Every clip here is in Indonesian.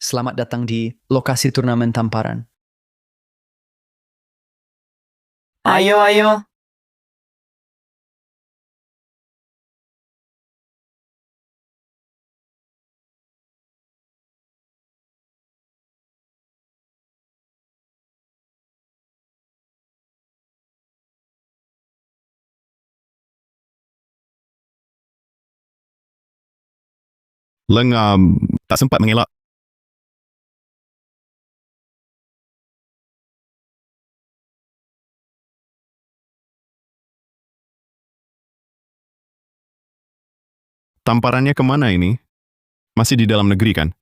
Selamat datang di lokasi turnamen tamparan. Ayo, ayo. Lengam, tak sempat mengelak. Tamparannya kemana ini? Masih di dalam negeri kan?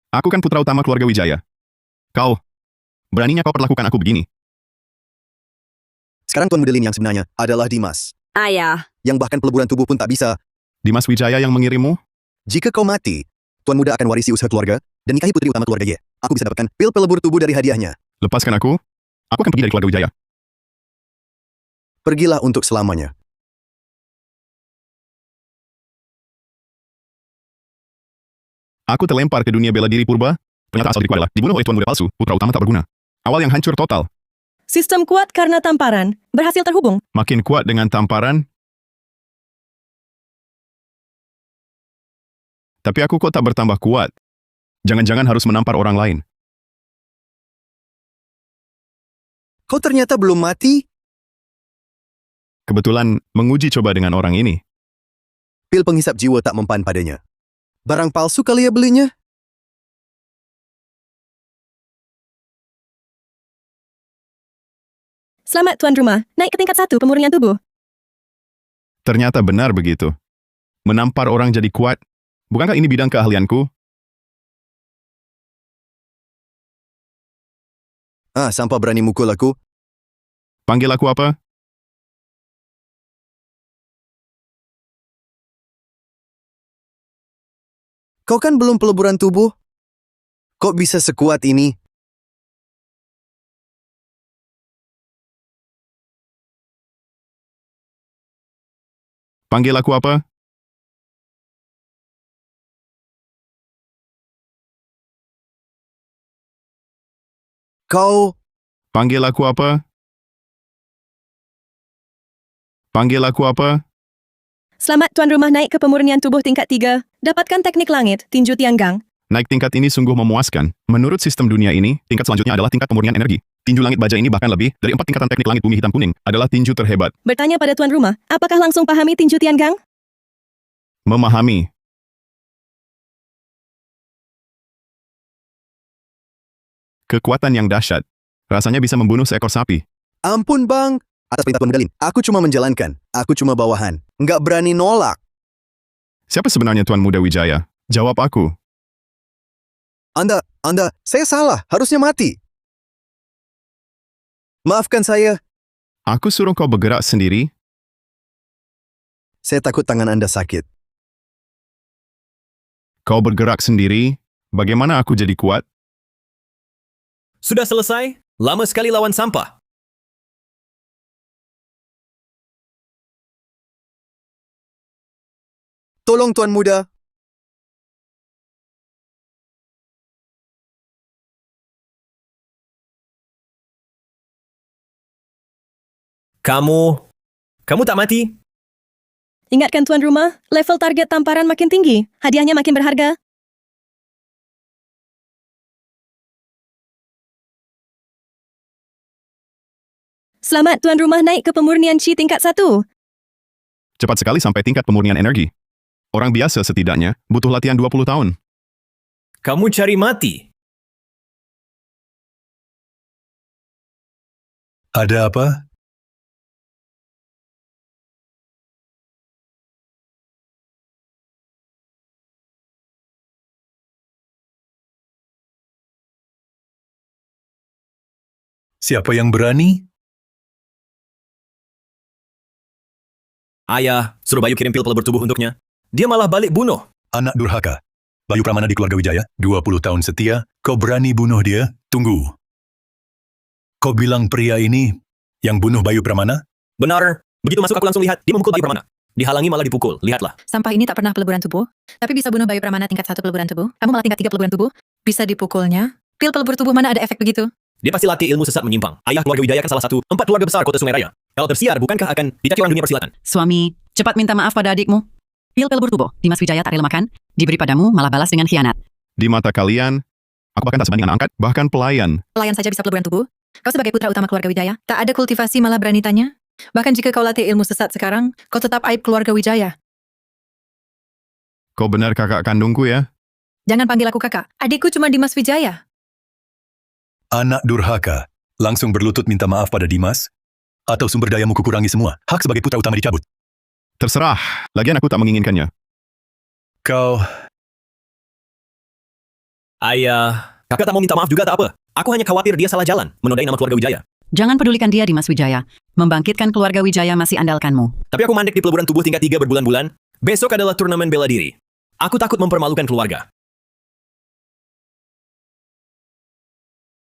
Aku kan putra utama keluarga Wijaya. Beraninya kau perlakukan aku begini? Sekarang Tuan Mudelin yang sebenarnya adalah Dimas. Ayah, Yang bahkan peleburan tubuh pun tak bisa. Dimas Wijaya yang mengirimmu? Jika kau mati, Tuan Muda akan warisi usaha keluarga dan nikahi putri utama keluarga Ye. Aku bisa dapatkan pil pelebur tubuh dari hadiahnya. Lepaskan aku. Aku akan pergi dari keluarga Wijaya. Pergilah untuk selamanya. Aku terlempar ke dunia bela diri purba. Ternyata asal diriku adalah dibunuh oleh Tuan Muda palsu, putra utama tak berguna. Awal yang hancur total. sistem kuat karena tamparan. Berhasil terhubung. Makin kuat dengan tamparan. Tapi aku kok tak bertambah kuat. Jangan-jangan harus menampar orang lain. Kau ternyata belum mati? Kebetulan menguji coba dengan orang ini. Pil penghisap jiwa tak mempan padanya. Barang palsu kali ya belinya? Selamat tuan rumah, naik ke tingkat 1 pemurnian tubuh. Ternyata benar begitu. Menampar orang jadi kuat. Bukankah ini bidang keahlianku? Sampah berani mukul aku? Panggil aku apa? Kau kan belum peleburan tubuh? Kok bisa sekuat ini? Panggil aku apa? Kau... Panggil aku apa? Panggil aku apa? Selamat tuan rumah naik ke pemurnian tubuh tingkat 3. Dapatkan teknik langit, tinju tianggang. Naik tingkat ini sungguh memuaskan. Menurut sistem dunia ini, tingkat selanjutnya adalah tingkat pemurnian energi. Tinju langit baja ini bahkan lebih dari 4 tingkatan teknik langit bumi hitam kuning. Adalah tinju terhebat. Bertanya pada tuan rumah, apakah langsung pahami tinju tianggang? Memahami. Kekuatan yang dahsyat. Rasanya bisa membunuh seekor sapi. Ampun bang, atas perintah Tuan Mudelin, aku cuma menjalankan. Aku cuma bawahan. Nggak berani nolak. Siapa sebenarnya Tuan Muda Wijaya? Jawab aku. Anda, saya salah. Harusnya mati. Maafkan saya. Aku suruh kau bergerak sendiri. Saya takut tangan Anda sakit. Kau bergerak sendiri. Bagaimana aku jadi kuat? Sudah selesai? Lama sekali lawan sampah. Tolong Tuan Muda. Kamu tak mati? Ingatkan tuan rumah, level target tamparan makin tinggi, hadiahnya makin berharga. Selamat tuan rumah naik ke pemurnian Chi tingkat 1. Cepat sekali sampai tingkat pemurnian energi. Orang biasa setidaknya butuh latihan 20 tahun. Kamu cari mati? Ada apa? Siapa yang berani? Ayah, suruh Bayu kirim pil pelebur tubuh untuknya. Dia malah balik bunuh. Anak durhaka. Bayu Pramana di keluarga Wijaya, 20 tahun setia, kau berani bunuh dia? Tunggu. Kau bilang pria ini yang bunuh Bayu Pramana? Benar. Begitu masuk aku langsung lihat, dia memukul Bayu Pramana. Dihalangi malah dipukul, lihatlah. Sampah ini tak pernah peleburan tubuh, tapi bisa bunuh Bayu Pramana tingkat 1 peleburan tubuh. Kamu malah tingkat 3 peleburan tubuh. Bisa dipukulnya. Pil pelebur tubuh mana ada efek begitu? Dia pasti latih ilmu sesat menyimpang. Ayah keluarga Wijaya kan salah satu 4 keluarga besar kota Sungai Raya. Kalau tersiar, bukankah akan dicaci orang dunia persilatan? Suami, cepat minta maaf pada adikmu. Pil pelebur tubuh, Dimas Wijaya tak rela makan, diberi padamu malah balas dengan khianat. Di mata kalian, aku bahkan tak sebanding anak angkat, bahkan pelayan. Pelayan saja bisa peleburan tubuh. Kau sebagai putra utama keluarga Wijaya, tak ada kultivasi malah berani tanya. Bahkan jika kau latih ilmu sesat sekarang, kau tetap aib keluarga Wijaya. Kau benar kakak kandungku ya? Jangan panggil aku kakak. Adikku cuma Dimas Wijaya. Anak durhaka. Langsung berlutut minta maaf pada Dimas? Atau sumber dayamu kukurangi semua? Hak sebagai putra utama dicabut. Terserah, lagian aku tak menginginkannya. Kau... Ayah, kakak tak mau minta maaf juga tak apa. Aku hanya khawatir dia salah jalan, menodai nama keluarga Wijaya. Jangan pedulikan dia, Dimas Wijaya. Membangkitkan keluarga Wijaya masih andalkanmu. Tapi aku mandek di peleburan tubuh tingkat 3 berbulan-bulan. Besok adalah turnamen bela diri. Aku takut mempermalukan keluarga.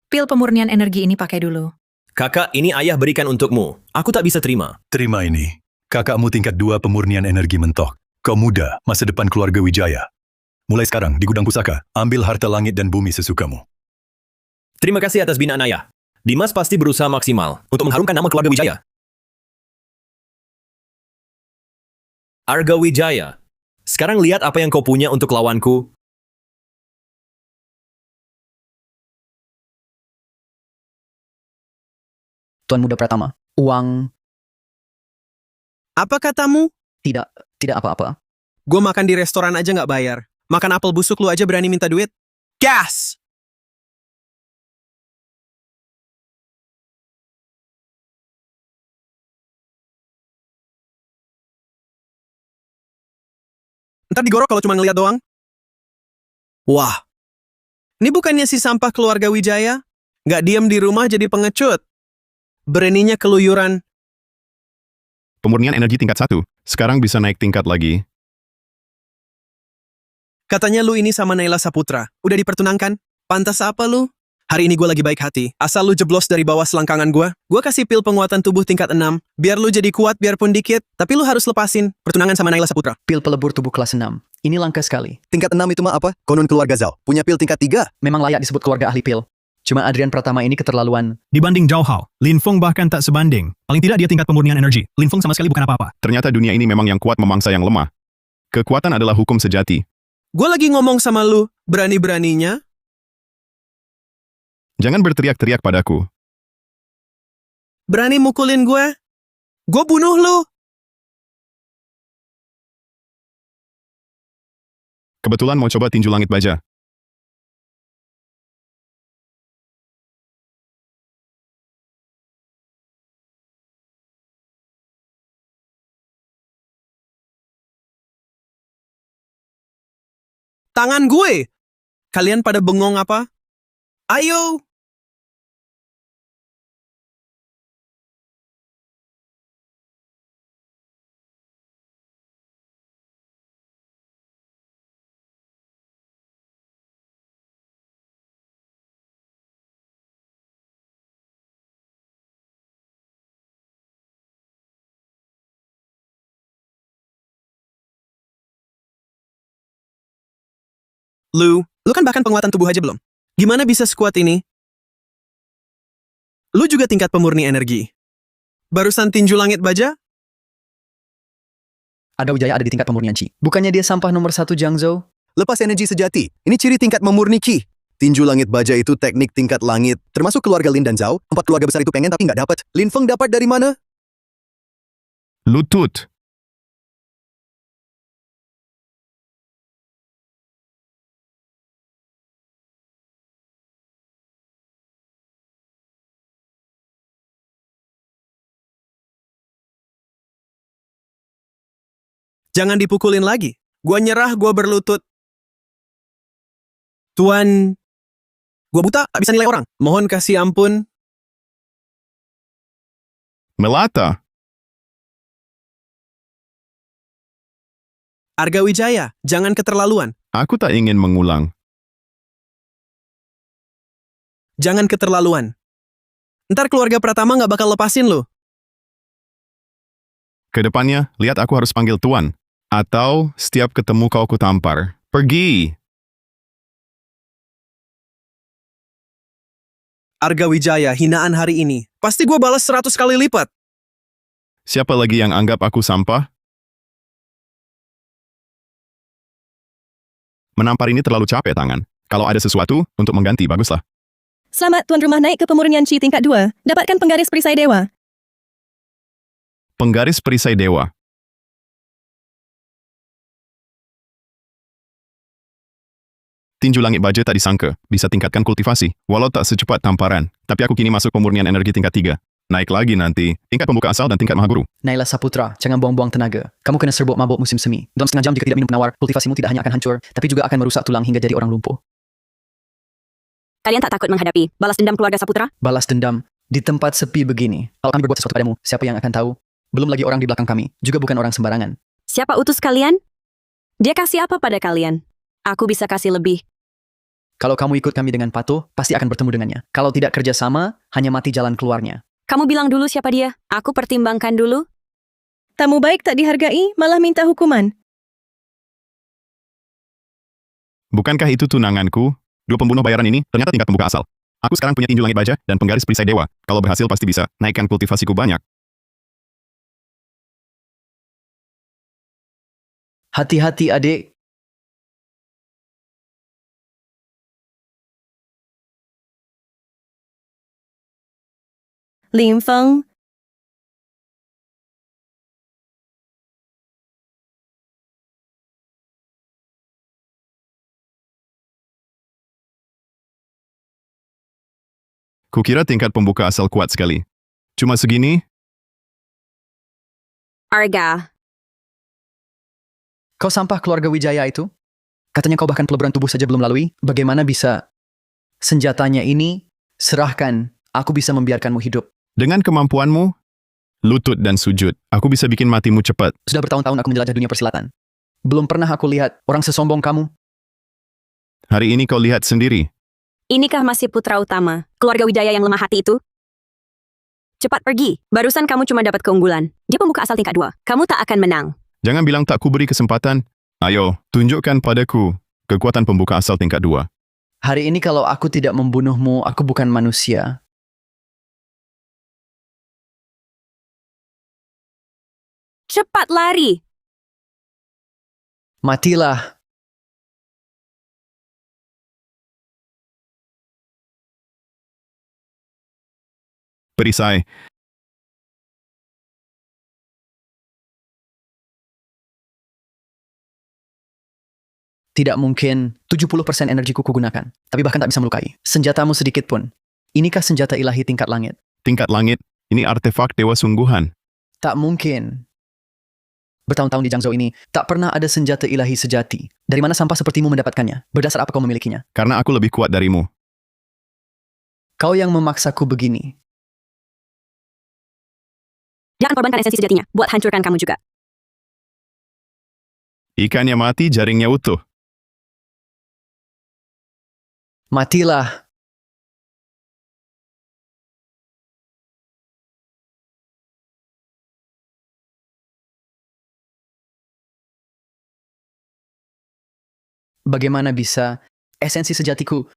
Pil pemurnian energi ini pakai dulu. Kakak, ini ayah berikan untukmu. Aku tak bisa terima. Terima ini. Kakakmu tingkat 2 pemurnian energi mentok. Kau muda, masa depan keluarga Wijaya. Mulai sekarang, di gudang pusaka, ambil harta langit dan bumi sesukamu. Terima kasih atas binaan ayah. Dimas pasti berusaha maksimal untuk mengharumkan nama keluarga Wijaya. Arga Wijaya, sekarang lihat apa yang kau punya untuk lawanku. Tuan Muda Pratama, uang Apa katamu? tidak apa-apa. Gue makan di restoran aja nggak bayar. Makan apel busuk lu aja berani minta duit? Gas! Ntar digorok kalau cuma ngeliat doang. Wah. Ini bukannya si sampah keluarga Wijaya? Nggak diem di rumah jadi pengecut. Beraninya keluyuran. Pemurnian energi tingkat 1, sekarang bisa naik tingkat lagi. Katanya lu ini sama Naila Saputra. Udah dipertunangkan? Pantas apa lu? Hari ini gue lagi baik hati. Asal lu jeblos dari bawah selangkangan gue kasih pil penguatan tubuh tingkat 6. Biar lu jadi kuat biarpun dikit. Tapi lu harus lepasin pertunangan sama Naila Saputra. Pil pelebur tubuh kelas 6. Ini langka sekali. Tingkat 6 itu mah apa? Konon keluarga Zhao. Punya pil tingkat 3. Memang layak disebut keluarga ahli pil. Cuma Adrian Pratama ini keterlaluan. Dibanding Zhao Hao, Lin Feng bahkan tak sebanding. Paling tidak dia tingkat pemurnian energi. Lin Feng sama sekali bukan apa-apa. Ternyata dunia ini memang yang kuat memangsa yang lemah. Kekuatan adalah hukum sejati. Gue lagi ngomong sama lu. Berani-beraninya. Jangan berteriak-teriak padaku. Berani mukulin gue. Gue bunuh lu. Kebetulan mau coba tinju langit baja. Tangan gue. Kalian pada bengong apa? Ayo. Lu kan bahkan penguatan tubuh aja belum. Gimana bisa sekuat ini? Lu juga tingkat pemurni energi. Barusan tinju langit baja? Ada Wijaya ada di tingkat pemurnian Qi. Bukannya dia sampah nomor 1 Jiangzhou? Lepas energi sejati. Ini ciri tingkat memurni Qi. Tinju langit baja itu teknik tingkat langit. Termasuk keluarga Lin dan Zhao. 4 keluarga besar itu pengen tapi nggak dapat. Lin Feng dapat dari mana? Lutut. Jangan dipukulin lagi. Gua nyerah, gua berlutut. Tuan, gua buta, tak bisa nilai orang. Mohon kasih ampun. Melata. Arga Wijaya, jangan keterlaluan. Aku tak ingin mengulang. Jangan keterlaluan. Ntar keluarga Pratama nggak bakal lepasin lo. Kedepannya, lihat aku harus panggil tuan. Atau setiap ketemu kau kutampar. Pergi! Arga Wijaya, hinaan hari ini. Pasti gue balas 100 kali lipat. Siapa lagi yang anggap aku sampah? Menampar ini terlalu capek tangan. Kalau ada sesuatu untuk mengganti, baguslah. Selamat tuan rumah naik ke pemurnian Chi tingkat 2. Dapatkan penggaris perisai dewa. Penggaris perisai dewa. Tinju langit baja tak disangka, bisa tingkatkan kultivasi, walau tak secepat tamparan. Tapi aku kini masuk pemurnian energi tingkat 3. Naik lagi nanti, tingkat pembuka asal dan tingkat mahaguru. Naila Saputra, jangan buang-buang tenaga. Kamu kena serbuk mabuk musim semi. Dalam setengah jam jika tidak minum penawar, kultivasimu tidak hanya akan hancur, tapi juga akan merusak tulang hingga jadi orang lumpuh. Kalian tak takut menghadapi balas dendam keluarga Saputra? Balas dendam di tempat sepi begini. Kalau kami berbuat sesuatu padamu, siapa yang akan tahu? Belum lagi orang di belakang kami, juga bukan orang sembarangan. Siapa utus kalian? Dia kasih apa pada kalian? Aku bisa kasih lebih. Kalau kamu ikut kami dengan patuh, pasti akan bertemu dengannya. Kalau tidak kerjasama, hanya mati jalan keluarnya. Kamu bilang dulu siapa dia? Aku pertimbangkan dulu. Tamu baik tak dihargai, malah minta hukuman. Bukankah itu tunanganku? 2 pembunuh bayaran ini ternyata tingkat pembuka asal. Aku sekarang punya tinju langit baja dan penggaris perisai dewa. Kalau berhasil pasti bisa naikkan kultivasiku banyak. Hati-hati adik. Lim Feng, Kukira tingkat pembuka asal kuat sekali. Cuma segini? Arga. Kau sampah keluarga Wijaya itu? Katanya kau bahkan peleburan tubuh saja belum lalui. Bagaimana bisa senjatanya ini? Serahkan, aku bisa membiarkanmu hidup. Dengan kemampuanmu, lutut dan sujud, aku bisa bikin matimu cepat. Sudah bertahun-tahun aku menjelajah dunia persilatan. Belum pernah aku lihat orang sesombong kamu. Hari ini kau lihat sendiri. Inikah masih putra utama, keluarga Wijaya yang lemah hati itu? Cepat pergi, barusan kamu cuma dapat keunggulan. Dia pembuka asal tingkat 2, kamu tak akan menang. Jangan bilang tak kuberi kesempatan. Ayo, tunjukkan padaku kekuatan pembuka asal tingkat 2. Hari ini kalau aku tidak membunuhmu, aku bukan manusia. Cepat lari! Matilah. Perisai. Tidak mungkin 70% energiku kugunakan, tapi bahkan tak bisa melukai. Senjatamu sedikit pun. Inikah senjata ilahi tingkat langit? Tingkat langit, ini artefak dewa sungguhan. Tak mungkin. Bertahun-tahun di Jiangzhou ini, tak pernah ada senjata ilahi sejati. Dari mana sampah sepertimu mendapatkannya? Berdasar apa kau memilikinya? Karena aku lebih kuat darimu. Kau yang memaksaku begini. Dia akan korbankan esensi sejatinya, buat hancurkan kamu juga. Ikannya mati, jaringnya utuh. Matilah. Bagaimana bisa esensi sejatiku?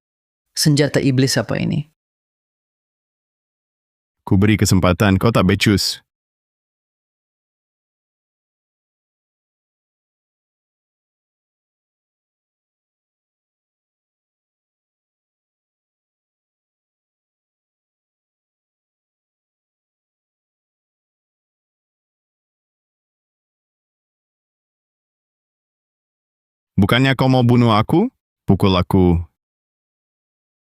Senjata iblis apa ini? Kuberi kesempatan, kau tak becus. Bukannya kau mau bunuh aku? Pukul aku.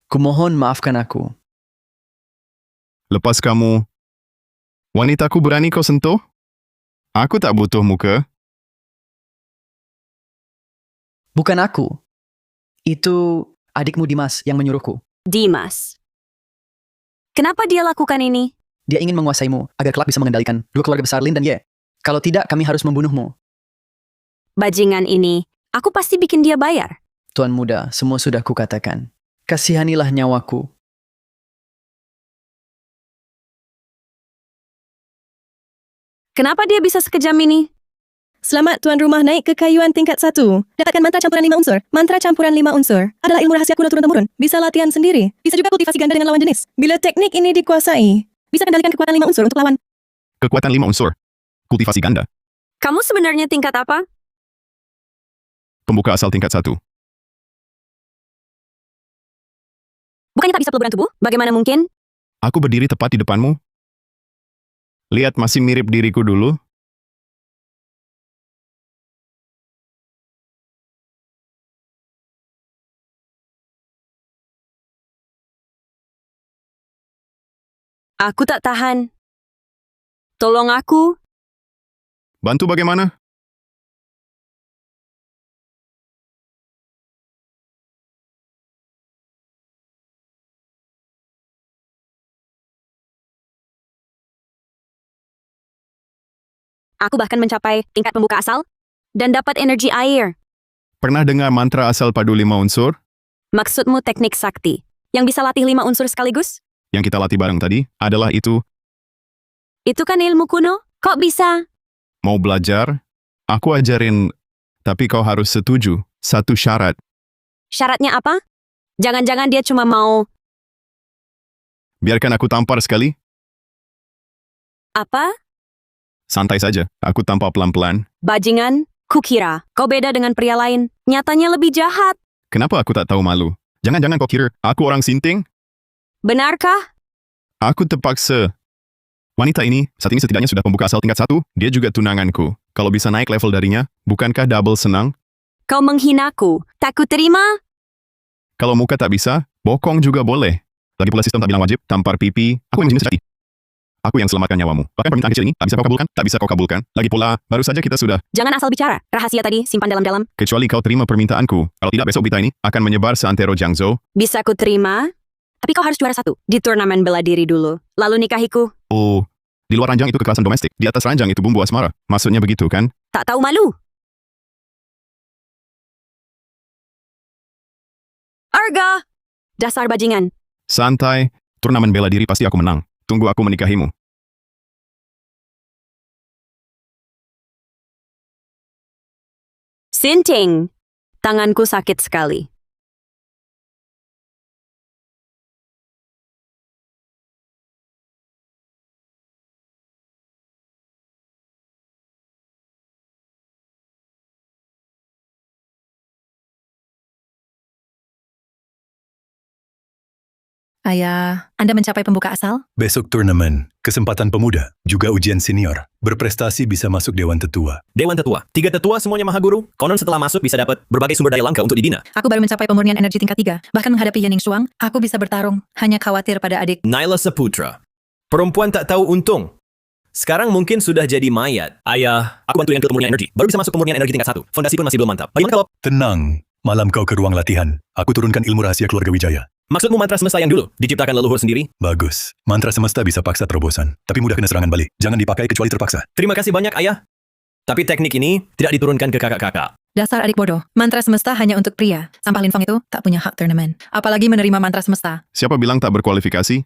Kumohon maafkan aku. Lepas kamu. Wanitaku berani kau sentuh? Aku tak butuh muka. Bukan aku. Itu adikmu Dimas yang menyuruhku. Dimas. Kenapa dia lakukan ini? Dia ingin menguasaimu agar kelak bisa mengendalikan 2 keluarga besar Lin dan Ye. Kalau tidak, kami harus membunuhmu. Bajingan ini, aku pasti bikin dia bayar. Tuan muda, semua sudah kukatakan. Kasihanilah nyawaku. Kenapa dia bisa sekejam ini? Selamat tuan rumah naik ke kayuan tingkat 1. Dapatkan mantra campuran 5 unsur. Mantra campuran 5 unsur adalah ilmu rahasia kuno turun-temurun. Bisa latihan sendiri. Bisa juga kultivasi ganda dengan lawan jenis. Bila teknik ini dikuasai, bisa kendalikan kekuatan 5 unsur untuk lawan. Kekuatan 5 unsur. Kultivasi ganda. Kamu sebenarnya tingkat apa? Pembuka asal tingkat 1. Bukannya tak bisa peleburan tubuh? Bagaimana mungkin? Aku berdiri tepat di depanmu. Lihat masih mirip diriku dulu. Aku tak tahan. Tolong aku. Bantu bagaimana? Aku bahkan mencapai tingkat pembuka asal dan dapat energi air. Pernah dengar mantra asal padu 5 unsur? Maksudmu teknik sakti yang bisa latih 5 unsur sekaligus? Yang kita latih bareng tadi adalah itu. Itu kan ilmu kuno. Kok bisa? Mau belajar? Aku ajarin. Tapi kau harus setuju. Satu syarat. Syaratnya apa? Jangan-jangan dia cuma mau... Biarkan aku tampar sekali. Apa? Santai saja. Aku tampar pelan-pelan. Bajingan? Kukira kau beda dengan pria lain. Nyatanya lebih jahat. Kenapa aku tak tahu malu? Jangan-jangan kau kira aku orang sinting? Benarkah? Aku terpaksa. Wanita ini saat ini setidaknya sudah pembuka asal tingkat 1. Dia juga tunanganku. Kalau bisa naik level darinya, bukankah double senang? Kau menghinaku. Tak ku terima? Kalau muka tak bisa, bokong juga boleh. Lagi pula sistem tak bilang wajib, tampar pipi. Aku yang jenis sejati. Aku yang selamatkan nyawamu. Bahkan permintaan kecil ini, tak bisa kau kabulkan, tak bisa kau kabulkan. Lagi pula, baru saja kita sudah. Jangan asal bicara. Rahasia tadi simpan dalam-dalam. Kecuali kau terima permintaanku. Kalau tidak, besok berita ini akan menyebar seantero Jiangzhou. Bisa ku terima? Tapi kau harus juara 1 di turnamen bela diri dulu. Lalu nikahiku. Oh, di luar ranjang itu kekerasan domestik. Di atas ranjang itu bumbu asmara. Maksudnya begitu kan? Tak tahu malu. Arga! Dasar bajingan. Santai. Turnamen bela diri pasti aku menang. Tunggu aku menikahimu. Sinting. Tanganku sakit sekali. Ayah, Anda mencapai pembuka asal? Besok turnamen, kesempatan pemuda, juga ujian senior. Berprestasi bisa masuk Dewan Tetua. Dewan Tetua. 3 tetua semuanya maha guru. Konon setelah masuk bisa dapat berbagai sumber daya langka untuk dibina. Aku baru mencapai pemurnian energi tingkat 3. Bahkan menghadapi Yening Shuang, aku bisa bertarung. Hanya khawatir pada adik. Naila Saputra. Perempuan tak tahu untung. Sekarang mungkin sudah jadi mayat. Ayah, aku bantu yang ke pemurnian energi. Baru bisa masuk pemurnian energi tingkat 1. Fondasi pun masih belum mantap. Bagaimana kalau... Tenang, malam kau ke ruang latihan. Aku turunkan ilmu rahasia keluarga Wijaya. Maksudmu mantra semesta yang dulu diciptakan leluhur sendiri? Bagus. Mantra semesta bisa paksa terobosan, tapi mudah kena serangan balik. Jangan dipakai kecuali terpaksa. Terima kasih banyak, Ayah. Tapi teknik ini tidak diturunkan ke kakak-kakak. Dasar adik bodoh. Mantra semesta hanya untuk pria. Sampah Linfong itu tak punya hak turnamen. Apalagi menerima mantra semesta. Siapa bilang tak berkualifikasi?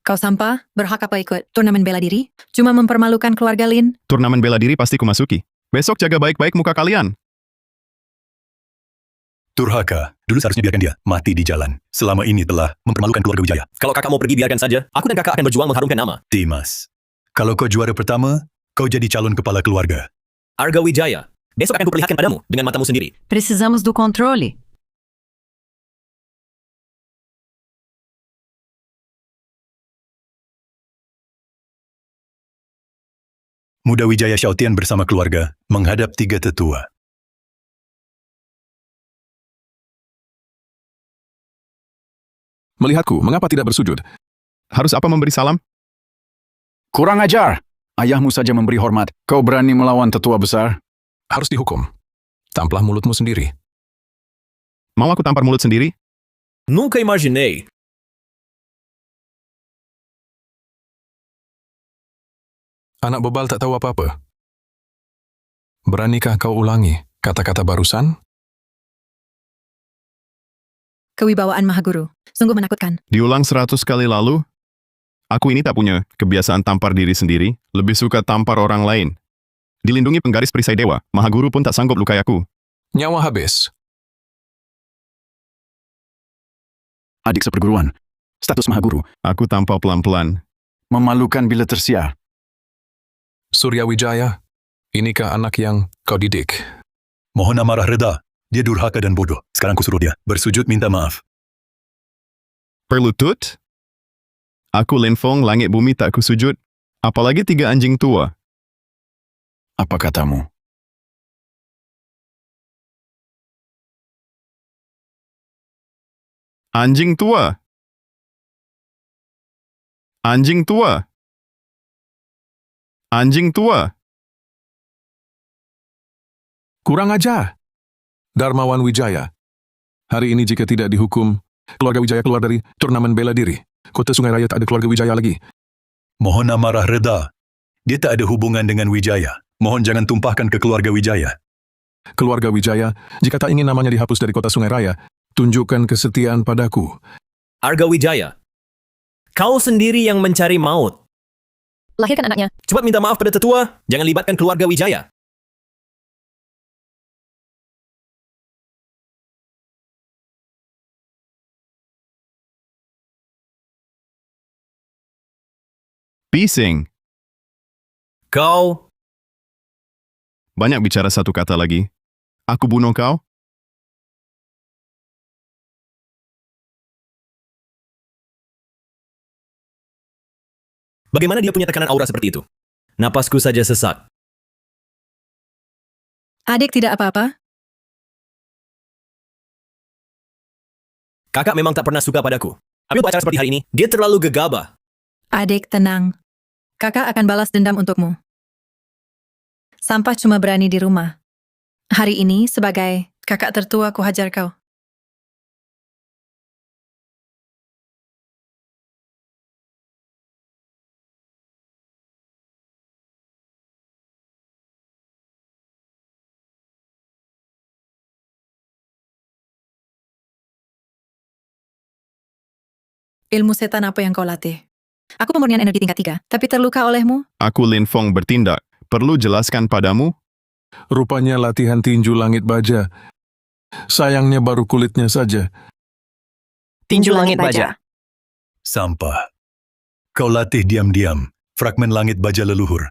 Kau sampah, berhak apa ikut turnamen bela diri? Cuma mempermalukan keluarga Lin? Turnamen bela diri pasti ku masuki. Besok jaga baik-baik muka kalian. Turhaka, dulu seharusnya biarkan dia mati di jalan. Selama ini telah mempermalukan keluarga Wijaya. Kalau kakak mau pergi, biarkan saja. Aku dan kakak akan berjuang mengharumkan nama. Dimas, kalau kau juara pertama, kau jadi calon kepala keluarga. Arga Wijaya. Besok akan kuperlihatkan padamu dengan matamu sendiri. Precisamos do controle. Muda Wijaya Xiaotian bersama keluarga menghadap 3 tetua. Melihatku, mengapa tidak bersujud? Harus apa memberi salam? Kurang ajar! Ayahmu saja memberi hormat. Kau berani melawan tetua besar? Harus dihukum. Tamplah mulutmu sendiri. Mau aku tampar mulut sendiri? Nunca imaginei. Anak bebal tak tahu apa-apa. Beranikah kau ulangi kata-kata barusan? Kewibawaan Mahaguru. Sungguh menakutkan. Diulang 100 kali lalu? Aku ini tak punya kebiasaan tampar diri sendiri, lebih suka tampar orang lain. Dilindungi penggaris perisai dewa, Mahaguru pun tak sanggup lukai aku. Nyawa habis. Adik seperguruan. Status Mahaguru. Aku tampar pelan-pelan. Memalukan bila tersiar. Surya Wijaya, inikah anak yang kau didik? Mohon amarah reda. Dia durhaka dan bodoh. Sekarang ku suruh dia bersujud minta maaf. Perlutut? Aku Lin Feng, langit bumi tak kusujud. Apalagi 3 anjing tua. Apa katamu? Anjing tua. Anjing tua. Anjing tua. Kurang ajar. Darmawan Wijaya, hari ini jika tidak dihukum, keluarga Wijaya keluar dari turnamen bela diri. Kota Sungai Raya tak ada keluarga Wijaya lagi. Mohon amarah reda. Dia tak ada hubungan dengan Wijaya. Mohon jangan tumpahkan ke keluarga Wijaya. Keluarga Wijaya, jika tak ingin namanya dihapus dari Kota Sungai Raya, tunjukkan kesetiaan padaku. Arga Wijaya, kau sendiri yang mencari maut. Lahirkan anaknya. Cepat minta maaf pada tetua, jangan libatkan keluarga Wijaya. Bising. Kau, Banyak bicara satu kata lagi. Aku bunuh kau? bagaimana dia punya tekanan aura seperti itu? Napasku saja sesak. Adik tidak apa-apa? Kakak memang tak pernah suka padaku. Tapi untuk acara seperti hari ini, dia terlalu gegabah. Adik, tenang. Kakak akan balas dendam untukmu. Sampah cuma berani di rumah. Hari ini, sebagai kakak tertua, ku hajar kau. Ilmu setan apa yang kau latih? Aku pemurnian energi tingkat 3, tapi terluka olehmu? Aku Lin Feng bertindak. Perlu jelaskan padamu? Rupanya latihan tinju langit baja. Sayangnya baru kulitnya saja. Tinju langit baja. Sampah. Kau latih diam-diam. Fragmen langit baja leluhur.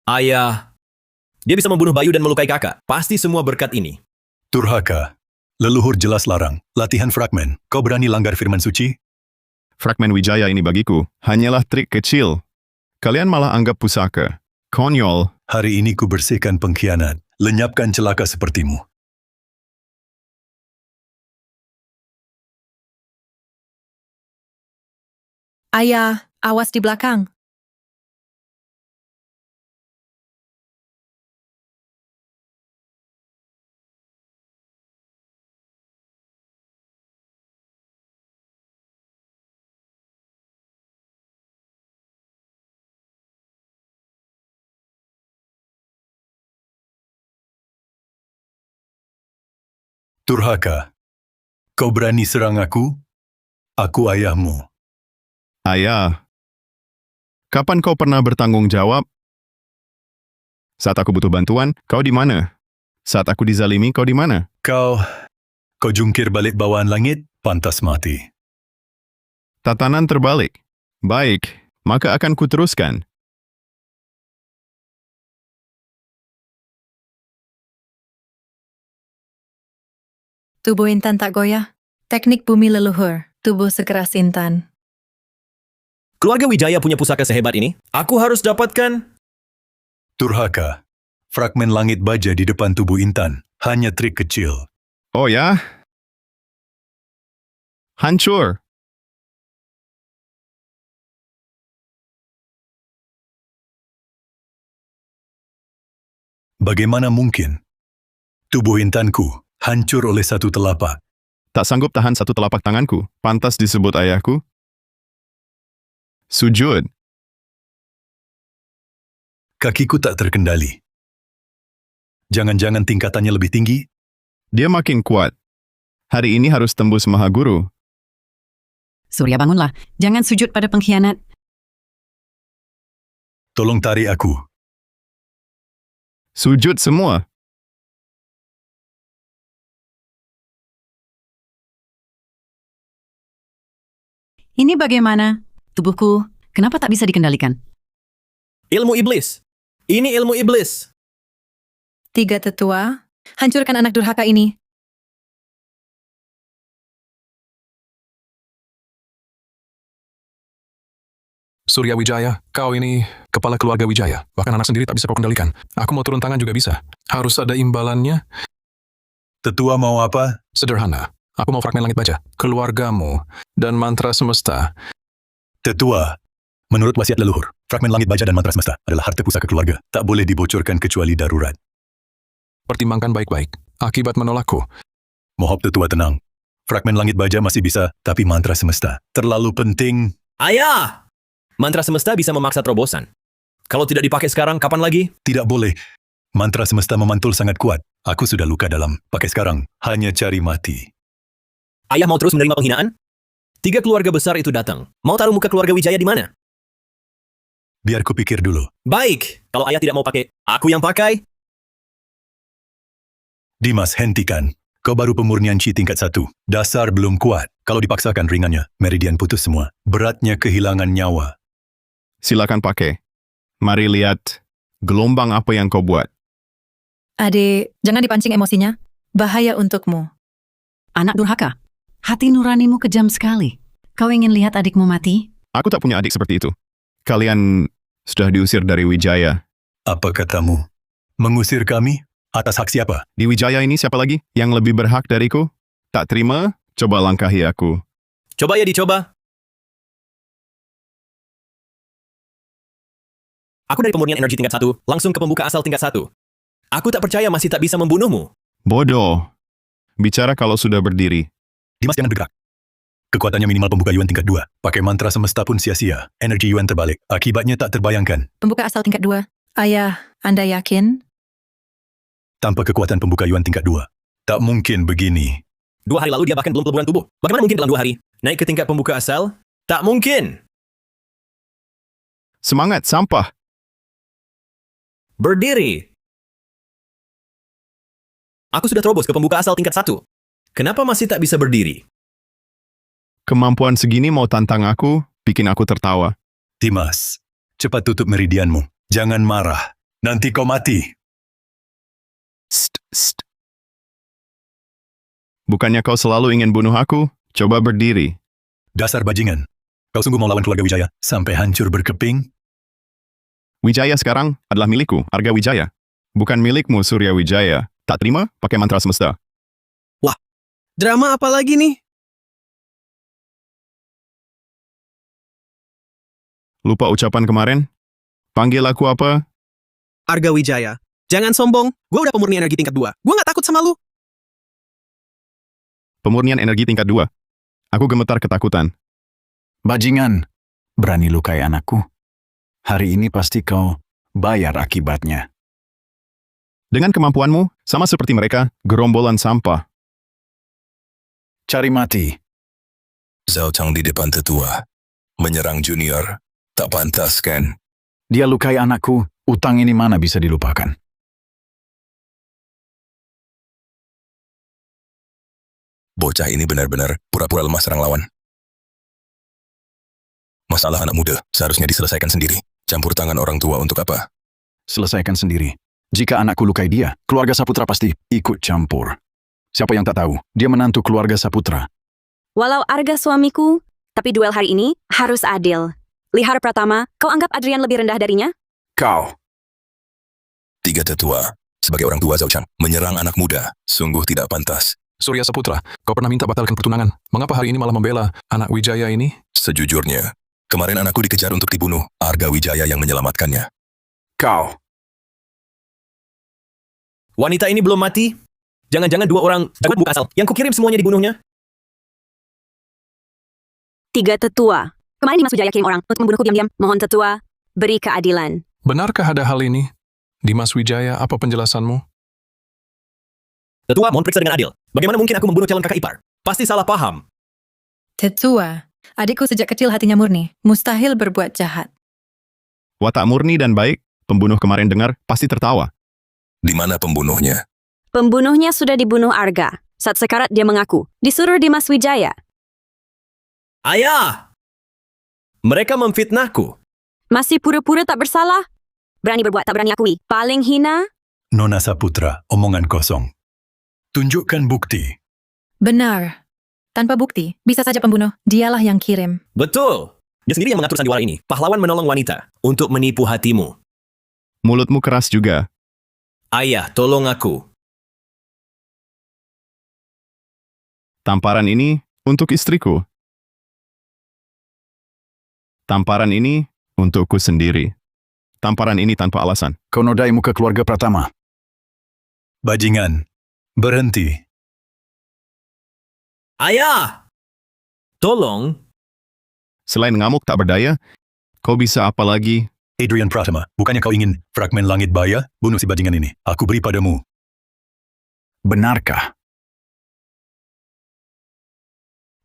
Ayah, dia bisa membunuh Bayu dan melukai kakak. Pasti semua berkat ini. Durhaka. Leluhur jelas larang. Latihan fragmen. Kau berani langgar firman suci? Fragmen Wijaya ini bagiku hanyalah trik kecil. Kalian malah anggap pusaka. Konyol. Hari ini ku bersihkan pengkhianat. Lenyapkan celaka sepertimu. Ayah, awas di belakang. Durhaka. Kau berani serang aku? Aku ayahmu. Ayah. Kapan kau pernah bertanggung jawab? Saat aku butuh bantuan, kau di mana? Saat aku dizalimi, kau di mana? Kau jungkir balik bawaan langit, pantas mati. Tatanan terbalik. Baik, maka akan kuteruskan. Tubuh intan tak goyah. Teknik bumi leluhur. Tubuh sekeras intan. Keluarga Wijaya punya pusaka sehebat ini. Aku harus dapatkan. Durhaka. Fragmen langit baja di depan tubuh intan. Hanya trik kecil. Oh ya? Hancur. Bagaimana mungkin? Tubuh intanku hancur oleh satu telapak. Tak sanggup tahan satu telapak tanganku. Pantas disebut ayahku. Sujud. Kakiku tak terkendali. Jangan-jangan tingkatannya lebih tinggi? Dia makin kuat. Hari ini harus tembus Mahaguru. Surya, bangunlah. Jangan sujud pada pengkhianat. Tolong tarik aku. Sujud semua. Ini bagaimana? Tubuhku, kenapa tak bisa dikendalikan? Ilmu iblis. Ini ilmu iblis. 3 tetua, hancurkan anak durhaka ini. Surya Wijaya, kau ini kepala keluarga Wijaya. Bahkan anak sendiri tak bisa kau kendalikan. Aku mau turun tangan juga bisa. Harus ada imbalannya. Tetua mau apa? Sederhana. Aku mau fragmen langit baja. Keluargamu dan mantra semesta. Tetua, menurut wasiat leluhur, fragmen langit baja dan mantra semesta adalah harta pusaka keluarga. Tak boleh dibocorkan kecuali darurat. Pertimbangkan baik-baik. Akibat menolakku. Mohon tetua tenang. Fragmen langit baja masih bisa, tapi mantra semesta terlalu penting. Ayah! Mantra semesta bisa memaksa terobosan. Kalau tidak dipakai sekarang, kapan lagi? Tidak boleh. Mantra semesta memantul sangat kuat. Aku sudah luka dalam. Pakai sekarang, hanya cari mati. Ayah mau terus menerima penghinaan? 3 keluarga besar itu datang. Mau taruh muka keluarga Wijaya di mana? Biar ku pikir dulu. Baik, kalau ayah tidak mau pakai, aku yang pakai. Dimas, hentikan. Kau baru pemurnian Chi tingkat 1. Dasar belum kuat. Kalau dipaksakan ringannya, meridian putus semua. Beratnya kehilangan nyawa. Silakan pakai. Mari lihat gelombang apa yang kau buat. Adik, jangan dipancing emosinya. Bahaya untukmu. Anak durhaka, hati nuranimu kejam sekali. Kau ingin lihat adikmu mati? Aku tak punya adik seperti itu. Kalian sudah diusir dari Wijaya. Apa katamu? Mengusir kami? Atas hak siapa? Di Wijaya ini siapa lagi yang lebih berhak dariku? Tak terima? Coba langkahi aku. Coba ya dicoba. Aku dari pemurnian energi tingkat 1, langsung ke pembuka asal tingkat 1. Aku tak percaya masih tak bisa membunuhmu. Bodoh. Bicara kalau sudah berdiri. Dimas, jangan bergerak. Kekuatannya minimal pembuka Yuan tingkat 2. Pakai mantra semesta pun sia-sia. Energi Yuan terbalik. Akibatnya tak terbayangkan. Pembuka asal tingkat 2. Ayah, Anda yakin? Tanpa kekuatan pembuka Yuan tingkat 2. Tak mungkin begini. 2 hari lalu dia bahkan belum peleburan tubuh. Bagaimana mungkin dalam 2 hari? Naik ke tingkat pembuka asal? Tak mungkin. Semangat, sampah. Berdiri. Aku sudah terobos ke pembuka asal tingkat 1. Kenapa masih tak bisa berdiri? Kemampuan segini mau tantang aku, bikin aku tertawa. Dimas, cepat tutup meridianmu. Jangan marah. Nanti kau mati. St. Bukannya kau selalu ingin bunuh aku? Coba berdiri. Dasar bajingan. Kau sungguh mau lawan keluarga Wijaya sampai hancur berkeping? Wijaya sekarang adalah milikku, Arga Wijaya. Bukan milikmu, Surya Wijaya. Tak terima? Pakai mantra semesta. Wah, drama apa lagi nih? Lupa ucapan kemarin? Panggil aku apa? Arga Wijaya. Jangan sombong, gue udah pemurnian energi tingkat 2. Gue gak takut sama lu. Pemurnian energi tingkat 2. Aku gemetar ketakutan. Bajingan, berani lukai anakku. Hari ini pasti kau bayar akibatnya. Dengan kemampuanmu, sama seperti mereka, gerombolan sampah. Cari mati. Zhao Chang di depan tetua. Menyerang junior. Tak pantas kan? Dia lukai anakku, utang ini mana bisa dilupakan. Bocah ini benar-benar pura-pura lemah serang lawan. Masalah anak muda seharusnya diselesaikan sendiri. Campur tangan orang tua untuk apa? Selesaikan sendiri. Jika anakku lukai dia, keluarga Saputra pasti ikut campur. Siapa yang tak tahu, dia menantu keluarga Saputra. Walau Arga suamiku, tapi duel hari ini harus adil. Lihar Pratama, kau anggap Adrian lebih rendah darinya? Kau. 3 tetua, sebagai orang tua Zhao Chang, menyerang anak muda, sungguh tidak pantas. Surya Saputra, kau pernah minta batalkan pertunangan. Mengapa hari ini malah membela anak Wijaya ini? Sejujurnya, kemarin anakku dikejar untuk dibunuh, Arga Wijaya yang menyelamatkannya. Kau. Wanita ini belum mati? Jangan-jangan 2 orang jagoan buka asal yang kukirim semuanya dibunuhnya? 3 tetua. Kemarin Dimas Wijaya kirim orang untuk membunuhku diam-diam. Mohon tetua, beri keadilan. Benarkah ada hal ini? Dimas Wijaya, apa penjelasanmu? Tetua, mohon periksa dengan adil. Bagaimana mungkin aku membunuh calon kakak ipar? Pasti salah paham. Tetua, Adikku sejak kecil hatinya murni, mustahil berbuat jahat. Watak murni dan baik, pembunuh kemarin dengar pasti tertawa. Di mana pembunuhnya? Pembunuhnya sudah dibunuh Arga. Saat sekarat dia mengaku, disuruh Dimas Wijaya. Ayah! Mereka memfitnahku. Masih pura-pura tak bersalah? Berani berbuat tak berani akui. Paling hina? Nona Saputra, omongan kosong. Tunjukkan bukti. Benar. Tanpa bukti, bisa saja pembunuh, dialah yang kirim. Betul. Dia sendiri yang mengatur sandiwara ini. Pahlawan menolong wanita untuk menipu hatimu. Mulutmu keras juga. Ayah, tolong aku. Tamparan ini untuk istriku. Tamparan ini untukku sendiri. Tamparan ini tanpa alasan. Kau nodai muka keluarga Pratama. Bajingan, berhenti. Ayah! Tolong. Selain ngamuk tak berdaya, kau bisa apa lagi? Adrian Pratama, bukannya kau ingin fragmen langit baya? Bunuh si bajingan ini. Aku beri padamu. Benarkah?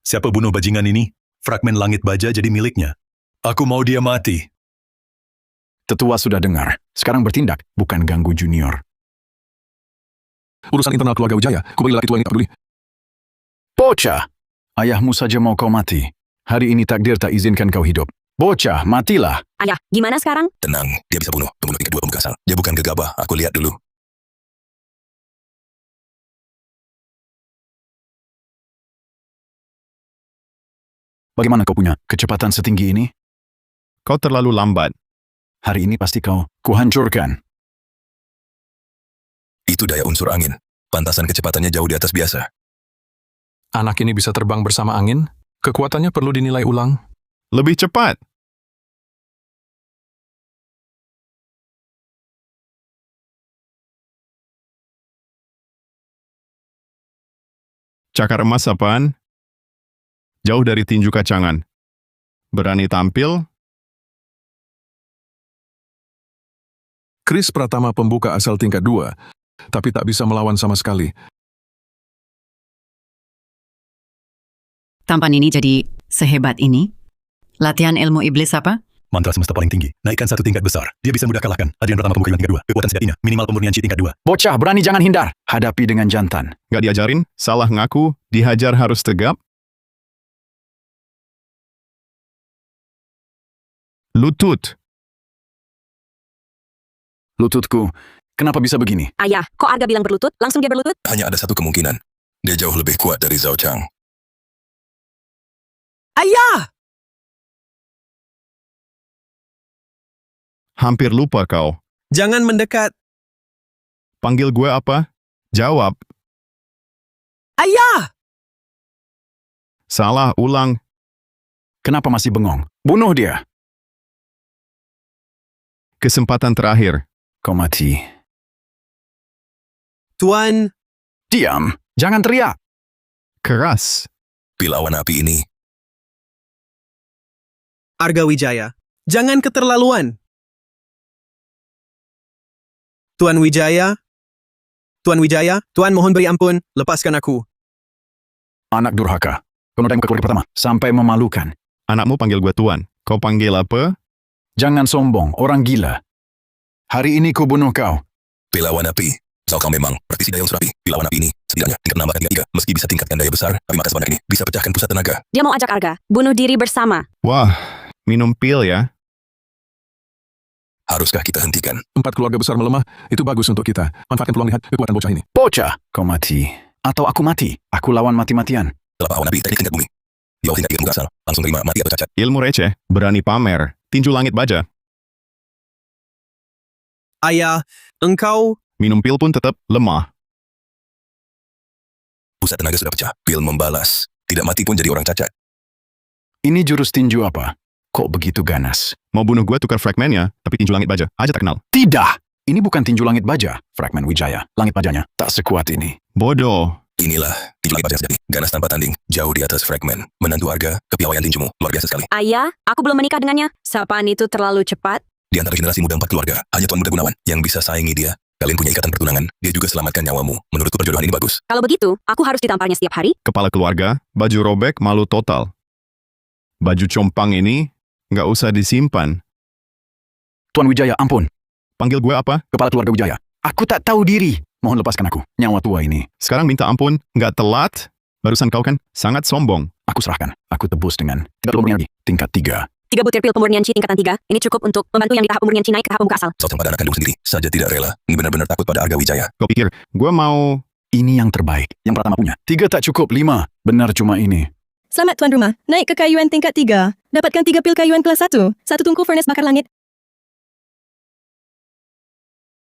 Siapa bunuh bajingan ini? Fragmen langit baja jadi miliknya. Aku mau dia mati. Tetua sudah dengar. Sekarang bertindak, bukan ganggu junior. Urusan internal keluarga Wijaya, ku beri laki tua ini tak peduli. Bocah! Ayahmu saja mau kau mati. Hari ini takdir tak izinkan kau hidup. Bocah, matilah. Ayah, gimana sekarang? Tenang, dia bisa bunuh. Pembunuh tingkat 2 pemuka asal. Dia bukan gegabah, aku lihat dulu. Bagaimana kau punya kecepatan setinggi ini? Kau terlalu lambat. Hari ini pasti kau kuhancurkan. Itu daya unsur angin. Pantasan kecepatannya jauh di atas biasa. Anak ini bisa terbang bersama angin? Kekuatannya perlu dinilai ulang. Lebih cepat. Cakar emas apaan? Jauh dari tinju kacangan. Berani tampil? Chris Pratama pembuka asal tingkat 2, tapi tak bisa melawan sama sekali. Tampan ini jadi sehebat ini? Latihan ilmu iblis apa? Mantra semesta paling tinggi. Naikkan satu tingkat besar. Dia bisa mudah kalahkan. Adrian Pratama pembuka tingkat 2. Kekuatan sejatinya. Minimal pemurnian Chi tingkat 2. Bocah, berani jangan hindar. Hadapi dengan jantan. Gak diajarin? Salah ngaku? Dihajar harus tegap? Lutut. Lututku, kenapa bisa begini? Ayah, kok Arga bilang berlutut? Langsung dia berlutut? Hanya ada satu kemungkinan. Dia jauh lebih kuat dari Zhao Chang. Ayah! Hampir lupa kau. Jangan mendekat. Panggil gue apa? Jawab. Ayah! Salah, ulang. Kenapa masih bengong? Bunuh dia. Kesempatan terakhir. Kau mati. Tuan, Diam. Jangan teriak. Keras. Pilawan api ini. Arga Wijaya, jangan keterlaluan. Tuan Wijaya, Tuan mohon beri ampun, lepaskan aku. Anak durhaka. Kau nodai muka keluarga Pratama. Sampai memalukan. Anakmu panggil gue Tuan. Kau panggil apa? Jangan sombong, orang gila. Hari ini ku bunuh kau. Pilawan api. Zhao Chang memang praktisi daya unsur api. Pilawan api ini setidaknya tingkat nambah tingkat 3. Meski bisa tingkatkan daya besar, tapi maka sebanyak ini bisa pecahkan pusat tenaga. Dia mau ajak Arga bunuh diri bersama. Wah, minum pil ya. Haruskah kita hentikan? 4 keluarga besar melemah, itu bagus untuk kita. Manfaatkan peluang lihat kekuatan bocah ini. Bocah, kau mati. Atau aku mati. Aku lawan mati-matian. Telapak awan api teknik tingkat bumi. Di bawah tingkat 3 pemuka asal. Langsung terima mati atau cacat. Ilmu receh, berani pamer. Tinju langit baja. Ayah, engkau... Minum pil pun tetap lemah. Pusat tenaga sudah pecah. Pil membalas. Tidak mati pun jadi orang cacat. Ini jurus tinju apa? Kok begitu ganas? Mau bunuh gue tukar fragmennya, tapi tinju langit baja. Aja tak kenal. Tidak! Ini bukan tinju langit baja. Fragmen Wijaya. Langit bajanya tak sekuat ini. Bodoh. Inilah tinju langit baja sejati. Ganas tanpa tanding. Jauh di atas fragmen. Menantu Arga, kepiawaian tinjumu. Luar biasa sekali. Ayah, aku belum menikah dengannya. Sapaan itu terlalu cepat. Di antara generasi muda 4 keluarga, hanya Tuan Muda Gunawan yang bisa saingi dia. Kalian punya ikatan pertunangan, dia juga selamatkan nyawamu. Menurutku perjodohan ini bagus. Kalau begitu, aku harus ditamparnya setiap hari. Kepala keluarga, baju robek, malu total. Baju compang ini nggak usah disimpan. Tuan Wijaya, ampun. Panggil gue apa? Kepala keluarga Wijaya. Aku tak tahu diri. Mohon lepaskan aku. Nyawa tua ini. Sekarang minta ampun, nggak telat. Barusan kau kan sangat sombong. Aku serahkan. Aku tebus dengan 3 pemurnian energi tingkat 3. 3 butir pil pemurnian Qi tingkatan 3. Ini cukup untuk membantu yang di tahap pemurnian Qi naik ke tahap pembuka asal. Kau pada anak kandung sendiri saja tidak rela. Ini benar-benar takut pada Arga Wijaya. Kau pikir gue mau... Ini yang terbaik. Yang pertama punya. 3 tak cukup, 5. Benar cuma ini. Selamat tuan rumah, naik ke kayuan tingkat 3. Dapatkan 3 pil kayuan kelas 1. 1 tungku furnace bakar langit.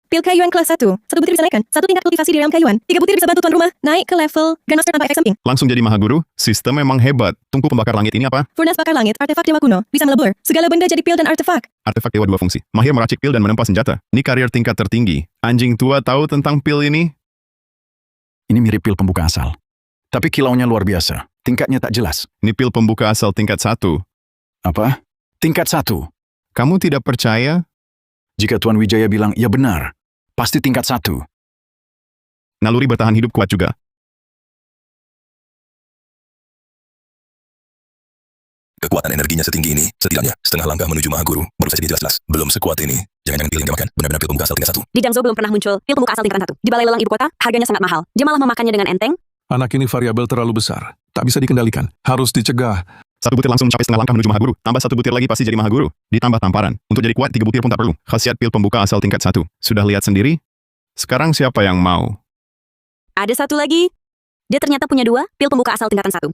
Pil kayuan kelas 1. 1 butir bisa naikkan. 1 tingkat kultivasi di dalam kayuan. 3 butir bisa bantu tuan rumah naik ke level Grandmaster tanpa efek samping. Langsung jadi Mahaguru, sistem memang hebat. Tungku pembakar langit ini apa? Furnace bakar langit, artefak dewa kuno. Bisa melebur. Segala benda jadi pil dan artefak. Artefak dewa 2 fungsi. Mahir meracik pil dan menempa senjata. Ini karier tingkat tertinggi. Anjing tua tahu tentang pil ini? Ini mirip pil pembuka asal. Tapi kilaunya luar biasa. Tingkatnya tak jelas. Ini pil pembuka asal tingkat 1. Apa? Tingkat 1. Kamu tidak percaya? Jika Tuan Wijaya bilang, ya benar. Pasti tingkat 1. Naluri bertahan hidup kuat juga. Kekuatan energinya setinggi ini, setidaknya setengah langkah menuju Mahaguru. Baru saja jelas-jelas. Belum sekuat ini. Jangan-jangan pil yang dia makan benar-benar pil pembuka asal tingkat 1. Di Jiangzhou belum pernah muncul pil pembuka asal tingkatan 1. Di balai lelang ibu kota, harganya sangat mahal. Dia malah memakannya dengan enteng. Anak ini variabel terlalu besar. Tak bisa dikendalikan. Harus dicegah. 1 butir langsung mencapai setengah langkah menuju Mahaguru. Tambah 1 butir lagi pasti jadi Mahaguru. Ditambah tamparan. Untuk jadi kuat 3 butir pun tak perlu. Khasiat pil pembuka asal tingkat 1. Sudah lihat sendiri? Sekarang siapa yang mau? Ada 1 lagi. Dia ternyata punya 2 pil pembuka asal tingkatan 1.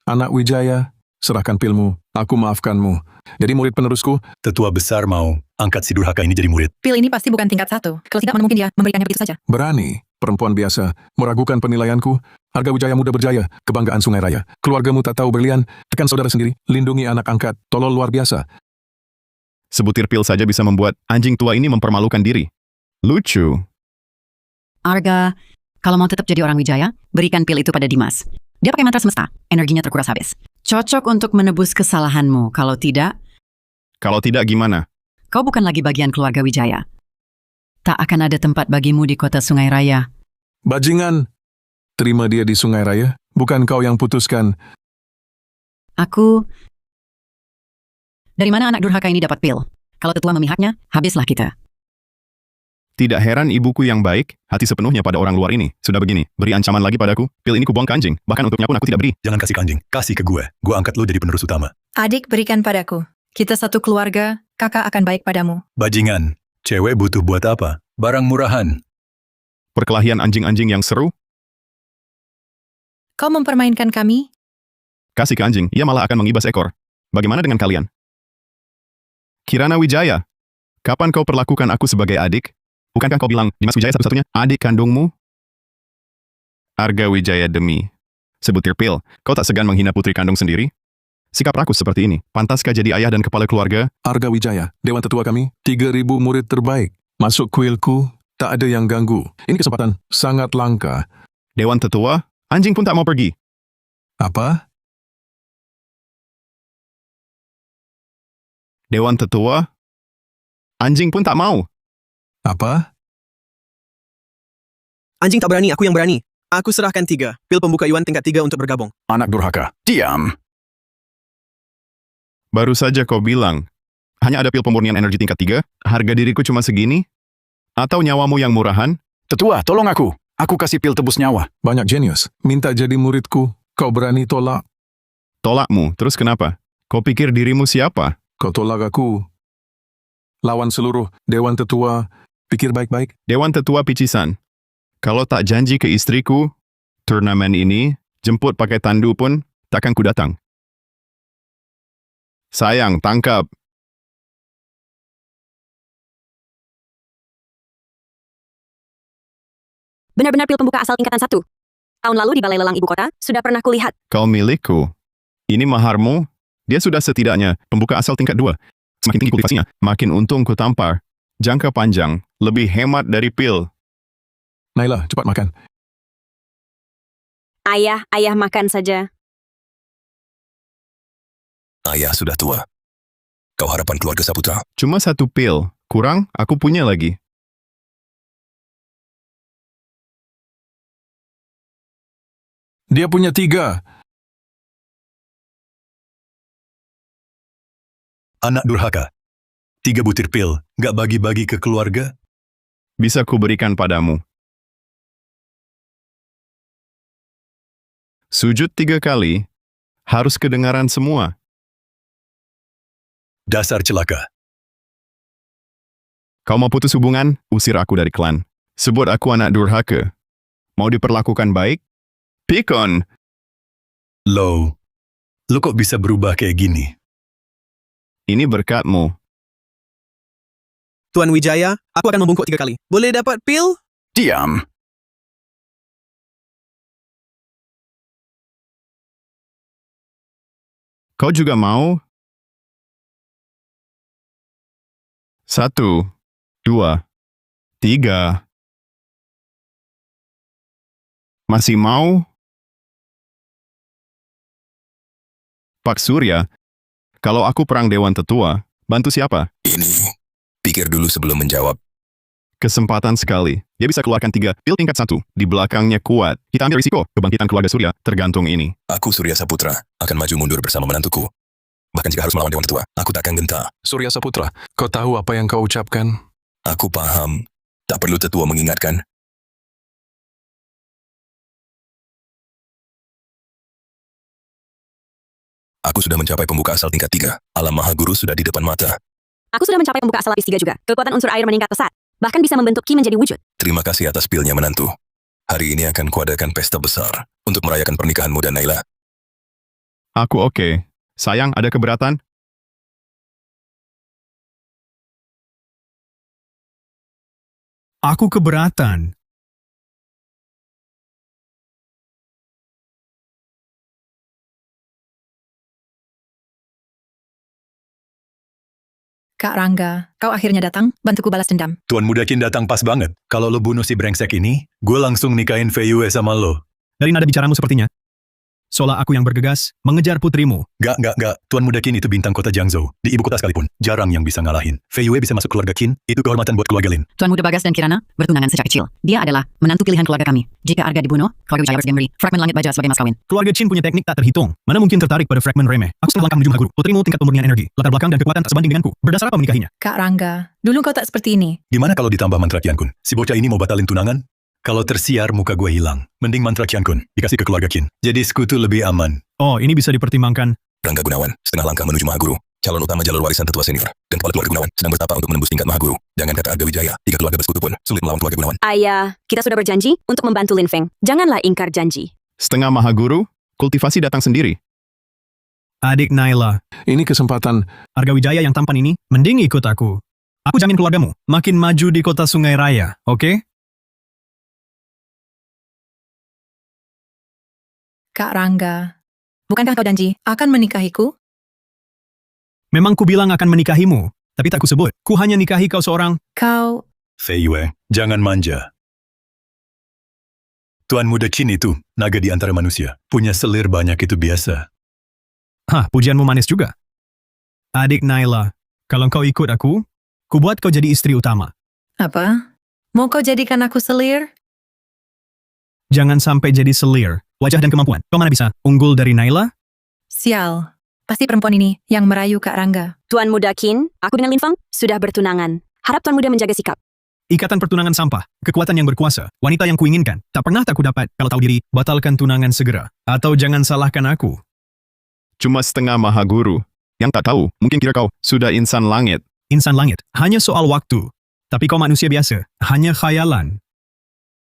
Anak Wijaya, serahkan pilmu. Aku maafkanmu. Jadi murid penerusku. Tetua besar mau angkat si durhaka ini jadi murid. Pil ini pasti bukan tingkat 1. Kalau tidak, mana mungkin dia memberikannya begitu saja. Berani. Perempuan biasa. Meragukan penilaianku. Harga Wijaya muda berjaya. Kebanggaan Sungai Raya. Keluargamu tak tahu berlian. Tekan saudara sendiri. Lindungi anak angkat. Tolol luar biasa. Sebutir pil saja bisa membuat anjing tua ini mempermalukan diri. Lucu. Arga, kalau mau tetap jadi orang Wijaya, berikan pil itu pada Dimas. Dia pakai mantra semesta. Energinya terkuras habis. Cocok untuk menebus kesalahanmu. Kalau tidak... Kalau tidak gimana? Kau bukan lagi bagian keluarga Wijaya. Tak akan ada tempat bagimu di kota Sungai Raya. Bajingan. Terima dia di Sungai Raya. Bukan kau yang putuskan. Aku... Dari mana anak durhaka ini dapat pil? Kalau tetua memihaknya, habislah kita. Tidak heran ibuku yang baik, hati sepenuhnya pada orang luar ini. Sudah begini, beri ancaman lagi padaku. Pil ini kubuang ke anjing. Bahkan untuknya pun aku tidak beri. Jangan kasih ke anjing. Kasih ke gue. Gue angkat lo jadi penerus utama. Adik, berikan padaku. Kita satu keluarga, kakak akan baik padamu. Bajingan. Cewek butuh buat apa? Barang murahan. Perkelahian anjing-anjing yang seru? Kau mempermainkan kami? Kasih ke anjing, ia malah akan mengibas ekor. Bagaimana dengan kalian? Kirana Wijaya, kapan kau perlakukan aku sebagai adik? Bukankah kau bilang Dimas Wijaya satu-satunya adik kandungmu? Arga Wijaya demi sebutir pil, kau tak segan menghina putri kandung sendiri? Sikap rakus seperti ini, pantaskah jadi ayah dan kepala keluarga? Arga Wijaya, dewan tetua kami, 3.000 murid terbaik. Masuk kuilku, tak ada yang ganggu. Ini kesempatan sangat langka. Dewan tetua, anjing pun tak mau pergi. Apa? Dewan tetua, anjing pun tak mau. Apa? Anjing tak berani, aku yang berani. Aku serahkan 3 pil pembuka yuan tingkat 3 untuk bergabung. Anak durhaka, diam. Baru saja kau bilang, hanya ada pil pemurnian energi tingkat 3, harga diriku cuma segini? Atau nyawamu yang murahan? Tetua, tolong aku. Aku kasih pil tebus nyawa. Banyak jenius. Minta jadi muridku. Kau berani tolak. Tolakmu, terus kenapa? Kau pikir dirimu siapa? Kau tolak aku. Lawan seluruh dewan tetua. Pikir baik-baik. Dewan tetua picisan. Kalau tak janji ke istriku, turnamen ini, jemput pakai tandu pun, takkan ku datang. Sayang, tangkap. Benar-benar pil pembuka asal tingkatan 1. Tahun lalu di balai lelang ibu kota, sudah pernah kulihat. Kau milikku. Ini maharmu? Dia sudah setidaknya pembuka asal tingkat 2. Semakin tinggi kultivasinya, makin untung ku tampar. Jangka panjang, lebih hemat dari pil. Naila, cepat makan. Ayah makan saja. Ayah sudah tua. Kau harapan keluarga Saputra. Cuma 1 pil. Kurang, aku punya lagi. Dia punya 3. Anak durhaka. 3 butir pil, nggak bagi-bagi ke keluarga? Bisa kuberikan padamu. Sujud 3 kali, harus kedengaran semua. Dasar celaka. Kau mau putus hubungan? Usir aku dari klan. Sebut aku anak durhaka. Mau diperlakukan baik? Pikon! Lo kok bisa berubah kayak gini? Ini berkatmu. Tuan Wijaya, aku akan membungkuk 3 kali. Boleh dapat pil? Diam. Kau juga mau? 1, 2, 3. Masih mau? Pak Surya, kalau aku perang Dewan Tetua, bantu siapa? Ini, pikir dulu sebelum menjawab. Kesempatan sekali. Dia bisa keluarkan 3 pil tingkat 1. Di belakangnya kuat. Kita ambil risiko. Kebangkitan keluarga Surya tergantung ini. Aku Surya Saputra, akan maju mundur bersama menantuku. Bahkan jika harus melawan Dewan Tetua, aku takkan gentar. Surya Saputra, kau tahu apa yang kau ucapkan? Aku paham. Tak perlu tetua mengingatkan. Aku sudah mencapai pembuka asal tingkat 3. Alam Maha Guru sudah di depan mata. Aku sudah mencapai pembuka asal lapis 3 juga. Kekuatan unsur air meningkat pesat. Bahkan bisa membentuk ki menjadi wujud. Terima kasih atas pilnya menantu. Hari ini akan kuadakan pesta besar untuk merayakan pernikahanmu dan Naila. Aku oke. Sayang, ada keberatan? Aku keberatan. Kak Rangga, kau akhirnya datang, bantuku balas dendam. Tuan Muda Qin datang pas banget. Kalau lo bunuh si brengsek ini, gue langsung nikahin Fei Yue sama lo. Dari nada bicaramu sepertinya, seolah aku yang bergegas mengejar putrimu. Gak. Tuan Muda Qin itu bintang kota Jiangzhou. Di ibu kota sekalipun, jarang yang bisa ngalahin. Fei Yue bisa masuk keluarga Qin, itu kehormatan buat keluarga Lin. Tuan Muda Bagas dan Kirana bertunangan sejak kecil. Dia adalah menantu pilihan keluarga kami. Jika Arga dibunuh, keluarga Wijaya harus memberi fragmen langit baja sebagai mas kawin. Keluarga Qin punya teknik tak terhitung. Mana mungkin tertarik pada fragmen remeh. Aku setengah langkah menuju Mahaguru. Putrimu tingkat pemurnian energi. Latar belakang dan kekuatan tak sebanding denganku. Berdasar apa menikahinya? Kak Rangga, dulu kau tak seperti ini. Gimana kalau ditambah mantra Qian Kun? Si bocah ini mau batalin tunangan? Kalau tersiar muka gue hilang. Mending mantra Qian Kun dikasih ke keluarga Qin. Jadi sekutu lebih aman. Oh, ini bisa dipertimbangkan. Rangga Gunawan, setengah langkah menuju Mahaguru. Calon utama jalur warisan tetua senior. Dan kepala keluarga Gunawan sedang bertapa untuk menembus tingkat Mahaguru. Jangan kata Arga Wijaya, 3 keluarga bersekutu pun sulit melawan keluarga Gunawan. Ayah, kita sudah berjanji untuk membantu Lin Feng. Janganlah ingkar janji. Setengah Mahaguru, kultivasi datang sendiri. Adik Naila, Ini kesempatan. Arga Wijaya yang tampan ini, mending ikut aku. Aku jamin keluargamu makin maju di kota Sungai Raya, oke? Kak Rangga, bukankah kau janji akan menikahiku? Memang ku bilang akan menikahimu, tapi tak ku sebut. Ku hanya nikahi kau seorang. Kau... Fei Yue, jangan manja. Tuan Muda Qin itu, naga di antara manusia. Punya selir banyak itu biasa. Hah, pujianmu manis juga. Adik Naila, kalau kau ikut aku, ku buat kau jadi istri utama. Apa? Mau kau jadikan aku selir? Jangan sampai jadi selir. Wajah dan kemampuan. Kau mana bisa unggul dari Naila? Sial. Pasti perempuan ini yang merayu Kak Rangga. Tuan Muda Qin, aku dengan Lin Feng sudah bertunangan. Harap Tuan Muda menjaga sikap. Ikatan pertunangan sampah, kekuatan yang berkuasa, wanita yang kuinginkan. Tak pernah tak ku dapat. Kalau tahu diri, batalkan tunangan segera. Atau jangan salahkan aku. Cuma setengah Mahaguru. Yang tak tahu, mungkin kira kau sudah insan langit. Insan langit, hanya soal waktu. Tapi kau manusia biasa, hanya khayalan.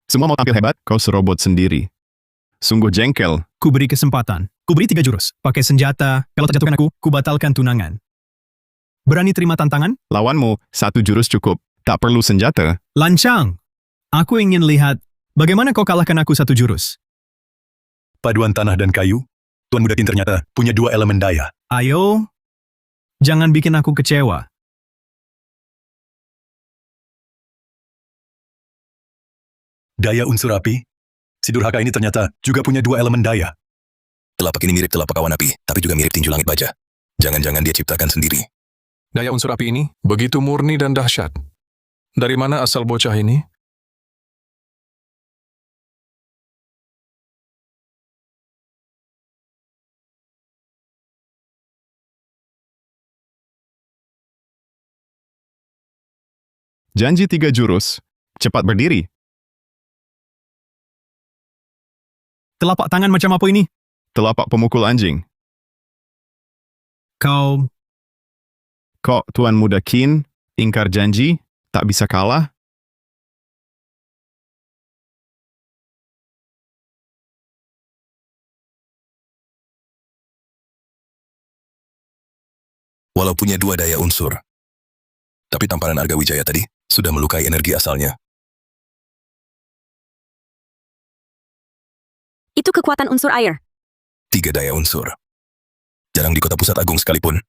Semua mau tampil hebat, kau serobot sendiri. Sungguh jengkel. Ku beri kesempatan. Ku beri 3 jurus. Pakai senjata. Kalau terjatuhkan aku, ku batalkan tunangan. Berani terima tantangan? Lawanmu, 1 jurus cukup. Tak perlu senjata. Lancang. Aku ingin lihat bagaimana kau kalahkan aku 1 jurus. Paduan tanah dan kayu, Tuan Muda Qin ternyata punya 2 elemen daya. Ayo, jangan bikin aku kecewa. Daya unsur api, si durhaka ini ternyata juga punya 2 elemen daya. Telapak ini mirip telapak awan api, tapi juga mirip tinju langit baja. Jangan-jangan dia ciptakan sendiri. Daya unsur api ini begitu murni dan dahsyat. Dari mana asal bocah ini? Janji 3 jurus. Cepat berdiri. Telapak tangan macam apa ini? Telapak pemukul anjing. Kau... Kok Tuan Muda Qin, ingkar janji, tak bisa kalah? Walau punya 2 daya unsur, tapi tamparan Arga Wijaya tadi sudah melukai energi asalnya. Itu kekuatan unsur air. 3 daya unsur. Jarang di kota pusat agung sekalipun.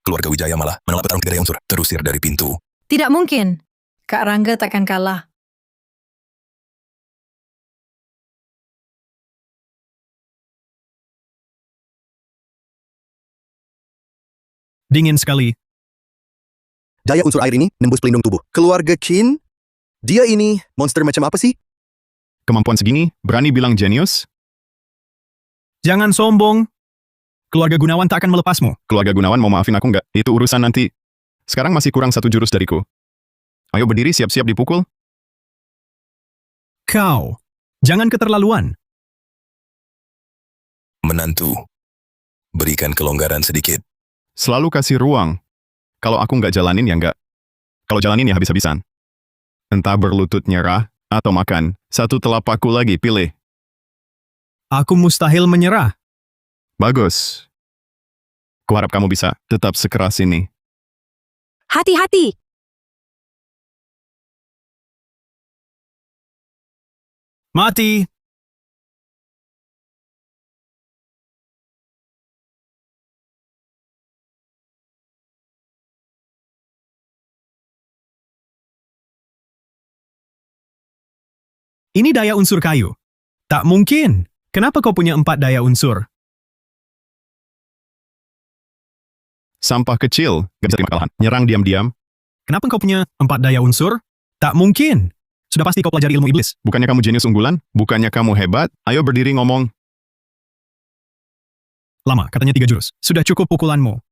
Keluarga Wijaya malah menolak petarung 3 daya unsur, terusir dari pintu. Tidak mungkin. Kak Rangga takkan kalah. Dingin sekali. Daya unsur air ini nembus pelindung tubuh. Keluarga Qin? Dia ini monster macam apa sih? Kemampuan segini, berani bilang jenius? Jangan sombong. Keluarga Gunawan tak akan melepasmu. Keluarga Gunawan mau maafin aku nggak? Itu urusan nanti. Sekarang masih kurang 1 jurus dariku. Ayo berdiri, siap-siap dipukul. Kau. Jangan keterlaluan. Menantu. Berikan kelonggaran sedikit. Selalu kasih ruang. Kalau aku nggak jalanin ya nggak. Kalau jalanin ya habis-habisan. Entah berlutut nyerah, atau makan. 1 telapakku lagi, pilih. Aku mustahil menyerah. Bagus. Kuharap kamu bisa tetap sekeras ini. Hati-hati. Mati. Ini daya unsur kayu. Tak mungkin. Kenapa kau punya 4 daya unsur? Sampah kecil, gak bisa terima kalahan. Nyerang diam-diam. Kenapa kau punya 4 daya unsur? Tak mungkin. Sudah pasti kau pelajari ilmu iblis. Bukannya kamu jenius unggulan? Bukannya kamu hebat? Ayo berdiri ngomong. Lama, katanya 3 jurus. Sudah cukup pukulanmu.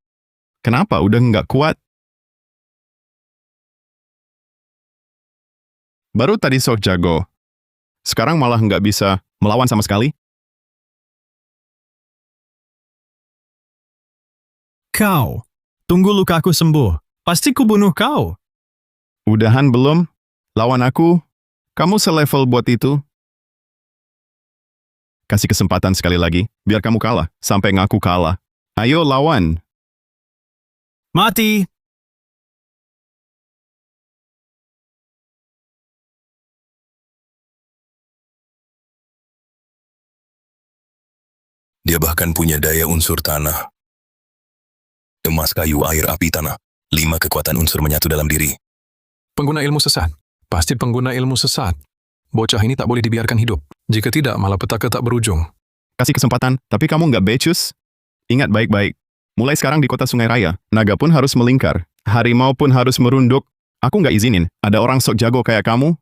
Kenapa? Udah nggak kuat? Baru tadi sok jago. Sekarang malah nggak bisa melawan sama sekali? Kau. Tunggu lukaku sembuh. Pasti ku bunuh kau. Udahan belum? Lawan aku? Kamu selevel buat itu? Kasih kesempatan sekali lagi, biar kamu kalah, sampai ngaku kalah. Ayo lawan. Mati. Dia bahkan punya daya unsur tanah. Emas, kayu, air, api, tanah. 5 kekuatan unsur menyatu dalam diri. Pengguna ilmu sesat. Pasti pengguna ilmu sesat. Bocah ini tak boleh dibiarkan hidup. Jika tidak, malah petaka tak berujung. Kasih kesempatan, tapi kamu nggak becus? Ingat baik-baik. Mulai sekarang di kota Sungai Raya, naga pun harus melingkar. Harimau pun harus merunduk. Aku nggak izinin. Ada orang sok jago kayak kamu?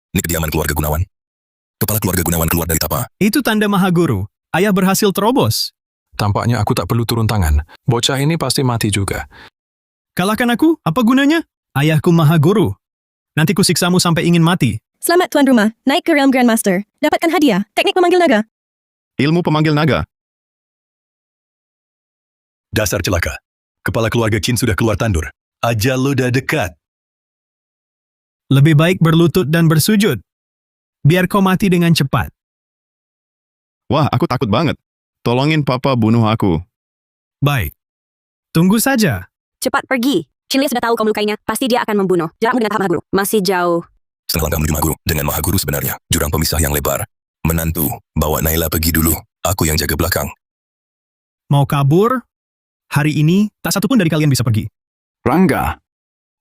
Ini kediaman keluarga Gunawan. Kepala keluarga Gunawan keluar dari tapa. Itu tanda Maha Guru. Ayah berhasil terobos. Tampaknya aku tak perlu turun tangan. Bocah ini pasti mati juga. Kalahkan aku, apa gunanya? Ayahku Maha Guru. Nanti ku siksamu sampai ingin mati. Selamat tuan rumah, naik ke Realm Grandmaster. Dapatkan hadiah, teknik memanggil naga. Ilmu pemanggil naga. Dasar celaka. Kepala keluarga Qin sudah keluar tandur. Ajal lo dah dekat. Lebih baik berlutut dan bersujud. Biar kau mati dengan cepat. Wah, aku takut banget. Tolongin papa bunuh aku. Baik. Tunggu saja. Cepat pergi. Qin Lia sudah tahu kau melukainya. Pasti dia akan membunuh. Jarakmu dengan tahap Maha Guru masih jauh. Setengah langkah menuju Maha Guru. Dengan Maha Guru sebenarnya. Jurang pemisah yang lebar. Menantu, bawa Naila pergi dulu. Aku yang jaga belakang. Mau kabur? Hari ini, tak satu pun dari kalian bisa pergi. Rangga,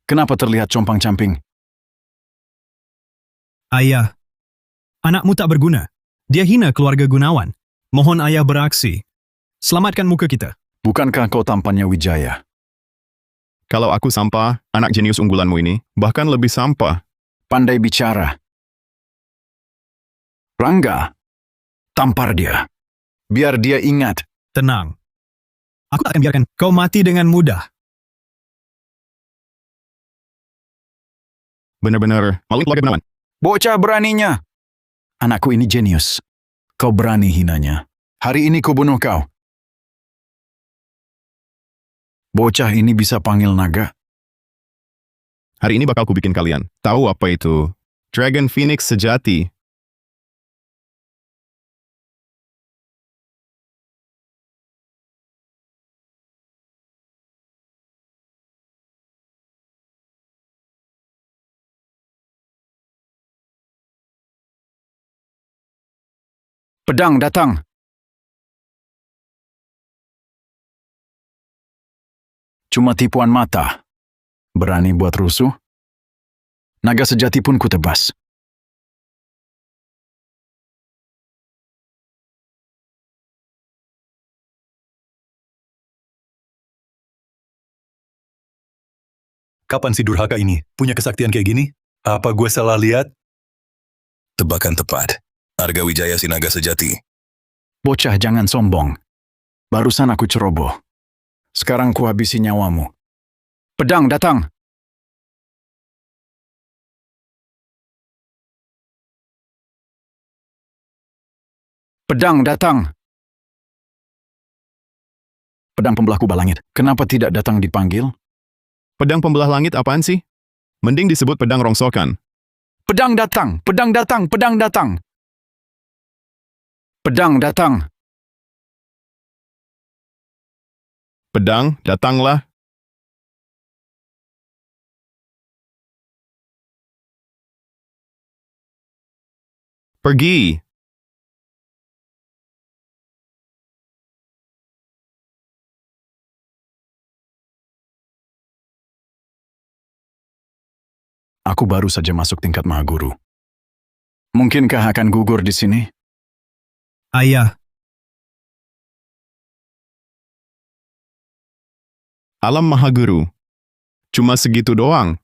kenapa terlihat compang-camping? Ayah, anakmu tak berguna. Dia hina keluarga Gunawan. Mohon ayah beraksi. Selamatkan muka kita. Bukankah kau tampannya Wijaya? Kalau aku sampah, anak jenius unggulanmu ini, bahkan lebih sampah. Pandai bicara. Rangga, Tampar dia. Biar dia ingat. Tenang. Aku tak akan biarkan kau mati dengan mudah. Benar-benar maling keluarga Gunawan. Bocah beraninya. Anakku ini jenius. Kau berani hinanya. Hari ini ku bunuh kau. Bocah ini bisa panggil naga. Hari ini bakal ku bikin kalian tahu apa itu Dragon Phoenix sejati. Pedang datang. Cuma tipuan mata. Berani buat rusuh? Naga sejati pun ku tebas. Kapan si durhaka ini punya kesaktian kayak gini? Apa gue salah lihat? Tebakan tepat. Arga Wijaya si naga sejati. Bocah jangan sombong. Barusan aku ceroboh. Sekarang ku habisi nyawamu. Pedang datang. Pedang datang. Pedang pembelah kubah langit. Kenapa tidak datang dipanggil? Pedang pembelah langit apaan sih? Mending disebut pedang rongsokan. Pedang datang, pedang datang, pedang datang. Pedang datang. Pedang, datanglah. Pergi. Aku baru saja masuk tingkat Mahaguru. Mungkinkah akan gugur di sini? Ayah, Alam Mahaguru. Cuma segitu doang.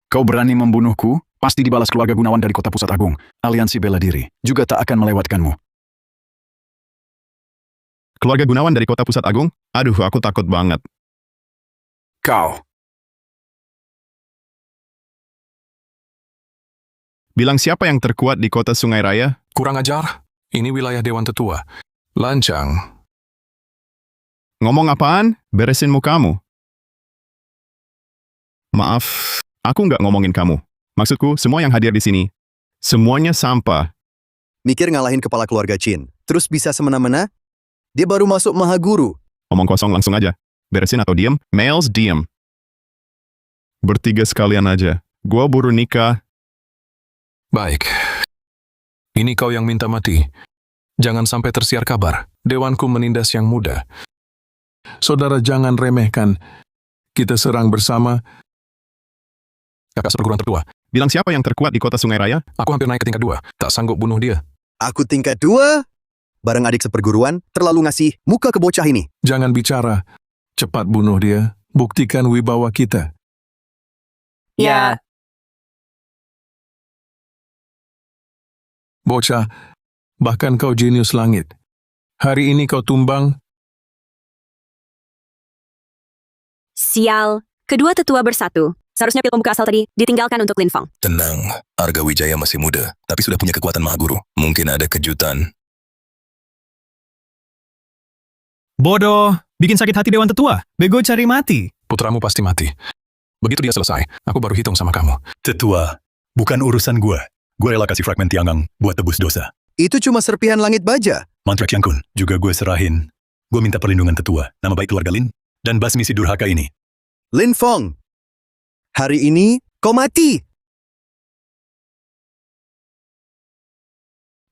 Kau berani membunuhku? Pasti dibalas keluarga Gunawan dari Kota Pusat Agung. Aliansi Bela Diri juga tak akan melewatkanmu. Keluarga Gunawan dari Kota Pusat Agung? Aduh, aku takut banget. Kau. Bilang siapa yang terkuat di Kota Sungai Raya? Kurang ajar. Ini wilayah Dewan Tetua. Lancang. Ngomong apaan? Beresin mukamu. Maaf, aku nggak ngomongin kamu. Maksudku, semua yang hadir di sini, semuanya sampah. Mikir ngalahin kepala keluarga Chin, terus bisa semena-mena? Dia baru masuk Mahaguru. Omong kosong langsung aja. Beresin atau diem? Males, diem. Bertiga sekalian aja. Gua buru nikah. Baik. Ini kau yang minta mati. Jangan sampai tersiar kabar. Dewanku menindas yang muda. Saudara jangan remehkan. Kita serang bersama. Kakak seperguruan tertua. Bilang siapa yang terkuat di Kota Sungai Raya? Aku hampir naik ke tingkat 2. Tak sanggup bunuh dia. Aku tingkat 2? Bareng adik seperguruan, terlalu ngasih muka ke bocah ini. Jangan bicara. Cepat bunuh dia. Buktikan wibawa kita. Ya. Bocah, bahkan kau jenius langit. Hari ini kau tumbang. Sial. Kedua tetua bersatu. Seharusnya pil pembuka asal tadi ditinggalkan untuk Lin Feng. Tenang, Arga Wijaya masih muda, tapi sudah punya kekuatan Mahaguru. Mungkin ada kejutan. bodoh. Bikin sakit hati Dewan Tetua. Bego cari mati. Putramu pasti mati. Begitu dia selesai, aku baru hitung sama kamu. Tetua, bukan urusan gue. Gue rela kasih fragmen Tiangang buat tebus dosa. Itu cuma serpihan langit baja. Mantra Qiang Kun juga gue serahin. Gue minta perlindungan tetua, nama baik keluarga Lin, dan basmi si durhaka ini. Lin Feng, hari ini kau mati.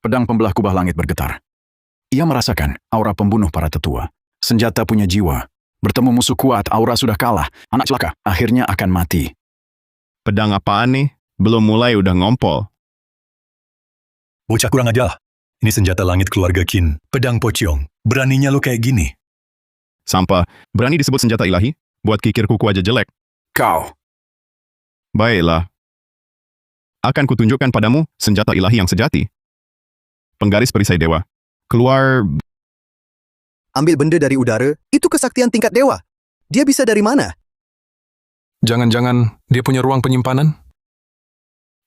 Pedang pembelah kubah langit bergetar. Ia merasakan aura pembunuh para tetua. Senjata punya jiwa. Bertemu musuh kuat, aura sudah kalah. Anak celaka, akhirnya akan mati. Pedang apaan nih? Belum mulai udah ngompol. Bocah kurang ajar. Ini senjata langit keluarga Qin, pedang pociong. Beraninya lo kayak gini. Sampah. Berani disebut senjata ilahi? Buat kikir kuku aja jelek. Kau. Baiklah. Akan kutunjukkan padamu senjata ilahi yang sejati. Penggaris perisai dewa. Keluar. Ambil benda dari udara, itu kesaktian tingkat dewa. Dia bisa dari mana? Jangan-jangan dia punya ruang penyimpanan?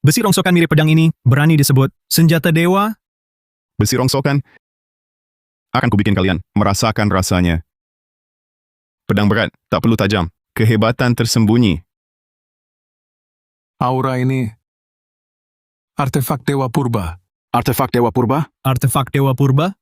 Besi rongsokan mirip pedang ini berani disebut senjata dewa? Besi rongsokan. Akan kubikin kalian merasakan rasanya. Pedang berat, tak perlu tajam. Kehebatan tersembunyi. Aura ini artefak Dewa Purba. Artefak Dewa Purba? Artefak Dewa Purba?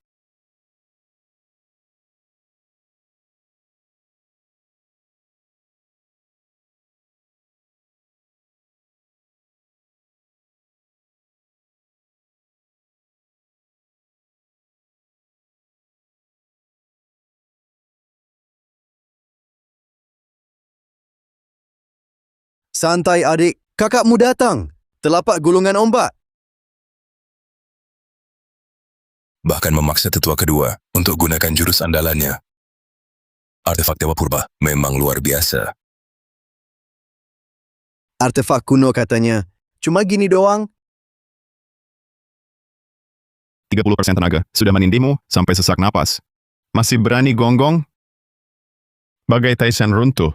Santai adik, kakakmu datang. Telapak gulungan ombak. Bahkan memaksa tetua kedua untuk gunakan jurus andalannya. Artefak Dewa Purba memang luar biasa. Artefak kuno katanya. Cuma gini doang. 30% tenaga. Sudah menindihmu sampai sesak napas. Masih berani gonggong? Bagai Tyson runtuh.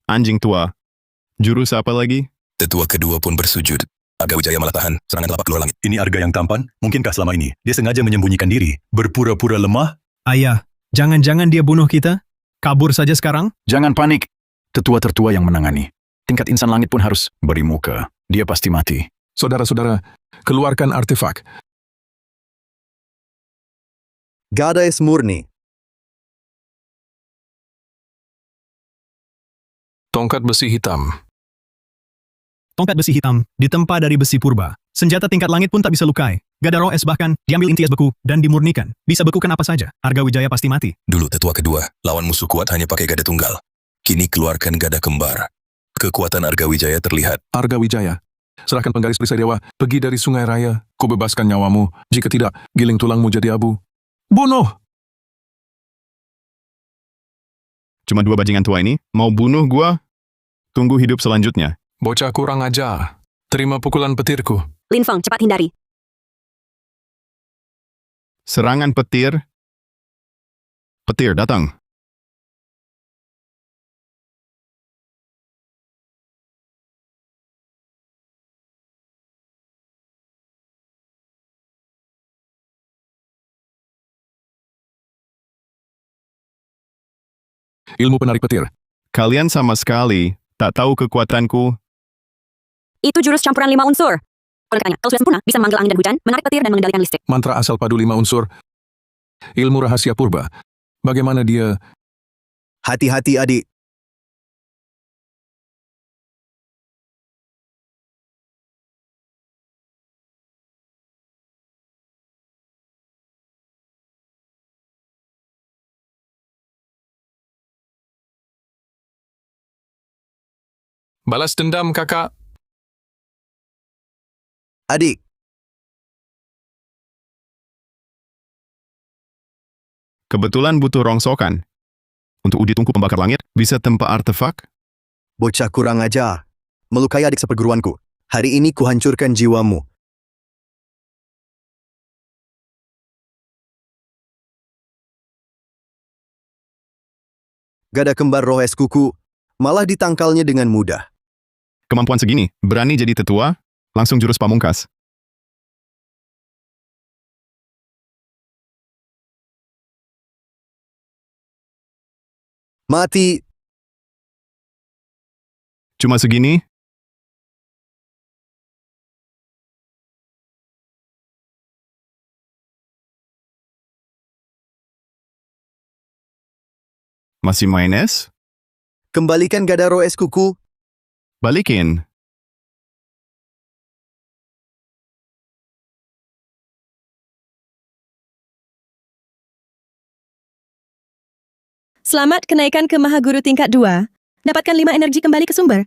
Anjing tua. Jurus apa lagi? Tetua kedua pun bersujud. Arga Wijaya malah tahan serangan telapak keluar langit. Ini Arga yang tampan? Mungkinkah selama ini dia sengaja menyembunyikan diri, berpura-pura lemah? Ayah, jangan-jangan dia bunuh kita? Kabur saja sekarang? Jangan panik. Tetua tertua yang menangani. Tingkat insan langit pun harus beri muka. Dia pasti mati. Saudara-saudara, keluarkan artefak. Gadis murni. Tongkat besi hitam. Tongkat besi hitam ditempa dari besi purba. Senjata tingkat langit pun tak bisa lukai. Gada roh es bahkan diambil inti es beku dan dimurnikan. Bisa bekukan apa saja. Arga Wijaya pasti mati. Dulu tetua kedua, lawan musuh kuat hanya pakai gada tunggal. Kini keluarkan gada kembar. Kekuatan Arga Wijaya terlihat. Arga Wijaya, serahkan penggaris perisai dewa. Pergi dari sungai raya. Ku bebaskan nyawamu. Jika tidak, giling tulangmu jadi abu. Bunuh! Cuma 2 bajingan tua ini mau bunuh gua? Tunggu hidup selanjutnya. Bocah kurang ajar. Terima pukulan petirku. Lin Feng, cepat hindari. Serangan petir. Petir datang. Ilmu penarik petir. Kalian sama sekali tak tahu kekuatanku. Itu jurus campuran 5 unsur. Oleh karenanya, kalau sudah sempurna, bisa memanggil angin dan hujan, menarik petir dan mengendalikan listrik. Mantra asal padu 5 unsur. Ilmu rahasia purba. Bagaimana dia... Hati-hati adik. Balas dendam, kakak. Adik. Kebetulan butuh rongsokan. Untuk uji tungku pembakar langit, bisa tempa artefak? Bocah kurang ajar. Melukai adik seperguruanku. Hari ini kuhancurkan jiwamu. Gada kembar roh es kuku, malah ditangkalnya dengan mudah. Kemampuan segini, berani jadi tetua, langsung jurus pamungkas. Mati. Cuma segini? Masih main es? Kembalikan gada roh es kuku. Balikin. Selamat kenaikan ke Mahaguru tingkat 2. Dapatkan 5 energi kembali ke sumber.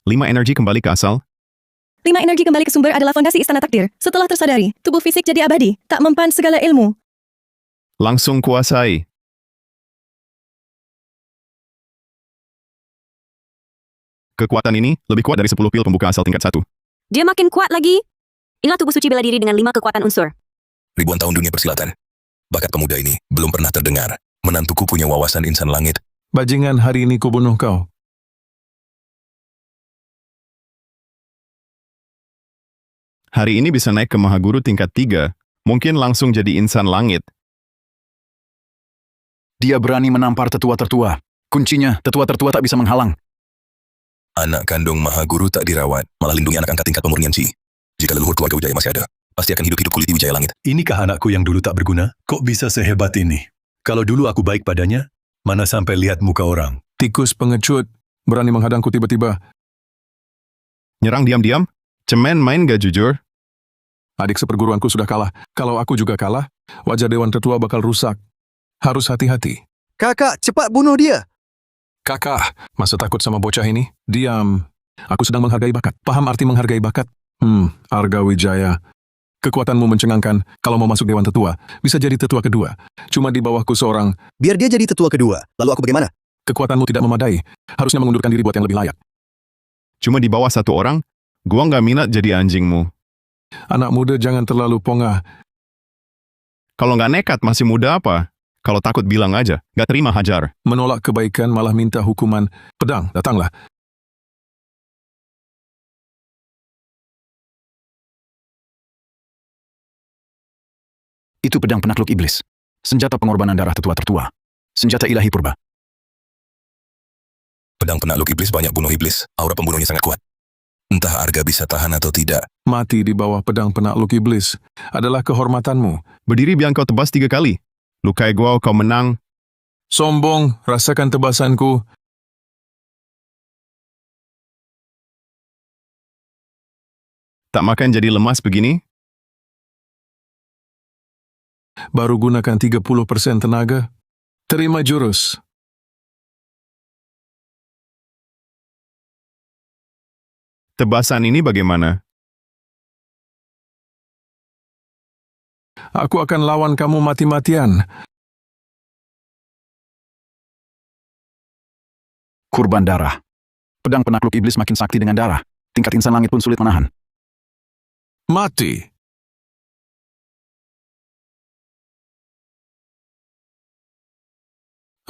5 energi kembali ke asal. 5 energi kembali ke sumber adalah fondasi istana takdir. Setelah tersadari, tubuh fisik jadi abadi, tak mempan segala ilmu. Langsung kuasai. Kekuatan ini lebih kuat dari 10 pil pembuka asal tingkat 1. Dia makin kuat lagi. Inilah tubuh suci bela diri dengan 5 kekuatan unsur. Ribuan tahun dunia persilatan. Bakat pemuda ini belum pernah terdengar. Menantuku punya wawasan insan langit. Bajingan, hari ini kubunuh kau. Hari ini bisa naik ke Mahaguru tingkat 3. Mungkin langsung jadi insan langit. Dia berani menampar tetua-tertua. Kuncinya, tetua-tertua tak bisa menghalang. Anak kandung Mahaguru tak dirawat, malah lindungi anak angkat tingkat pemurnian Ci. Jika leluhur keluarga Wijaya masih ada, pasti akan hidup-hidup kuliti Wijaya Langit. Inikah anakku yang dulu tak berguna? Kok bisa sehebat ini? Kalau dulu aku baik padanya, mana sampai lihat muka orang. Tikus pengecut, berani menghadangku tiba-tiba. Nyerang diam-diam? Cemen main gak jujur? Adik seperguruanku sudah kalah. Kalau aku juga kalah, wajah Dewan Tetua bakal rusak. Harus hati-hati. Kakak, cepat bunuh dia. Kakak, masa takut sama bocah ini? Diam. Aku sedang menghargai bakat. Paham arti menghargai bakat? Arga Wijaya. Kekuatanmu mencengangkan. Kalau mau masuk Dewan Tetua, bisa jadi tetua kedua. Cuma di bawahku seorang. Biar dia jadi tetua kedua. Lalu aku bagaimana? Kekuatanmu tidak memadai. Harusnya mengundurkan diri buat yang lebih layak. Cuma di bawah 1 orang? Gua nggak minat jadi anjingmu. Anak muda jangan terlalu pongah. Kalau nggak nekat masih muda apa? Kalau takut bilang aja, nggak terima hajar. Menolak kebaikan malah minta hukuman. Pedang, datanglah. Itu pedang penakluk iblis. Senjata pengorbanan darah tetua-tertua. Senjata ilahi purba. Pedang penakluk iblis banyak bunuh iblis. Aura pembunuhnya sangat kuat. Entah Arga bisa tahan atau tidak. Mati di bawah pedang penakluk iblis adalah kehormatanmu. Berdiri biar kau tebas 3 kali. Lukai gua, kau menang. Sombong, rasakan tebasanku. Tak makan jadi lemas begini? Baru gunakan 30% tenaga. Terima jurus. Tebasan ini bagaimana? Aku akan lawan kamu mati-matian. Kurban darah. Pedang penakluk iblis makin sakti dengan darah. Tingkat insan langit pun sulit menahan. Mati.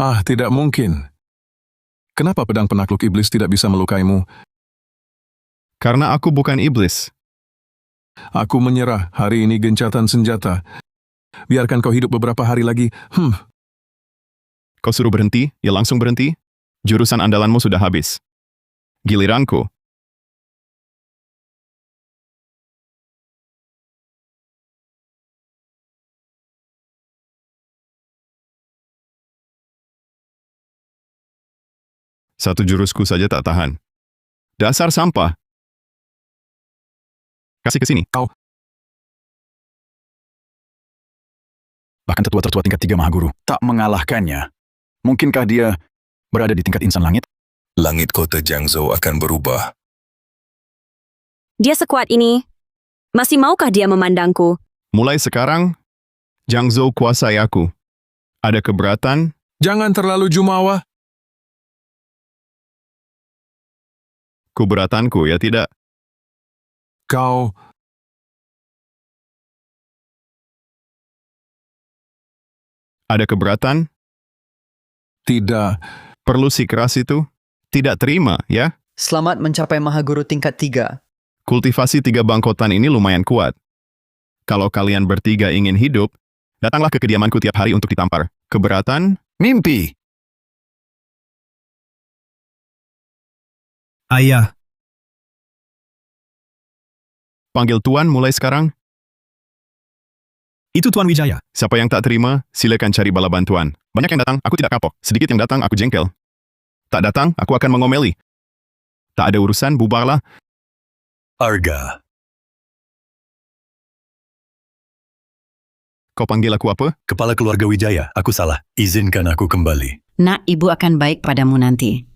Tidak mungkin. Kenapa pedang penakluk iblis tidak bisa melukaimu? Karena aku bukan iblis. Aku menyerah, hari ini gencatan senjata. Biarkan kau hidup beberapa hari lagi. Kau suruh berhenti, ya langsung berhenti. Jurusan andalanmu sudah habis. Giliranku. Satu jurusku saja tak tahan. Dasar sampah. Kasih ke sini. Kau. Bahkan tetua-tertua tingkat 3 Mahaguru tak mengalahkannya. Mungkinkah dia berada di tingkat insan langit? Langit kota Jiangzhou akan berubah. Dia sekuat ini. Masih maukah dia memandangku? Mulai sekarang, Jiangzhou kuasai aku. Ada keberatan? Jangan terlalu jumawa. Keberatanku, ya tidak? Kau. Ada keberatan? Tidak. Perlu si keras itu? Tidak terima, ya? Selamat mencapai Mahaguru tingkat 3. Kultivasi 3 bangkotan ini lumayan kuat. Kalau kalian bertiga ingin hidup, datanglah ke kediamanku tiap hari untuk ditampar. Keberatan? Mimpi! Ayah. Panggil Tuan mulai sekarang. Itu Tuan Wijaya. Siapa yang tak terima, silakan cari bala bantuan. Banyak yang datang, aku tidak kapok. Sedikit yang datang, aku jengkel. Tak datang, aku akan mengomeli. Tak ada urusan, bubarlah. Arga. Kau panggil aku apa? Kepala keluarga Wijaya, aku salah. Izinkan aku kembali. Nak, ibu akan baik padamu nanti.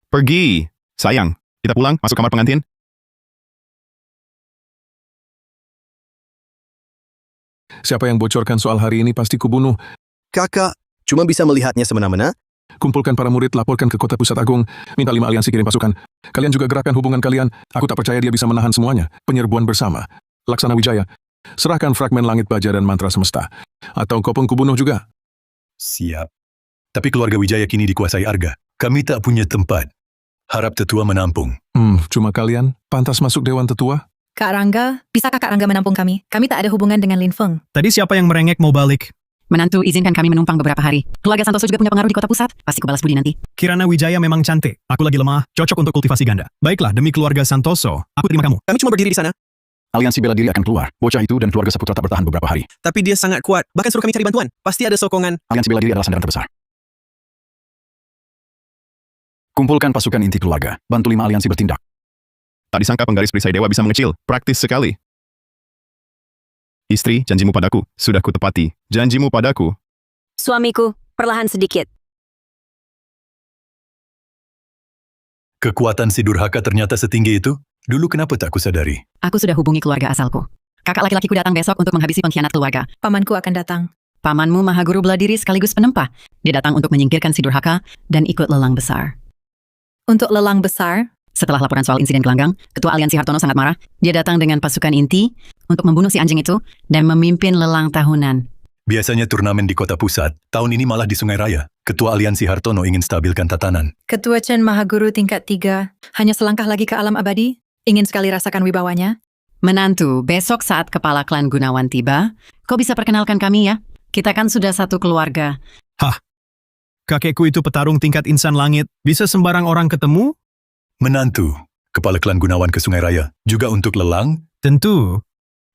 Pergi. Sayang, kita pulang, masuk kamar pengantin. Siapa yang bocorkan soal hari ini pasti kubunuh. Kakak cuma bisa melihatnya semena-mena. Kumpulkan para murid, laporkan ke Kota Pusat Agung, minta 5 aliansi kirim pasukan. Kalian juga gerakkan hubungan kalian. Aku tak percaya dia bisa menahan semuanya. Penyerbuan bersama. Laksana Wijaya. Serahkan fragmen langit baja dan mantra semesta. Atau kau pun kubunuh juga. Siap. Tapi keluarga Wijaya kini dikuasai Arga. Kami tak punya tempat. Harap tetua menampung. Cuma kalian pantas masuk Dewan Tetua? Kak Rangga, bisakah Kak Rangga menampung kami? Kami tak ada hubungan dengan Lin Feng. Tadi siapa yang merengek mau balik? Menantu, izinkan kami menumpang beberapa hari. Keluarga Santoso juga punya pengaruh di kota pusat. Pasti ku balas budi nanti. Kirana Wijaya memang cantik. Aku lagi lemah, cocok untuk kultivasi ganda. Baiklah, demi keluarga Santoso, aku terima kamu. Kami cuma berdiri di sana. Aliansi bela diri akan keluar. Bocah itu dan keluarga Saputra tak bertahan beberapa hari. Tapi dia sangat kuat. Bahkan suruh kami cari bantuan. Pasti ada sokongan. Aliansi bela diri adalah sandaran terbesar. Kumpulkan pasukan inti keluarga. Bantu 5 aliansi bertindak. Tak disangka penggaris perisai dewa bisa mengecil. Praktis sekali. Istri, janjimu padaku. Sudah kutepati. Janjimu padaku. Suamiku, perlahan sedikit. Kekuatan si Durhaka ternyata setinggi itu? Dulu kenapa tak kusadari? Aku sudah hubungi keluarga asalku. Kakak laki-lakiku datang besok untuk menghabisi pengkhianat keluarga. Pamanku akan datang. Pamanmu Mahaguru bela diri sekaligus penempah. Dia datang untuk menyingkirkan si Durhaka dan ikut lelang besar. Untuk lelang besar? Setelah laporan soal insiden gelanggang, Ketua Aliansi Hartono sangat marah. Dia datang dengan pasukan inti untuk membunuh si anjing itu dan memimpin lelang tahunan. Biasanya turnamen di kota pusat, tahun ini malah di Sungai Raya. Ketua Aliansi Hartono ingin stabilkan tatanan. Ketua Chen Mahaguru tingkat 3, hanya selangkah lagi ke alam abadi? Ingin sekali rasakan wibawanya? Menantu, besok saat kepala klan Gunawan tiba, kau bisa perkenalkan kami ya? Kita kan sudah satu keluarga. Hah? Kakekku itu petarung tingkat insan langit. Bisa sembarang orang ketemu? Menantu, kepala klan Gunawan ke Sungai Raya, juga untuk lelang? Tentu.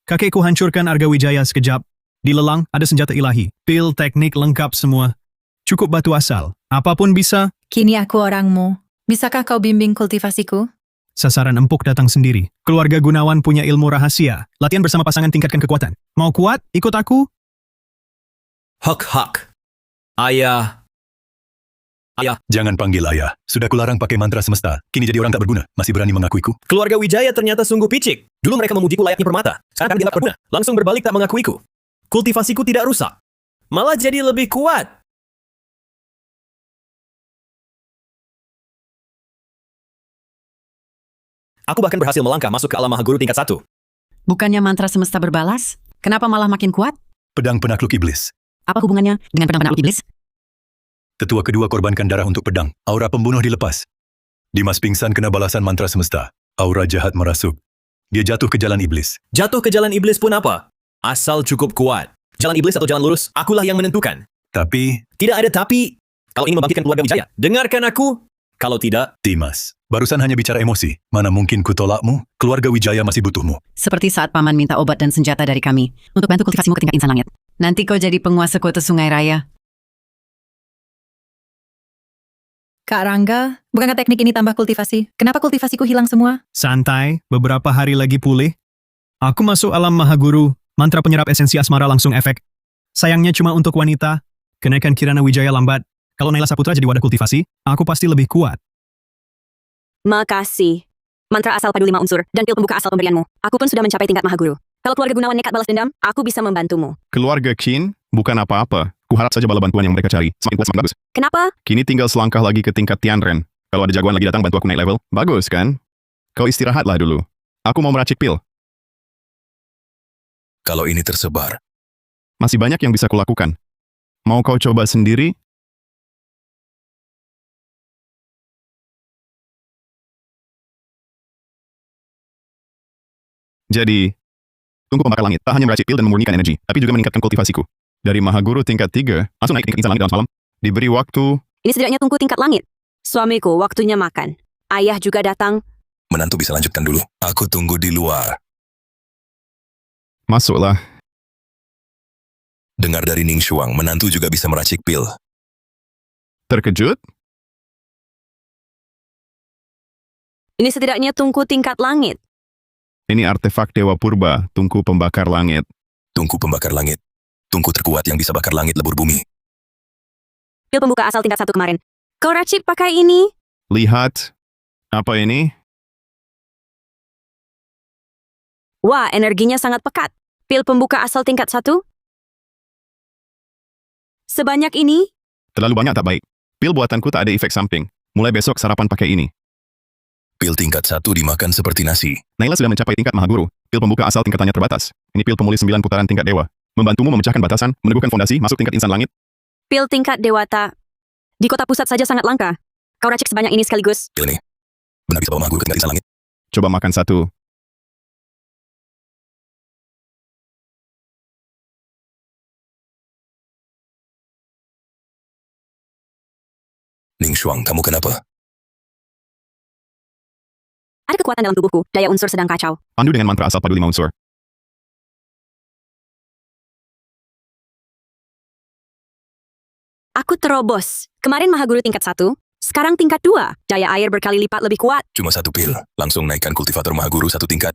Kakekku hancurkan Arga Wijaya sekejap. Di lelang ada senjata ilahi, pil, teknik lengkap semua. Cukup batu asal, apapun bisa. Kini aku orangmu. Bisakah kau bimbing kultivasiku? Sasaran empuk datang sendiri. Keluarga Gunawan punya ilmu rahasia. Latihan bersama pasangan tingkatkan kekuatan. Mau kuat? Ikut aku? Hak. Ayah. Jangan panggil ayah. Sudah kularang pakai mantra semesta. Kini jadi orang tak berguna. Masih berani mengakuiku? Keluarga Wijaya ternyata sungguh picik. Dulu mereka memujiku layaknya permata. Sekarang kami dianggap berguna. Langsung berbalik tak mengakuiku. Kultivasiku tidak rusak. Malah jadi lebih kuat. Aku bahkan berhasil melangkah masuk ke alam Mahaguru tingkat 1. Bukannya mantra semesta berbalas? Kenapa malah makin kuat? Pedang penakluk iblis. Apa hubungannya dengan pedang penakluk iblis? Tetua kedua korbankan darah untuk pedang. Aura pembunuh dilepas. Dimas pingsan kena balasan mantra semesta. Aura jahat merasuk. Dia jatuh ke jalan iblis. Jatuh ke jalan iblis pun apa? Asal cukup kuat. Jalan iblis atau jalan lurus, akulah yang menentukan. Tapi... Tidak ada tapi. Kalau ingin membangkitkan keluarga Wijaya, dengarkan aku. Kalau tidak... Dimas, barusan hanya bicara emosi. Mana mungkin kutolakmu? Keluarga Wijaya masih butuhmu. Seperti saat paman minta obat dan senjata dari kami untuk bantu kultivasimu ke tingkat insan langit. Nanti kau jadi penguasa kota Sungai Raya. Kak Rangga, bukankah teknik ini tambah kultivasi? Kenapa kultivasiku hilang semua? Santai, beberapa hari lagi pulih. Aku masuk alam Mahaguru, mantra penyerap esensi asmara langsung efek. Sayangnya cuma untuk wanita. Kenaikan Kirana Wijaya lambat. Kalau Naila Saputra jadi wadah kultivasi, aku pasti lebih kuat. Makasih. Mantra asal padu 5 unsur dan pil pembuka asal pemberianmu. Aku pun sudah mencapai tingkat Mahaguru. Kalau keluarga Gunawan nekat balas dendam, aku bisa membantumu. Keluarga Qin bukan apa-apa. Kuharap saja bala bantuan yang mereka cari. Semakin kuat, semakin bagus. Kenapa? Kini tinggal selangkah lagi ke tingkat Tianren. Kalau ada jagoan lagi datang bantu aku naik level, bagus kan? Kau istirahatlah dulu. Aku mau meracik pil. Kalau ini tersebar, Masih banyak yang bisa kulakukan. Mau kau coba sendiri? Jadi, tunggu pembakar langit. Tak hanya meracik pil dan memurnikan energi, tapi juga meningkatkan kultivasiku. Dari Mahaguru tingkat 3, langsung naik tingkat insan langit dalam semalam. Diberi waktu. Ini setidaknya tunggu tingkat langit. Suamiku, waktunya makan. Ayah juga datang. menantu bisa lanjutkan dulu. Aku tunggu di luar. Masuklah. Dengar dari Ning Shuang, menantu juga bisa meracik pil. Terkejut? Ini setidaknya tungku tingkat langit. Ini artefak Dewa Purba, tungku pembakar langit. Tungku pembakar langit. Tungku terkuat yang bisa bakar langit lebur bumi. Pil pembuka asal tingkat 1 kemarin. Kau racik pakai ini? Lihat. Apa ini? Wah, energinya sangat pekat. Pil pembuka asal tingkat 1? Sebanyak ini? Terlalu banyak tak baik. Pil buatanku tak ada efek samping. Mulai besok sarapan pakai ini. Pil tingkat 1 dimakan seperti nasi. Naila sudah mencapai tingkat Mahaguru. Pil pembuka asal tingkatannya terbatas. Ini pil pemulih 9 putaran tingkat dewa. Membantumu memecahkan batasan, meneguhkan fondasi, masuk tingkat insan langit. Pil tingkat dewata. Di kota pusat saja sangat langka. Kau racik sebanyak ini sekaligus. Pil ini benar bisa bawa Mahaguru ke tingkat insan langit. Coba makan satu. Ning Shuang, kamu kenapa? Ada kekuatan dalam tubuhku. Daya unsur sedang kacau. Pandu dengan mantra asal padu 5 unsur. Aku terobos. Kemarin Mahaguru tingkat 1, sekarang tingkat 2. Daya air berkali lipat lebih kuat. Cuma satu pil, langsung naikkan kultivator Mahaguru 1 tingkat.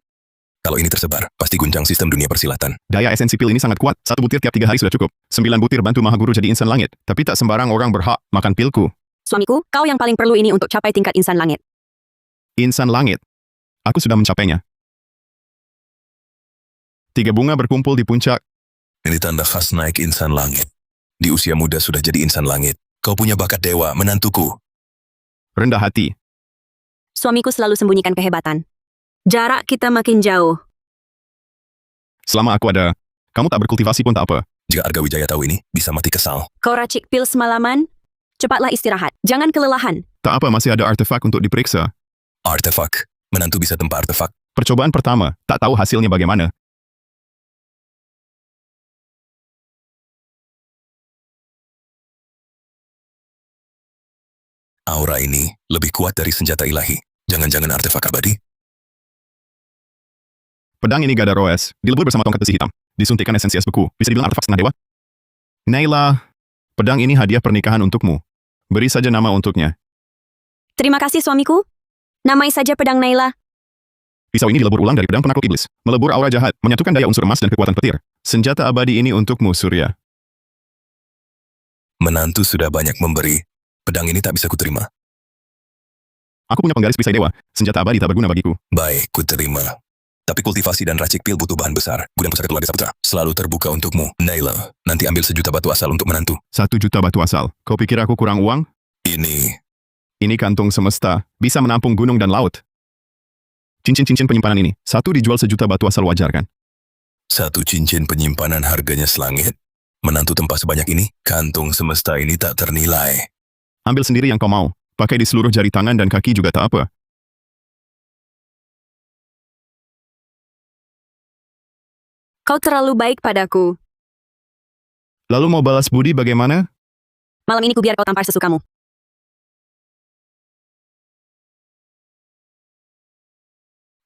Kalau ini tersebar, pasti guncang sistem dunia persilatan. Daya esensi pil ini sangat kuat. 1 butir tiap 3 hari sudah cukup. 9 butir bantu Mahaguru jadi insan langit. Tapi tak sembarang orang berhak makan pilku. Suamiku, kau yang paling perlu ini untuk capai tingkat insan langit. Insan langit. Aku sudah mencapainya. 3 bunga berkumpul di puncak. Ini tanda khas naik insan langit. Di usia muda sudah jadi insan langit. Kau punya bakat dewa, menantuku. Rendah hati. Suamiku selalu sembunyikan kehebatan. Jarak kita makin jauh. Selama aku ada, kamu tak berkultivasi pun tak apa. Jika Arga Wijaya tahu ini, bisa mati kesal. Kau racik pil semalaman? Cepatlah istirahat. Jangan kelelahan. Tak apa, masih ada artefak untuk diperiksa. Artefak. Menantu bisa tempa artefak. Percobaan pertama, tak tahu hasilnya bagaimana. Aura ini lebih kuat dari senjata ilahi. Jangan-jangan artefak abadi? Pedang ini gada roes, dilebur bersama tongkat besi hitam. Disuntikkan esensi es beku, bisa dibilang artefak setengah dewa. Naila, pedang ini hadiah pernikahan untukmu. Beri saja nama untuknya. Terima kasih suamiku. Namai saja pedang Naila. Pisau ini dilebur ulang dari pedang penakluk iblis. Melebur aura jahat, menyatukan daya unsur emas dan kekuatan petir. Senjata abadi ini untukmu, Surya. Menantu sudah banyak memberi. Pedang ini tak bisa kuterima. Aku punya penggaris perisai dewa. Senjata abadi tak berguna bagiku. Baik, kuterima. Tapi kultivasi dan racik pil butuh bahan besar. Gudang pusaka keluarga Saputra selalu terbuka untukmu. Naila, nanti ambil 1 juta batu asal untuk menantu. 1 juta batu asal. Kau pikir aku kurang uang? Ini kantung semesta. Bisa menampung gunung dan laut. Cincin-cincin penyimpanan ini. 1 dijual 1 juta batu asal, wajar kan? 1 cincin penyimpanan harganya selangit. Menantu tempat sebanyak ini, kantung semesta ini tak ternilai. Ambil sendiri yang kau mau. Pakai di seluruh jari tangan dan kaki juga tak apa. Kau terlalu baik padaku. Lalu mau balas budi bagaimana? Malam ini kubiar kau tampar sesukamu.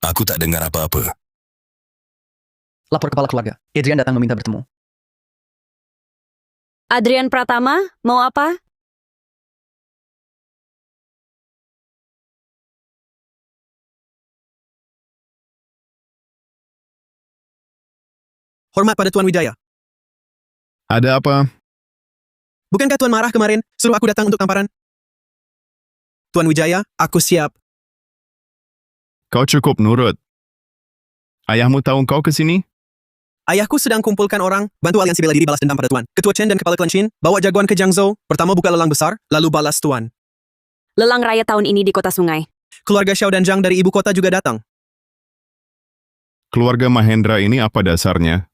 Aku tak dengar apa-apa. Lapor kepala keluarga. Adrian datang meminta bertemu. Adrian Pratama, mau apa? Hormat pada Tuan Wijaya. Ada apa? Bukankah Tuan marah kemarin, suruh aku datang untuk tamparan? Tuan Wijaya, aku siap. Kau cukup nurut. Ayahmu tahu kau ke sini? Ayahku sedang kumpulkan orang, bantu aliansi bela diri balas dendam pada Tuan. Ketua Chen dan Kepala Klan Qin, bawa jagoan ke Jiangzhou, pertama buka lelang besar, lalu balas Tuan. Lelang raya tahun ini di kota sungai. Keluarga Xiao dan Zhang dari ibu kota juga datang. Keluarga Mahendra ini apa dasarnya?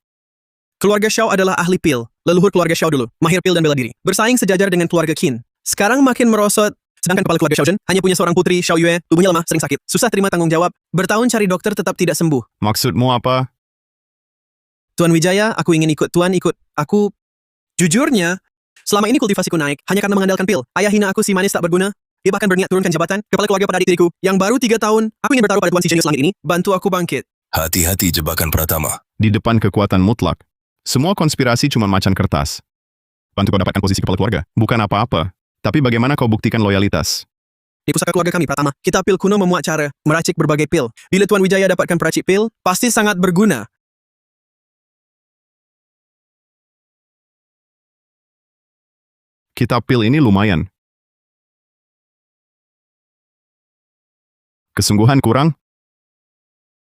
Keluarga Xiao adalah ahli pil, leluhur keluarga Xiao dulu, mahir pil dan bela diri. Bersaing sejajar dengan keluarga Qin. Sekarang makin merosot, sedangkan kepala keluarga Xiao Zhen hanya punya seorang putri, Xiao Yue, tubuhnya lemah, sering sakit, susah terima tanggung jawab, bertahun cari dokter tetap tidak sembuh. Maksudmu apa? Tuan Wijaya, aku ingin ikut Tuan ikut. Aku, jujurnya, selama ini kultivasiku naik, hanya karena mengandalkan pil. Ayah hina aku si manis tak berguna. Dia bahkan berniat turunkan jabatan, kepala keluarga pada adik tiriku, yang baru 3 tahun. Aku ingin bertaruh pada Tuan si jenius langit ini, bantu aku bangkit. Hati-hati jebakan Pratama. Di depan kekuatan mutlak. Semua konspirasi cuma macan kertas. Bantu kau dapatkan posisi kepala keluarga. Bukan apa-apa. Tapi bagaimana kau buktikan loyalitas? Di pusaka keluarga kami, Pratama, kita pil kuno memuat cara meracik berbagai pil. Bila Tuan Wijaya dapatkan peracik pil, pasti sangat berguna. Kitab pil ini lumayan. Kesungguhan kurang?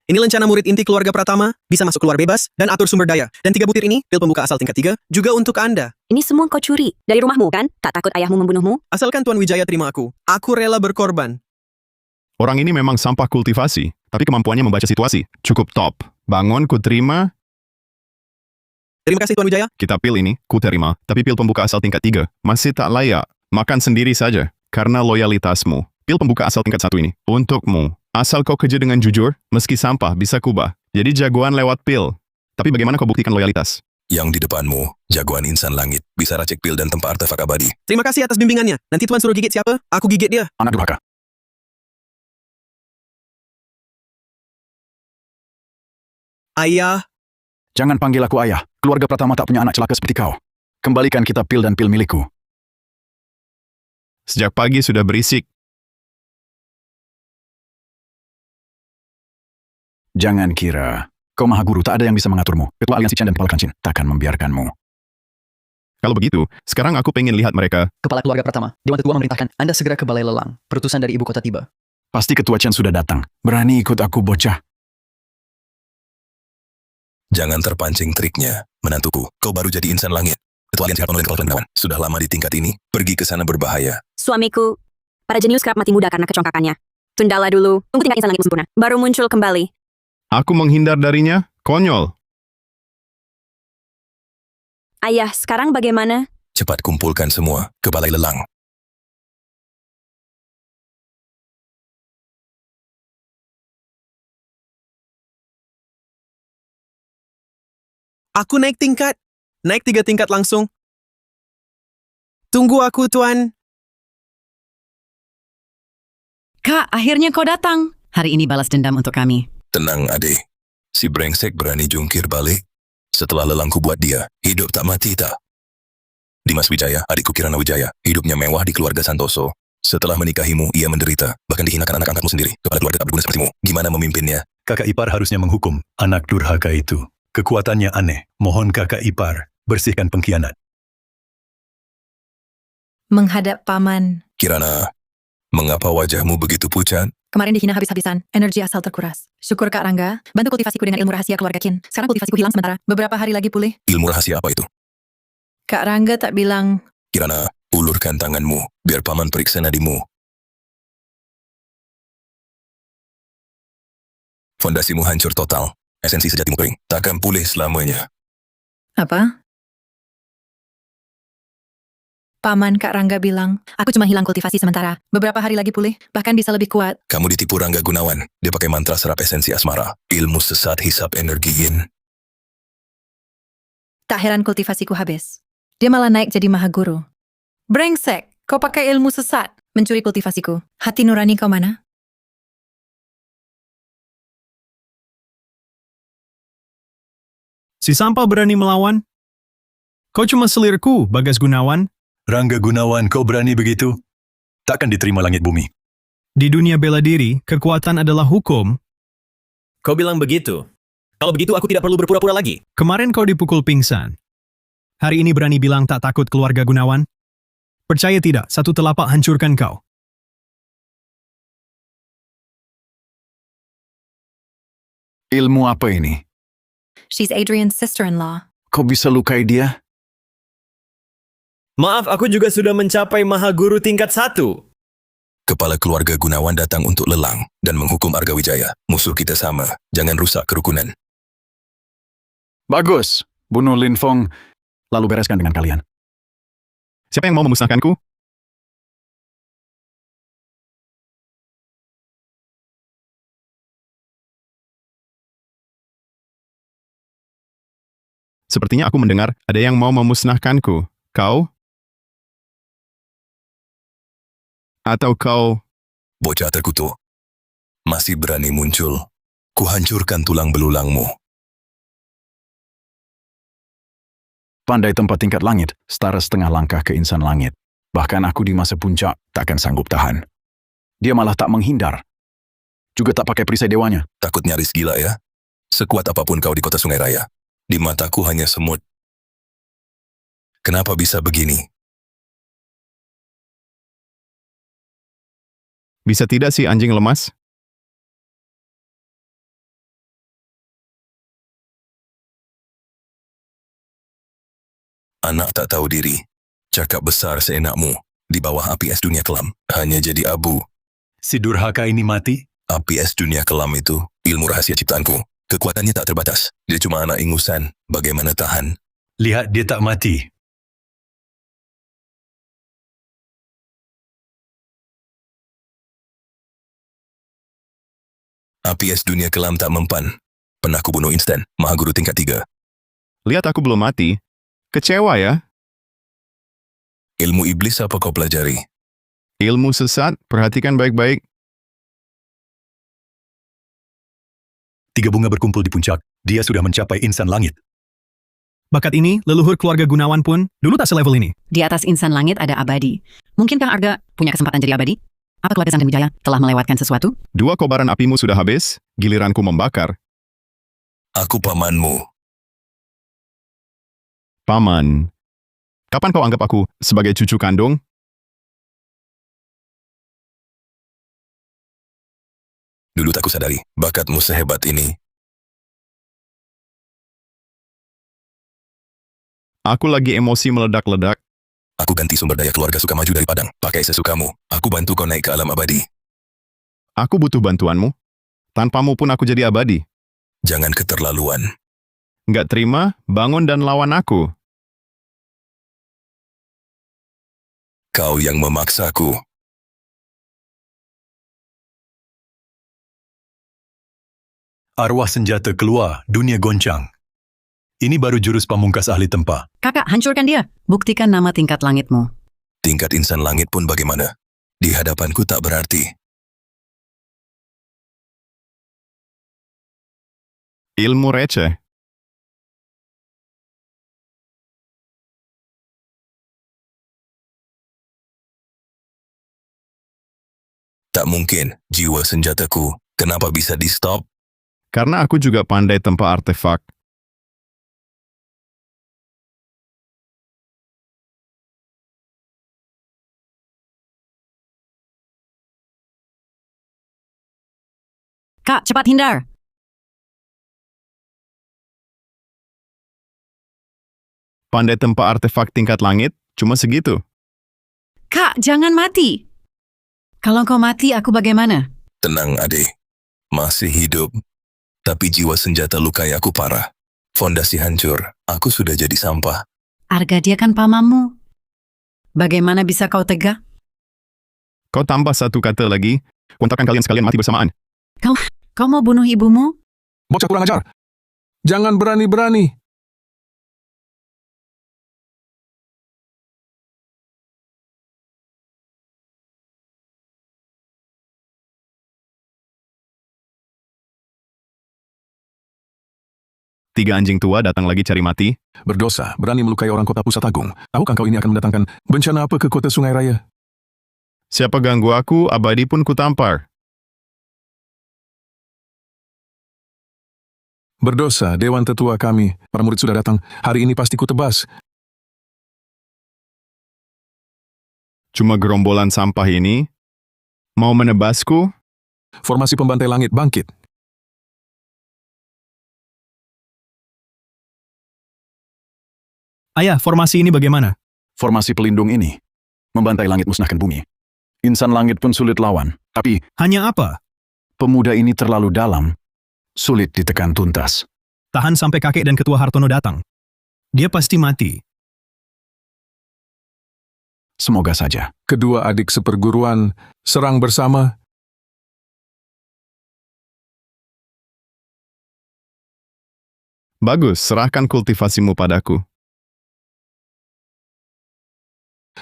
Ini lencana murid inti keluarga Pratama, bisa masuk keluar bebas, dan atur sumber daya. Dan 3 butir ini, pil pembuka asal tingkat 3, juga untuk Anda. Ini semua kau curi. Dari rumahmu kan? Tak takut ayahmu membunuhmu? Asalkan Tuan Wijaya terima aku. Aku rela berkorban. Orang ini memang sampah kultivasi, tapi kemampuannya membaca situasi cukup top. Bangun, ku terima. Terima kasih Tuan Wijaya. Kita pil ini, ku terima, tapi pil pembuka asal tingkat 3 masih tak layak. Makan sendiri saja, karena loyalitasmu. Pil pembuka asal tingkat 1 ini, untukmu. Asal kau kerja dengan jujur, meski sampah bisa kubah. Jadi jagoan lewat pil. Tapi bagaimana kau buktikan loyalitas? Yang di depanmu, jagoan insan langit, bisa racik pil dan tempat artefak abadi. Terima kasih atas bimbingannya. Nanti Tuan suruh gigit siapa? Aku gigit dia. Anak durhaka. Ayah, Jangan panggil aku ayah. Keluarga Pratama tak punya anak celaka seperti kau. Kembalikan kita pil dan pil milikku. Sejak pagi sudah berisik. Jangan kira. Kau maha guru, tak ada yang bisa mengaturmu. Ketua Aliansi Chan dan Kepala Kancin takkan membiarkanmu. Kalau begitu, sekarang aku pengen lihat mereka. Kepala keluarga Pratama, Dewan Tetua memerintahkan Anda segera ke Balai Lelang. Perutusan dari ibu kota tiba. Pasti Ketua Chan sudah datang. Berani ikut aku, bocah. Jangan terpancing triknya, menantuku. Kau baru jadi insan langit. Ketua Aliansi Hartono dan Kelompok Gunawan. Sudah lama di tingkat ini, pergi ke sana berbahaya. Suamiku, para jenius kerap mati muda karena kecongkakannya. Tundalah dulu, tunggu tingkat insan langit sempurna. Baru muncul kembali. Aku menghindar darinya? Konyol. Ayah, sekarang bagaimana? Cepat kumpulkan semua ke Balai Lelang. aku naik tingkat. Naik 3 tingkat langsung. Tunggu aku, Tuan. Kak, akhirnya kau datang. Hari ini balas dendam untuk kami. Tenang, adik. Si brengsek berani jungkir balik. Setelah lelangku buat dia, hidup tak mati tak. Dimas Wijaya, adikku Kirana Wijaya, hidupnya mewah di keluarga Santoso. Setelah menikahimu, ia menderita, bahkan dihinakan anak angkatmu sendiri. Kepada keluarga tak berguna sepertimu, gimana memimpinnya? Kakak ipar harusnya menghukum anak durhaka itu. Kekuatannya aneh. Mohon kakak ipar, bersihkan pengkhianat. Menghadap paman. Kirana, mengapa wajahmu begitu pucat? Kemarin dihina habis-habisan, energi asal terkuras. Syukur Kak Rangga, bantu kultivasiku dengan ilmu rahasia keluarga Kin. Sekarang kultivasiku hilang sementara, beberapa hari lagi pulih. Ilmu rahasia apa itu? Kak Rangga tak bilang. Kirana, ulurkan tanganmu, biar paman periksa nadimu. Fondasimu hancur total. Esensi sejatimu kering, takkan pulih selamanya. Apa? Paman Kak Rangga bilang, aku cuma hilang kultivasi sementara. Beberapa hari lagi pulih, bahkan bisa lebih kuat. Kamu ditipu Rangga Gunawan. Dia pakai mantra serap esensi asmara. Ilmu sesat hisap energi yin. Tak heran kultivasiku habis. Dia malah naik jadi maha guru. Brengsek, kau pakai ilmu sesat. Mencuri kultivasiku. Hati nurani kau mana? Si sampah berani melawan? Kau cuma selirku, Bagas Gunawan. Rangga Gunawan, kau berani begitu? Takkan diterima langit bumi. Di dunia bela diri, kekuatan adalah hukum. Kau bilang begitu. Kalau begitu aku tidak perlu berpura-pura lagi. Kemarin kau dipukul pingsan. Hari ini berani bilang tak takut keluarga Gunawan? Percaya tidak, satu telapak hancurkan kau. Ilmu apa ini? She's Adrian's sister-in-law. Kau bisa lukai dia? Maaf, aku juga sudah mencapai Maha Guru tingkat 1. Kepala keluarga Gunawan datang untuk lelang dan menghukum Arga Wijaya. Musuh kita sama, jangan rusak kerukunan. Bagus. Bunuh Lin Fong, lalu bereskan dengan kalian. Siapa yang mau memusnahkanku? Sepertinya aku mendengar ada yang mau memusnahkanku. Kau? Atau kau? Bocah terkutuk. Masih berani muncul. Kuhancurkan tulang belulangmu. Pandai tempat tingkat langit, setara setengah langkah ke insan langit. Bahkan aku di masa puncak takkan sanggup tahan. Dia malah tak menghindar. Juga tak pakai perisai dewanya. Takut nyaris gila ya? Sekuat apapun kau di kota Sungai Raya, di mataku hanya semut. Kenapa bisa begini? Bisa tidak si anjing lemas? Anak tak tahu diri. Cakap besar seenakmu. Di bawah api es dunia kelam. Hanya jadi abu. Si durhaka ini mati? Api es dunia kelam itu ilmu rahasia ciptaanku. Kekuatannya tak terbatas. Dia cuma anak ingusan. Bagaimana tahan? Lihat dia tak mati. Api es dunia kelam tak mempan. Pernah kubunuh instan. Mahaguru tingkat 3. Lihat aku belum mati. Kecewa ya? Ilmu iblis apa kau pelajari? Ilmu sesat, perhatikan baik-baik. 3 bunga berkumpul di puncak. Dia sudah mencapai insan langit. Bakat ini, leluhur keluarga Gunawan pun dulu tak selevel ini. Di atas insan langit ada abadi. Mungkin Kang Arga punya kesempatan jadi abadi? Apa keluarga Sangkan Wijaya telah melewatkan sesuatu? 2 kobaran apimu sudah habis, giliranku membakar. Aku pamanmu. Paman, kapan kau anggap aku sebagai cucu kandung? Dulu tak kusadari, bakatmu sehebat ini. Aku lagi emosi meledak-ledak. Aku ganti sumber daya keluarga Sukamaju dari Padang. Pakai sesukamu. Aku bantu kau naik ke alam abadi. Aku butuh bantuanmu. Tanpamu pun aku jadi abadi. Jangan keterlaluan. Nggak terima, bangun dan lawan aku. Kau yang memaksaku. Arwah senjata keluar, dunia goncang. Ini baru jurus pamungkas ahli tempa. Kakak, hancurkan dia. Buktikan nama tingkat langitmu. Tingkat insan langit pun bagaimana? Di hadapanku tak berarti. Ilmu receh. Tak mungkin, jiwa senjataku. Kenapa bisa di-stop? Karena aku juga pandai tempa artefak. Kak, cepat hindar. Pandai tempa artefak tingkat langit, cuma segitu. Kak, jangan mati. Kalau kau mati, aku bagaimana? Tenang, adik. Masih hidup. Tapi jiwa senjata lukai aku parah. Fondasi hancur. Aku sudah jadi sampah. Arga, dia kan pamamu. Bagaimana bisa kau tega? Kau tambah satu kata lagi, kontakkan kalian sekalian mati bersamaan. Kau mau bunuh ibumu? Bocah kurang ajar. Jangan berani-berani. Tiga anjing tua datang lagi cari mati. Berdosa, berani melukai orang kota pusat agung. Tahukah kau ini akan mendatangkan bencana apa ke kota Sungai Raya? Siapa ganggu aku, abadi pun kutampar. Berdosa, Dewan Tetua kami. Para murid sudah datang. Hari ini pasti ku tebas. Cuma gerombolan sampah ini mau menebasku? Formasi pembantai langit bangkit. Ayah, formasi ini bagaimana? Formasi pelindung ini membantai langit musnahkan bumi. Insan langit pun sulit lawan. Tapi Hanya apa? pemuda ini terlalu dalam, sulit ditekan tuntas. Tahan sampai kakek dan ketua Hartono datang. Dia pasti mati. Semoga saja. Kedua adik seperguruan serang bersama. Bagus, serahkan kultivasimu padaku.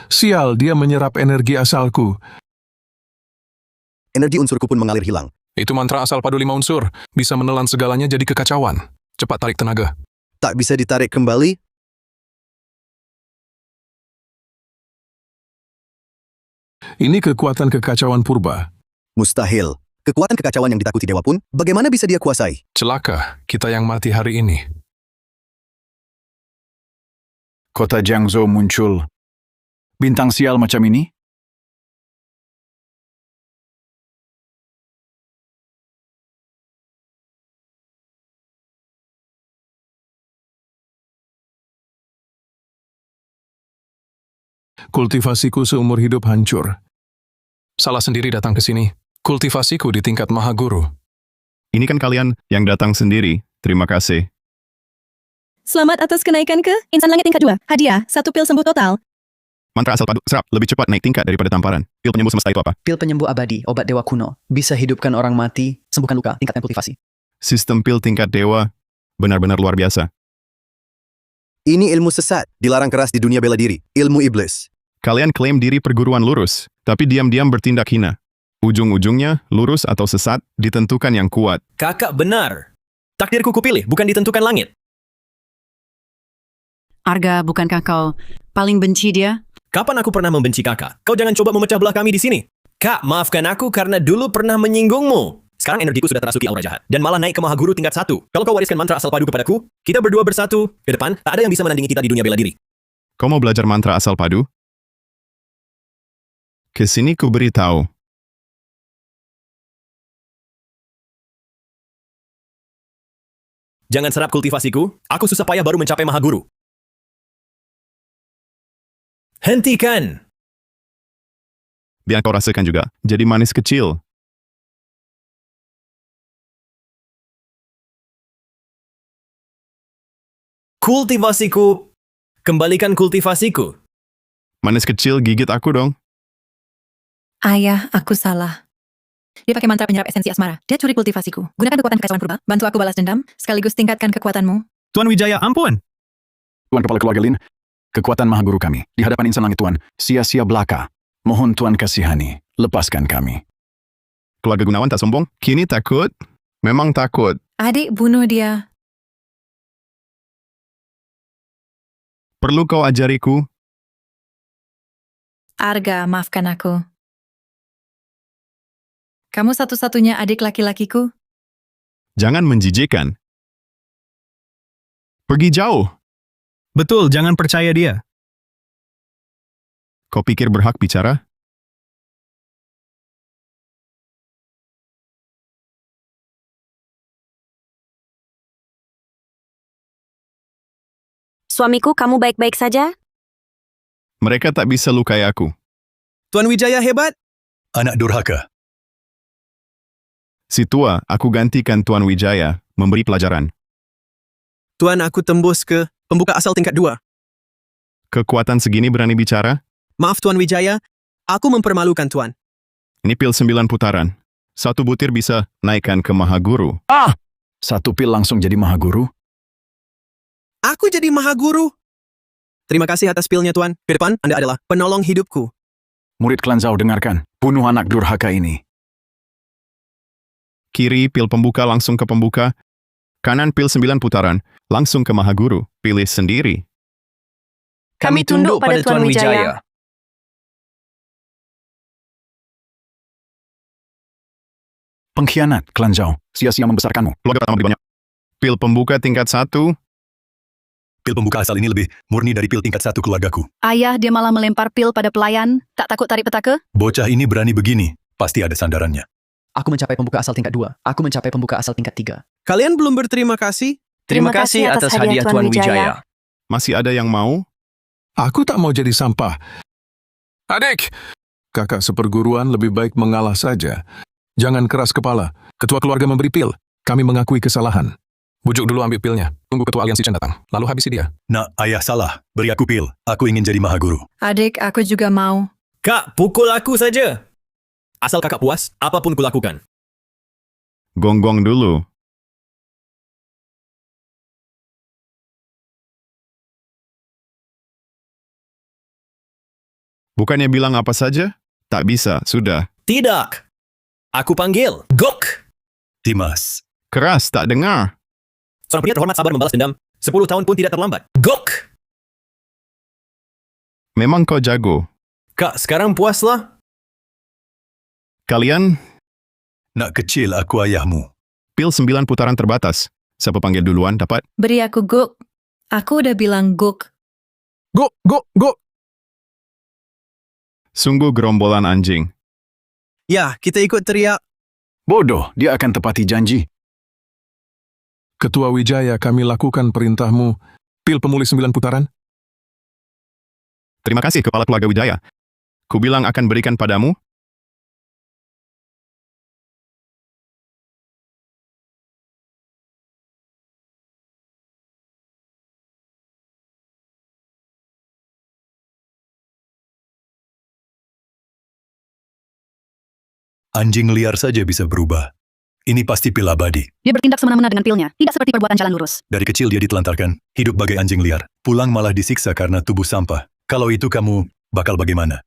Sial, dia menyerap energi asalku. Energi unsurku pun mengalir hilang. Itu mantra asal padu 5 unsur. Bisa menelan segalanya jadi kekacauan. Cepat tarik tenaga. Tak bisa ditarik kembali? Ini kekuatan kekacauan purba. Mustahil. Kekuatan kekacauan yang ditakuti dewa pun, bagaimana bisa dia kuasai? Celaka, kita yang mati hari ini. Kota Jiangzhou muncul. Bintang sial macam ini? Kultivasiku seumur hidup hancur. Salah sendiri datang ke sini. Kultivasiku di tingkat Mahaguru. Ini kan kalian yang datang sendiri. Terima kasih. Selamat atas kenaikan ke Insan Langit tingkat 2. Hadiah, 1 pil sembuh total. Mantra asal padu, serap, lebih cepat naik tingkat daripada tamparan. Pil penyembuh semesta itu apa? Pil penyembuh abadi, obat dewa kuno. Bisa hidupkan orang mati, sembuhkan luka, tingkatkan kultivasi. Sistem pil tingkat dewa benar-benar luar biasa. Ini ilmu sesat, dilarang keras di dunia bela diri, ilmu iblis. Kalian klaim diri perguruan lurus, tapi diam-diam bertindak hina. Ujung-ujungnya, lurus atau sesat, ditentukan yang kuat. Kakak benar. Takdirku kupilih, bukan ditentukan langit. Arga, bukankah kau paling benci dia? Kapan aku pernah membenci kakak? Kau jangan coba memecah belah kami di sini. Kak, maafkan aku karena dulu pernah menyinggungmu. Sekarang energiku sudah terasuki aura jahat, dan malah naik ke Mahaguru tingkat 1. Kalau kau wariskan mantra asal padu kepadaku, kita berdua bersatu. Ke depan, tak ada yang bisa menandingi kita di dunia bela diri. Kau mau belajar mantra asal padu? Kesini ku beritahu. Jangan serap kultivasiku, aku susah payah baru mencapai Mahaguru. Hentikan! Biar kau rasakan juga, jadi manis kecil. Kultivasiku, kembalikan kultivasiku. Manis kecil, gigit aku dong. Ayah, aku salah. Dia pakai mantra penyerap esensi asmara. Dia curi kultivasiku. Gunakan kekuatan kekacauan purba, bantu aku balas dendam, sekaligus tingkatkan kekuatanmu. Tuan Wijaya, ampun! Tuan Kepala Keluarga Lin, kekuatan Mahaguru kami, di hadapan insan langit Tuan, sia-sia belaka. Mohon Tuan kasihani, lepaskan kami. Keluarga Gunawan tak sombong? Kini takut? Memang takut. Adik, bunuh dia. Perlu kau ajariku? Arga, maafkan aku. Kamu satu-satunya adik laki-lakiku. Jangan menjijikkan. Pergi jauh. Betul, jangan percaya dia. Kau pikir berhak bicara? Suamiku, kamu baik-baik saja? Mereka tak bisa lukai aku. Tuan Wijaya hebat. Anak durhaka. Si tua, aku gantikan Tuan Wijaya, memberi pelajaran. Tuan, aku tembus ke pembuka asal tingkat 2. Kekuatan segini berani bicara? Maaf Tuan Wijaya, aku mempermalukan Tuan. Ini pil 9 putaran. 1 butir bisa naikkan ke Mahaguru. Ah! 1 pil langsung jadi Mahaguru? Aku jadi Mahaguru. Terima kasih atas pilnya Tuan. Ke depan, Anda adalah penolong hidupku. Murid klan Zhao dengarkan, bunuh anak durhaka ini. Kiri pil pembuka langsung ke pembuka. Kanan pil 9 putaran, langsung ke Mahaguru. Pilih sendiri. Kami tunduk pada Tuan Wijaya. Pengkhianat, klan Zhao, sia-sia membesarkanmu. Keluarga pertama lebih banyak. Pil pembuka tingkat 1. Pil pembuka asal ini lebih murni dari pil tingkat 1 keluargaku. Ayah, dia malah melempar pil pada pelayan. Tak takut tarik petaka? Bocah ini berani begini, pasti ada sandarannya. Aku mencapai pembuka asal tingkat 2. Aku mencapai pembuka asal tingkat 3. Kalian belum berterima kasih? Terima kasih atas hadiah Tuan Wijaya. Masih ada yang mau? Aku tak mau jadi sampah. Adik! Kakak seperguruan lebih baik mengalah saja. Jangan keras kepala. Ketua keluarga memberi pil. Kami mengakui kesalahan. Bujuk dulu ambil pilnya. Tunggu ketua aliansi Chen datang. Lalu habisi dia. Nak, ayah salah. Beri aku pil. Aku ingin jadi Mahaguru. Adik, aku juga mau. Kak, pukul aku saja. Asal kakak puas, apapun kulakukan. Gonggong dulu. Bukannya bilang apa saja? Tak bisa, sudah. Tidak. Aku panggil. Gok! Dimas. Keras, tak dengar. Seorang pria terhormat sabar membalas dendam. 10 tahun pun tidak terlambat. Gok! Memang kau jago. Kak, sekarang puaslah. Kalian, Nak kecil aku ayahmu. pil 9 putaran terbatas. Siapa panggil duluan dapat? Beri aku guk. Aku udah bilang guk. Go, go, go! Sungguh gerombolan anjing. Ya, kita ikut teriak. Bodoh, dia akan tepati janji. Ketua Wijaya, kami lakukan perintahmu. Pil pemulih 9 putaran. Terima kasih, Kepala Keluarga Wijaya. Kubilang akan berikan padamu. Anjing liar saja bisa berubah. Ini pasti pil abadi. Dia bertindak semena-mena dengan pilnya, tidak seperti perbuatan jalan lurus. Dari kecil dia ditelantarkan, hidup bagai anjing liar. Pulang malah disiksa karena tubuh sampah. Kalau itu kamu, bakal bagaimana?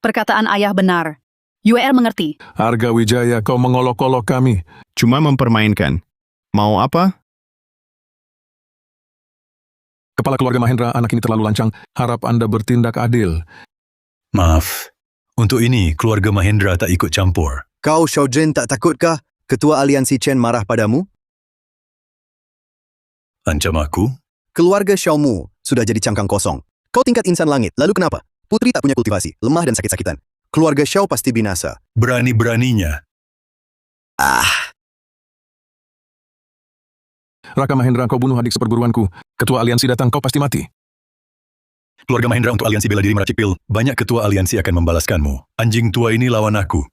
Perkataan ayah benar. UR mengerti. Arga Wijaya, kau mengolok-olok kami. Cuma mempermainkan. Mau apa? Kepala keluarga Mahendra, anak ini terlalu lancang. Harap Anda bertindak adil. Maaf. Untuk ini, keluarga Mahendra tak ikut campur. Kau, Xiaojun, tak takutkah Ketua Aliansi Chen marah padamu? Ancam aku? Keluarga Xiaomu sudah jadi cangkang kosong. Kau tingkat insan langit, lalu kenapa? Putri tak punya kultivasi, lemah dan sakit-sakitan. Keluarga Xiao pasti binasa. Berani-beraninya. Raka Mahendra, kau bunuh adik seperguruanku. Ketua aliansi datang, kau pasti mati. Keluarga Mahendra untuk aliansi bela diri meracik pil. Banyak ketua aliansi akan membalaskanmu. Anjing tua ini lawan aku.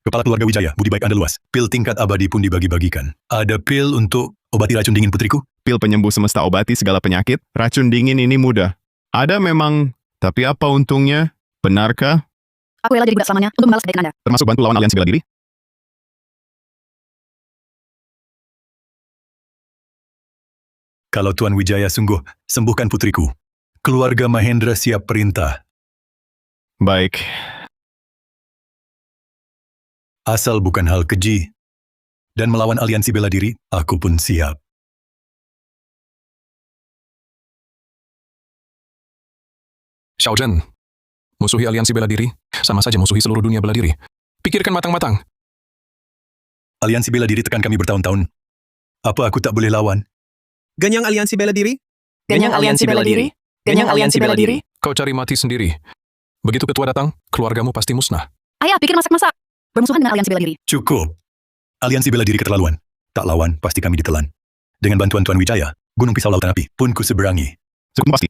Kepala keluarga Wijaya, budi baik Anda luas. Pil tingkat abadi pun dibagi-bagikan. Ada pil untuk obati racun dingin putriku? Pil penyembuh semesta obati segala penyakit. Racun dingin ini mudah. Ada memang, tapi apa untungnya? Benarkah? Aku rela jadi budak selamanya untuk membalas kebaikan Anda. Termasuk bantu lawan aliansi bela diri? Kalau Tuan Wijaya sungguh, sembuhkan putriku. Keluarga Mahendra siap perintah. Baik. Asal bukan hal keji. Dan melawan aliansi bela diri, aku pun siap. Xiaojun, musuhi aliansi bela diri, sama saja musuhi seluruh dunia bela diri. Pikirkan matang-matang. Aliansi bela diri tekan kami bertahun-tahun. Apa aku tak boleh lawan? Ganyang aliansi bela diri? Ganyang aliansi bela diri? Ganyang aliansi bela diri? Kau cari mati sendiri. Begitu ketua datang, keluargamu pasti musnah. Ayah, pikir masak-masak. Bermusuhan dengan aliansi bela diri. Cukup. Aliansi bela diri keterlaluan. Tak lawan, pasti kami ditelan. Dengan bantuan Tuan Wijaya, Gunung Pisau Lautan Api pun ku seberangi. Cukup pasti.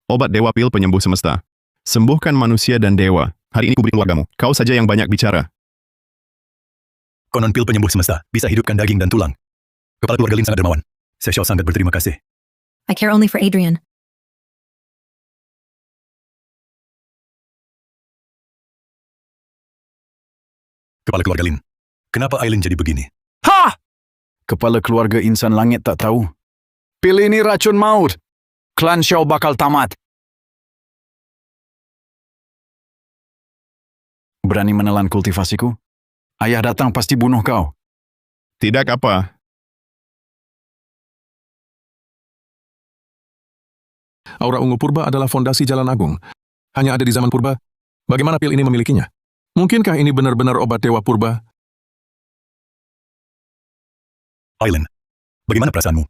Obat dewa pil penyembuh semesta. Sembuhkan manusia dan dewa. Hari ini kuberi keluargamu. Kau saja yang banyak bicara. Konon pil penyembuh semesta bisa hidupkan daging dan tulang. Kepala keluarga Lin sangat dermawan. Saya sangat berterima kasih. I care only for Adrian. Kepala keluarga Lin, kenapa Aileen jadi begini? Ha! Kepala keluarga insan langit tak tahu. Pil ini racun maut. Klan Xiao bakal tamat. Berani menelan kultivasiku? Ayah datang pasti bunuh kau. Tidak apa. Aura ungu purba adalah fondasi jalan agung. Hanya ada di zaman purba. Bagaimana pil ini memilikinya? Mungkinkah ini benar-benar obat dewa purba? Aileen, bagaimana perasaanmu?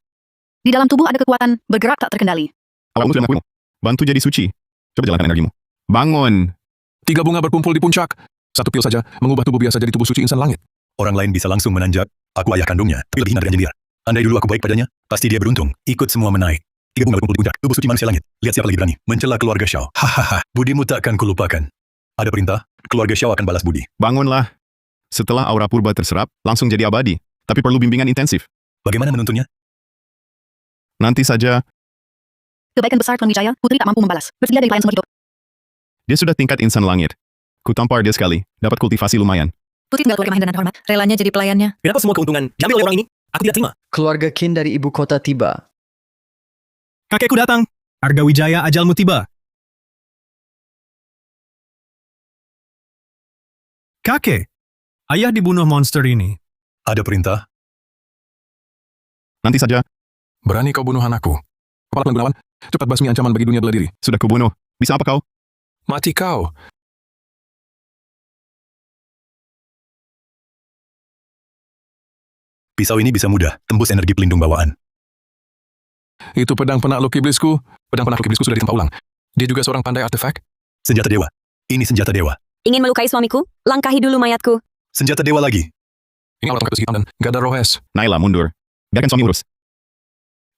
Di dalam tubuh ada kekuatan bergerak tak terkendali. Aura ungu sudah mengakuimu. Bantu jadi suci. Coba jalankan energimu. Bangun. 3 bunga berkumpul di puncak. 1 pil saja mengubah tubuh biasa jadi tubuh suci insan langit. Orang lain bisa langsung menanjak. Aku ayah kandungnya, tapi lebih hina dari anjing liar. Andai dulu aku baik padanya, pasti dia beruntung. Ikut semua menaik. 3 bunga berkumpul di puncak. Tubuh suci manusia langit. Lihat siapa lagi berani mencela keluarga Xiao. Hahaha. Budimu takkan kulupakan. Ada perintah, keluarga Xiao akan balas budi. Bangunlah. Setelah aura purba terserap, langsung jadi abadi. Tapi perlu bimbingan intensif. Bagaimana menuntunnya? Nanti saja. Kebaikan besar Tuan Wijaya, Putri tak mampu membalas. Bersedia dari pelayan seumur hidup. Dia sudah tingkat insan langit. Ku tampar dia sekali. Dapat kultivasi lumayan. Putri tinggal keluarga Mahendra dan hormat. Relanya jadi pelayannya. Kenapa semua keuntungan diambil oleh orang ini? Aku tidak terima. Keluarga Qin dari ibu kota tiba. Kakekku datang. Arga Wijaya, ajalmu tiba. Kakek, ayah dibunuh monster ini. Ada perintah? Nanti saja. Berani kau bunuh anakku. Kepala Gunawan, cepat basmi ancaman bagi dunia bela diri. Sudah kubunuh. Bisa apa kau? Mati kau. Pisau ini bisa mudah tembus energi pelindung bawaan. Itu pedang penakluk iblisku. Pedang penakluk iblisku sudah ditempa ulang. Dia juga seorang pandai artefak. Senjata dewa. Ini senjata dewa. Ingin melukai suamiku? Langkahi dulu mayatku. Senjata dewa lagi. Ini aura tongkat besi hitam dan gada rohes. Naila, mundur. Biarkan suami urus.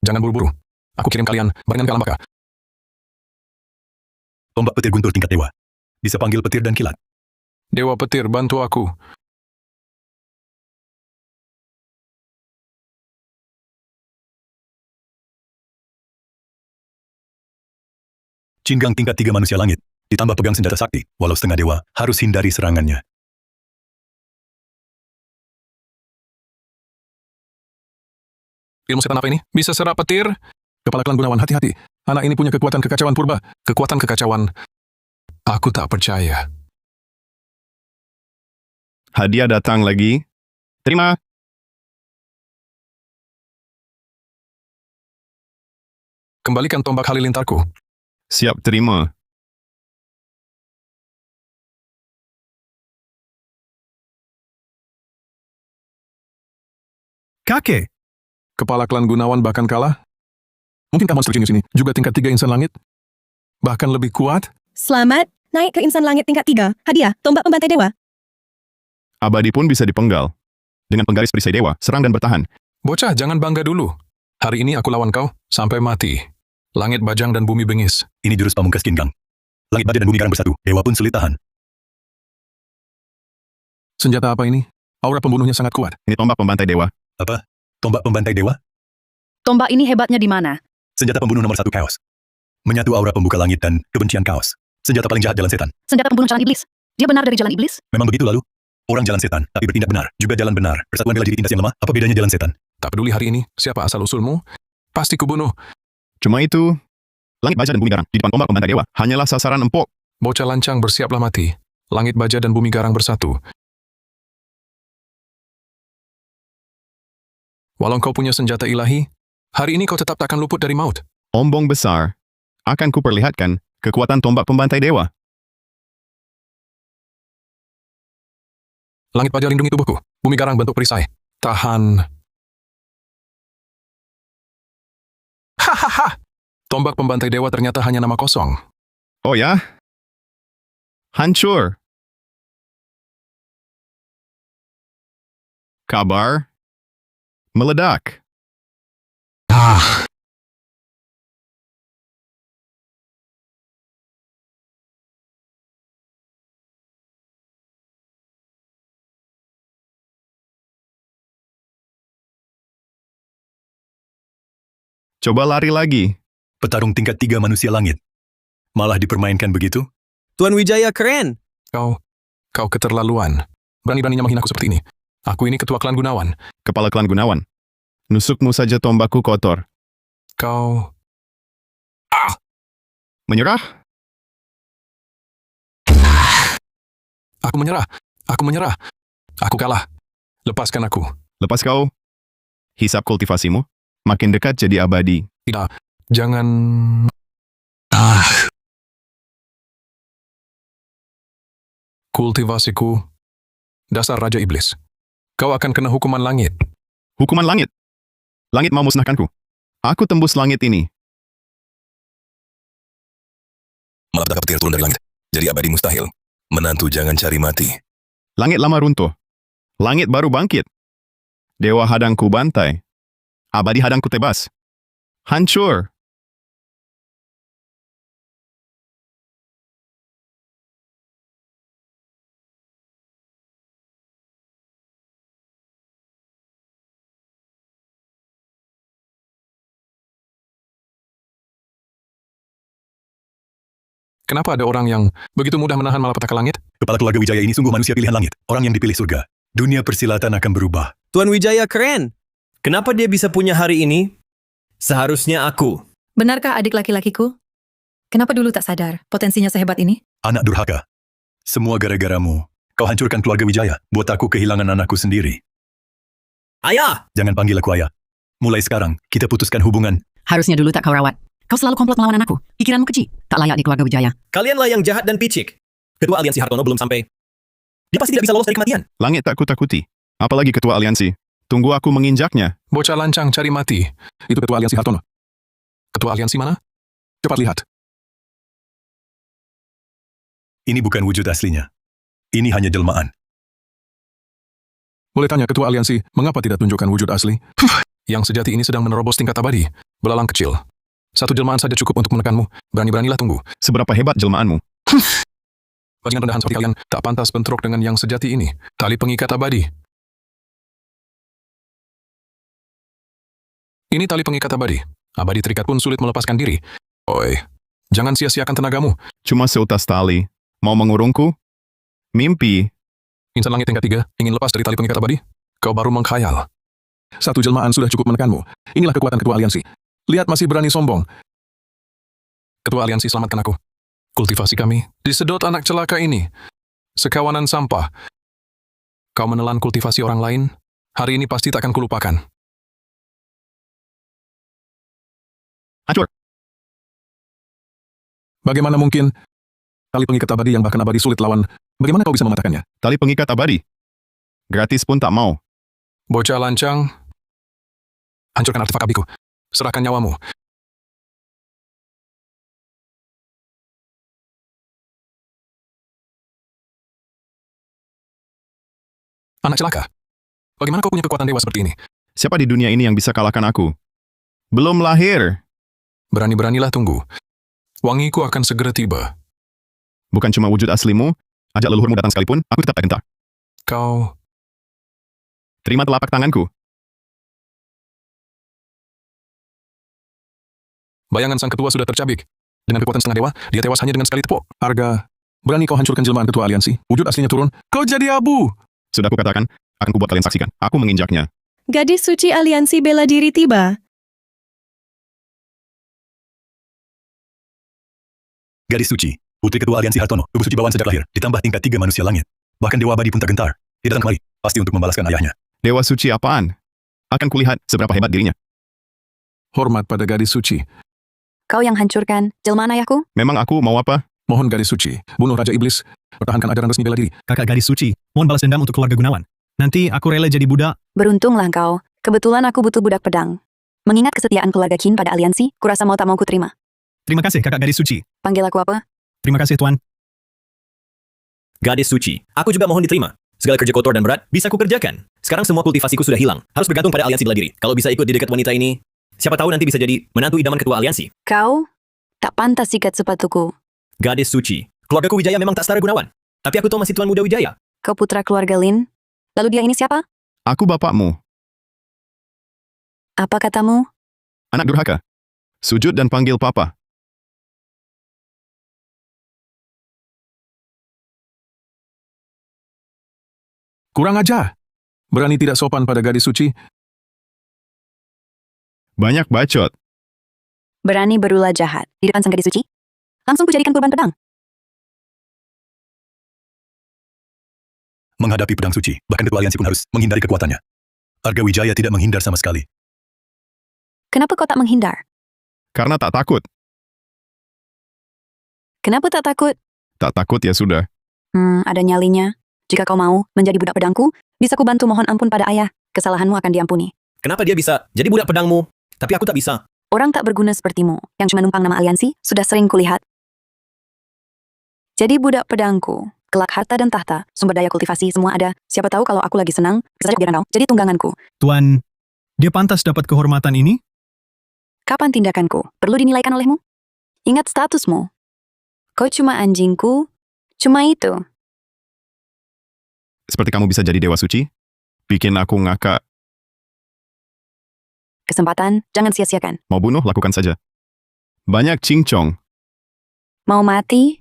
Jangan buru-buru. Aku kirim kalian barengan ke alam baka. Tombak petir guntur tingkat dewa. Bisa panggil petir dan kilat. Dewa petir, bantu aku. Cinggang tingkat 3 manusia langit. Ditambah pegang senjata sakti. Walau setengah dewa, harus hindari serangannya. Ilmu setan apa ini? Bisa serap petir? Kepala klan Gunawan, hati-hati. Anak ini punya kekuatan kekacauan purba. Kekuatan kekacauan. Aku tak percaya. Hadiah datang lagi. Terima. Kembalikan tombak halilintarku. Siap terima. Kakek, Kepala klan Gunawan bahkan kalah? Mungkinkah monster jenius ini juga tingkat 3 insan langit? Bahkan lebih kuat? Selamat, naik ke insan langit tingkat 3. Hadiah, tombak pembantai dewa. Abadi pun bisa dipenggal. Dengan penggaris perisai dewa, serang dan bertahan. Bocah, jangan bangga dulu. Hari ini aku lawan kau, sampai mati. Langit bajang dan bumi bengis. Ini jurus pamungkas Cinggang. Langit baja dan bumi garang bersatu. Dewa pun sulit tahan. Senjata apa ini? Aura pembunuhnya sangat kuat. Ini tombak pembantai dewa. Apa? Tombak pembantai dewa? Tombak ini hebatnya di mana? Senjata pembunuh nomor 1 kaos. Menyatu aura pembuka langit dan kebencian kaos. Senjata paling jahat jalan setan. Senjata pembunuh jalan iblis. Dia benar dari jalan iblis? Memang begitu lalu? Orang jalan setan, tapi bertindak benar. Juga jalan benar. Persatuan bela diri tindas yang lemah. Apa bedanya jalan setan? Tak peduli hari ini, siapa asal-usulmu? Pasti kubunuh. Cuma itu, langit baja dan bumi garang di depan tombak pembantai dewa hanyalah sasaran empuk. Bocah lancang, bersiaplah mati. Langit baja dan bumi garang bersatu. Walau kau punya senjata ilahi, hari ini kau tetap takkan luput dari maut. Ombong besar. Akan kuperlihatkan kekuatan tombak pembantai dewa. Langit baja lindungi tubuhku. Bumi garang bentuk perisai. Tahan. Hahaha. Tombak pembantai dewa ternyata hanya nama kosong. Oh ya? Hancur. Kabar. Meledak. Coba lari lagi. Petarung tingkat 3 manusia langit. Malah dipermainkan begitu? Tuan Wijaya keren. Kau keterlaluan. Berani-beraninya menghina aku seperti ini. Aku ini ketua klan Gunawan. Kepala klan Gunawan. Nusukmu saja tombakku kotor. Kau... Menyerah? Aku menyerah. Aku menyerah. Aku kalah. Lepaskan aku. Lepas kau. Hisap kultivasimu. Makin dekat jadi abadi. Tidak. Jangan... Kultivasiku. Dasar Raja Iblis. Kau akan kena hukuman langit. Hukuman langit? Langit mau musnahkanku. Aku tembus langit ini. Malapetaka petir turun dari langit. Jadi abadi mustahil. Menantu jangan cari mati. Langit lama runtuh. Langit baru bangkit. Dewa hadangku bantai. Abadi hadangku tebas. Hancur. Kenapa ada orang yang begitu mudah menahan malapetaka langit? Kepala keluarga Wijaya ini sungguh manusia pilihan langit. Orang yang dipilih surga. Dunia persilatan akan berubah. Tuan Wijaya keren. Kenapa dia bisa punya hari ini? Seharusnya aku. Benarkah adik laki-lakiku? Kenapa dulu tak sadar potensinya sehebat ini? Anak durhaka. Semua gara-garamu. Kau hancurkan keluarga Wijaya. Buat aku kehilangan anakku sendiri. Ayah! Jangan panggil aku ayah. Mulai sekarang, kita putuskan hubungan. Harusnya dulu tak kau rawat. Kau selalu komplot melawan anakku. Pikiranmu keji. Tak layak di keluarga Wijaya. Kalianlah yang jahat dan picik. Ketua Aliansi Hartono belum sampai. Dia pasti tidak bisa lolos dari kematian. Langit tak kutakuti. Apalagi ketua aliansi. Tunggu aku menginjaknya. Bocah lancang cari mati. Itu ketua aliansi Hartono. Ketua aliansi mana? Cepat lihat. Ini bukan wujud aslinya. Ini hanya jelmaan. Boleh tanya ketua aliansi, mengapa tidak tunjukkan wujud asli? Yang sejati ini sedang menerobos tingkat abadi. Belalang kecil. Satu jelmaan saja cukup untuk menekanmu. Berani-beranilah tunggu. Seberapa hebat jelmaanmu? Bajingan rendahan seperti kalian tak pantas bentrok dengan yang sejati ini. Tali pengikat abadi. Ini tali pengikat abadi. Abadi terikat pun sulit melepaskan diri. Oi, jangan sia-siakan tenagamu. Cuma seutas tali. Mau mengurungku? Mimpi. Insan langit tingkat 3 ingin lepas dari tali pengikat abadi? Kau baru mengkhayal. Satu jelmaan sudah cukup menekanmu. Inilah kekuatan ketua aliansi. Lihat masih berani sombong. Ketua aliansi, selamatkan aku. Kultivasi kami disedot anak celaka ini. Sekawanan sampah. Kau menelan kultivasi orang lain, hari ini pasti tak akan kulupakan. Hancur. Bagaimana mungkin? Tali pengikat abadi yang bahkan abadi sulit lawan. Bagaimana kau bisa mematahkannya? Tali pengikat abadi. Gratis pun tak mau. Bocah lancang. Hancurkan artefak abiku. Serahkan nyawamu. Anak celaka. Bagaimana kau punya kekuatan dewa seperti ini? Siapa di dunia ini yang bisa kalahkan aku? Belum lahir. Berani-beranilah tunggu. Wangiku akan segera tiba. Bukan cuma wujud aslimu, ajak leluhurmu datang sekalipun, aku tetap tak gentar. Kau... Terima telapak tanganku. Bayangan sang ketua sudah tercabik. Dengan kekuatan setengah dewa, dia tewas hanya dengan sekali tepuk. Arga, berani kau hancurkan jelmaan ketua aliansi? Wujud aslinya turun, kau jadi abu! Sudah kukatakan, akan kubuat kalian saksikan. Aku menginjaknya. Gadis suci aliansi bela diri tiba. Gadis suci, putri ketua aliansi Hartono, tubuh suci bawaan sejak lahir, ditambah tingkat 3 manusia langit. Bahkan dewa abadi pun tak gentar. Dia datang kembali, pasti untuk membalaskan ayahnya. Dewa suci apaan? Akan kulihat seberapa hebat dirinya. Hormat pada gadis suci. Kau yang hancurkan jelmaan ayahku? Memang aku mau apa? Mohon gadis suci, bunuh Raja Iblis, pertahankan ajaran resmi bela diri. Kakak gadis suci, mohon balas dendam untuk keluarga Gunawan. Nanti aku rela jadi budak. Beruntunglah kau. Kebetulan aku butuh budak pedang. Mengingat kesetiaan keluarga Qin pada aliansi, kurasa mau tak mau kuterima. Terima kasih kakak gadis suci. Panggil aku apa? Terima kasih tuan. Gadis suci, aku juga mohon diterima. Segala kerja kotor dan berat bisa kukerjakan. Sekarang semua kultivasiku sudah hilang. Harus bergantung pada aliansi bela diri. Kalau bisa ikut di dekat wanita ini, siapa tahu nanti bisa jadi menantu idaman ketua aliansi. Kau tak pantas sikat sepatuku. Gadis suci, keluargaku Wijaya memang tak setara Gunawan. Tapi aku tahu masih Tuan Muda Wijaya. Kau putra keluarga Lin? Lalu dia ini siapa? Aku bapakmu. Apa katamu? Anak durhaka. Sujud dan panggil papa. Kurang ajar. Berani tidak sopan pada gadis suci. Banyak bacot. Berani berulah jahat di depan sang gadis suci? Langsung kujadikan kurban pedang. Menghadapi pedang suci, bahkan ketua aliansi pun harus menghindari kekuatannya. Arga Wijaya tidak menghindar sama sekali. Kenapa kau tak menghindar? Karena tak takut. Kenapa tak takut? Tak takut ya sudah. Ada nyalinya. Jika kau mau menjadi budak pedangku, bisa kubantu mohon ampun pada ayah. Kesalahanmu akan diampuni. Kenapa dia bisa jadi budak pedangmu, tapi aku tak bisa? Orang tak berguna sepertimu, yang cuma numpang nama aliansi, sudah sering kulihat. Jadi budak pedangku, kelak harta dan tahta, sumber daya kultivasi semua ada. Siapa tahu kalau aku lagi senang, bisa saja biar kau jadi tungganganku. Tuan, dia pantas dapat kehormatan ini? Kapan tindakanku perlu dinilaikan olehmu? Ingat statusmu. Kau cuma anjingku, cuma itu. Seperti kamu bisa jadi dewa suci? Bikin aku ngakak. Kesempatan, jangan sia-siakan. Mau bunuh, lakukan saja. Banyak cincong. Mau mati?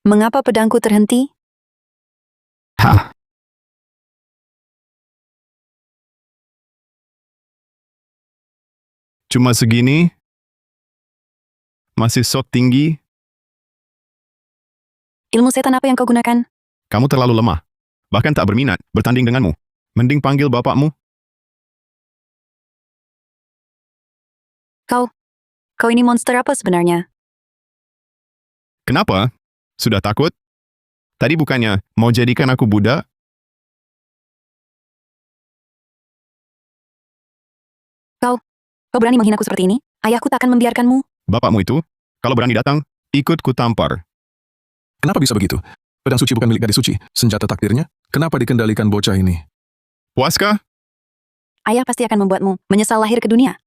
Mengapa pedangku terhenti? Hah. Cuma segini? Masih sok tinggi? Ilmu setan apa yang kau gunakan? Kamu terlalu lemah. Bahkan tak berminat bertanding denganmu. Mending panggil bapakmu. Kau ini monster apa sebenarnya? Kenapa? Sudah takut? Tadi bukannya mau jadikan aku budak? Kau berani menghinaku seperti ini? Ayahku tak akan membiarkanmu. Bapakmu itu, kalau berani datang, ikut ku tampar. Kenapa bisa begitu? Pedang suci bukan milik gadis suci. Senjata takdirnya, kenapa dikendalikan bocah ini? Puaskah? Ayah pasti akan membuatmu menyesal lahir ke dunia.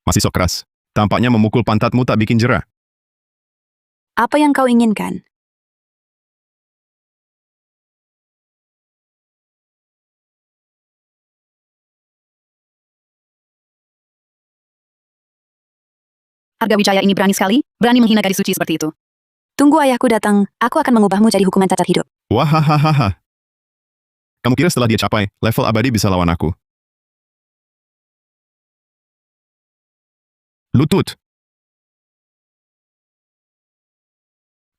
Masih sok keras. Tampaknya memukul pantatmu tak bikin jera. Apa yang kau inginkan? Arga Wijaya ini berani sekali, berani menghina gadis suci seperti itu. Tunggu ayahku datang, aku akan mengubahmu jadi hukuman cacat hidup. Wahahaha. Kamu kira setelah dia capai, level abadi bisa lawan aku? Lutut.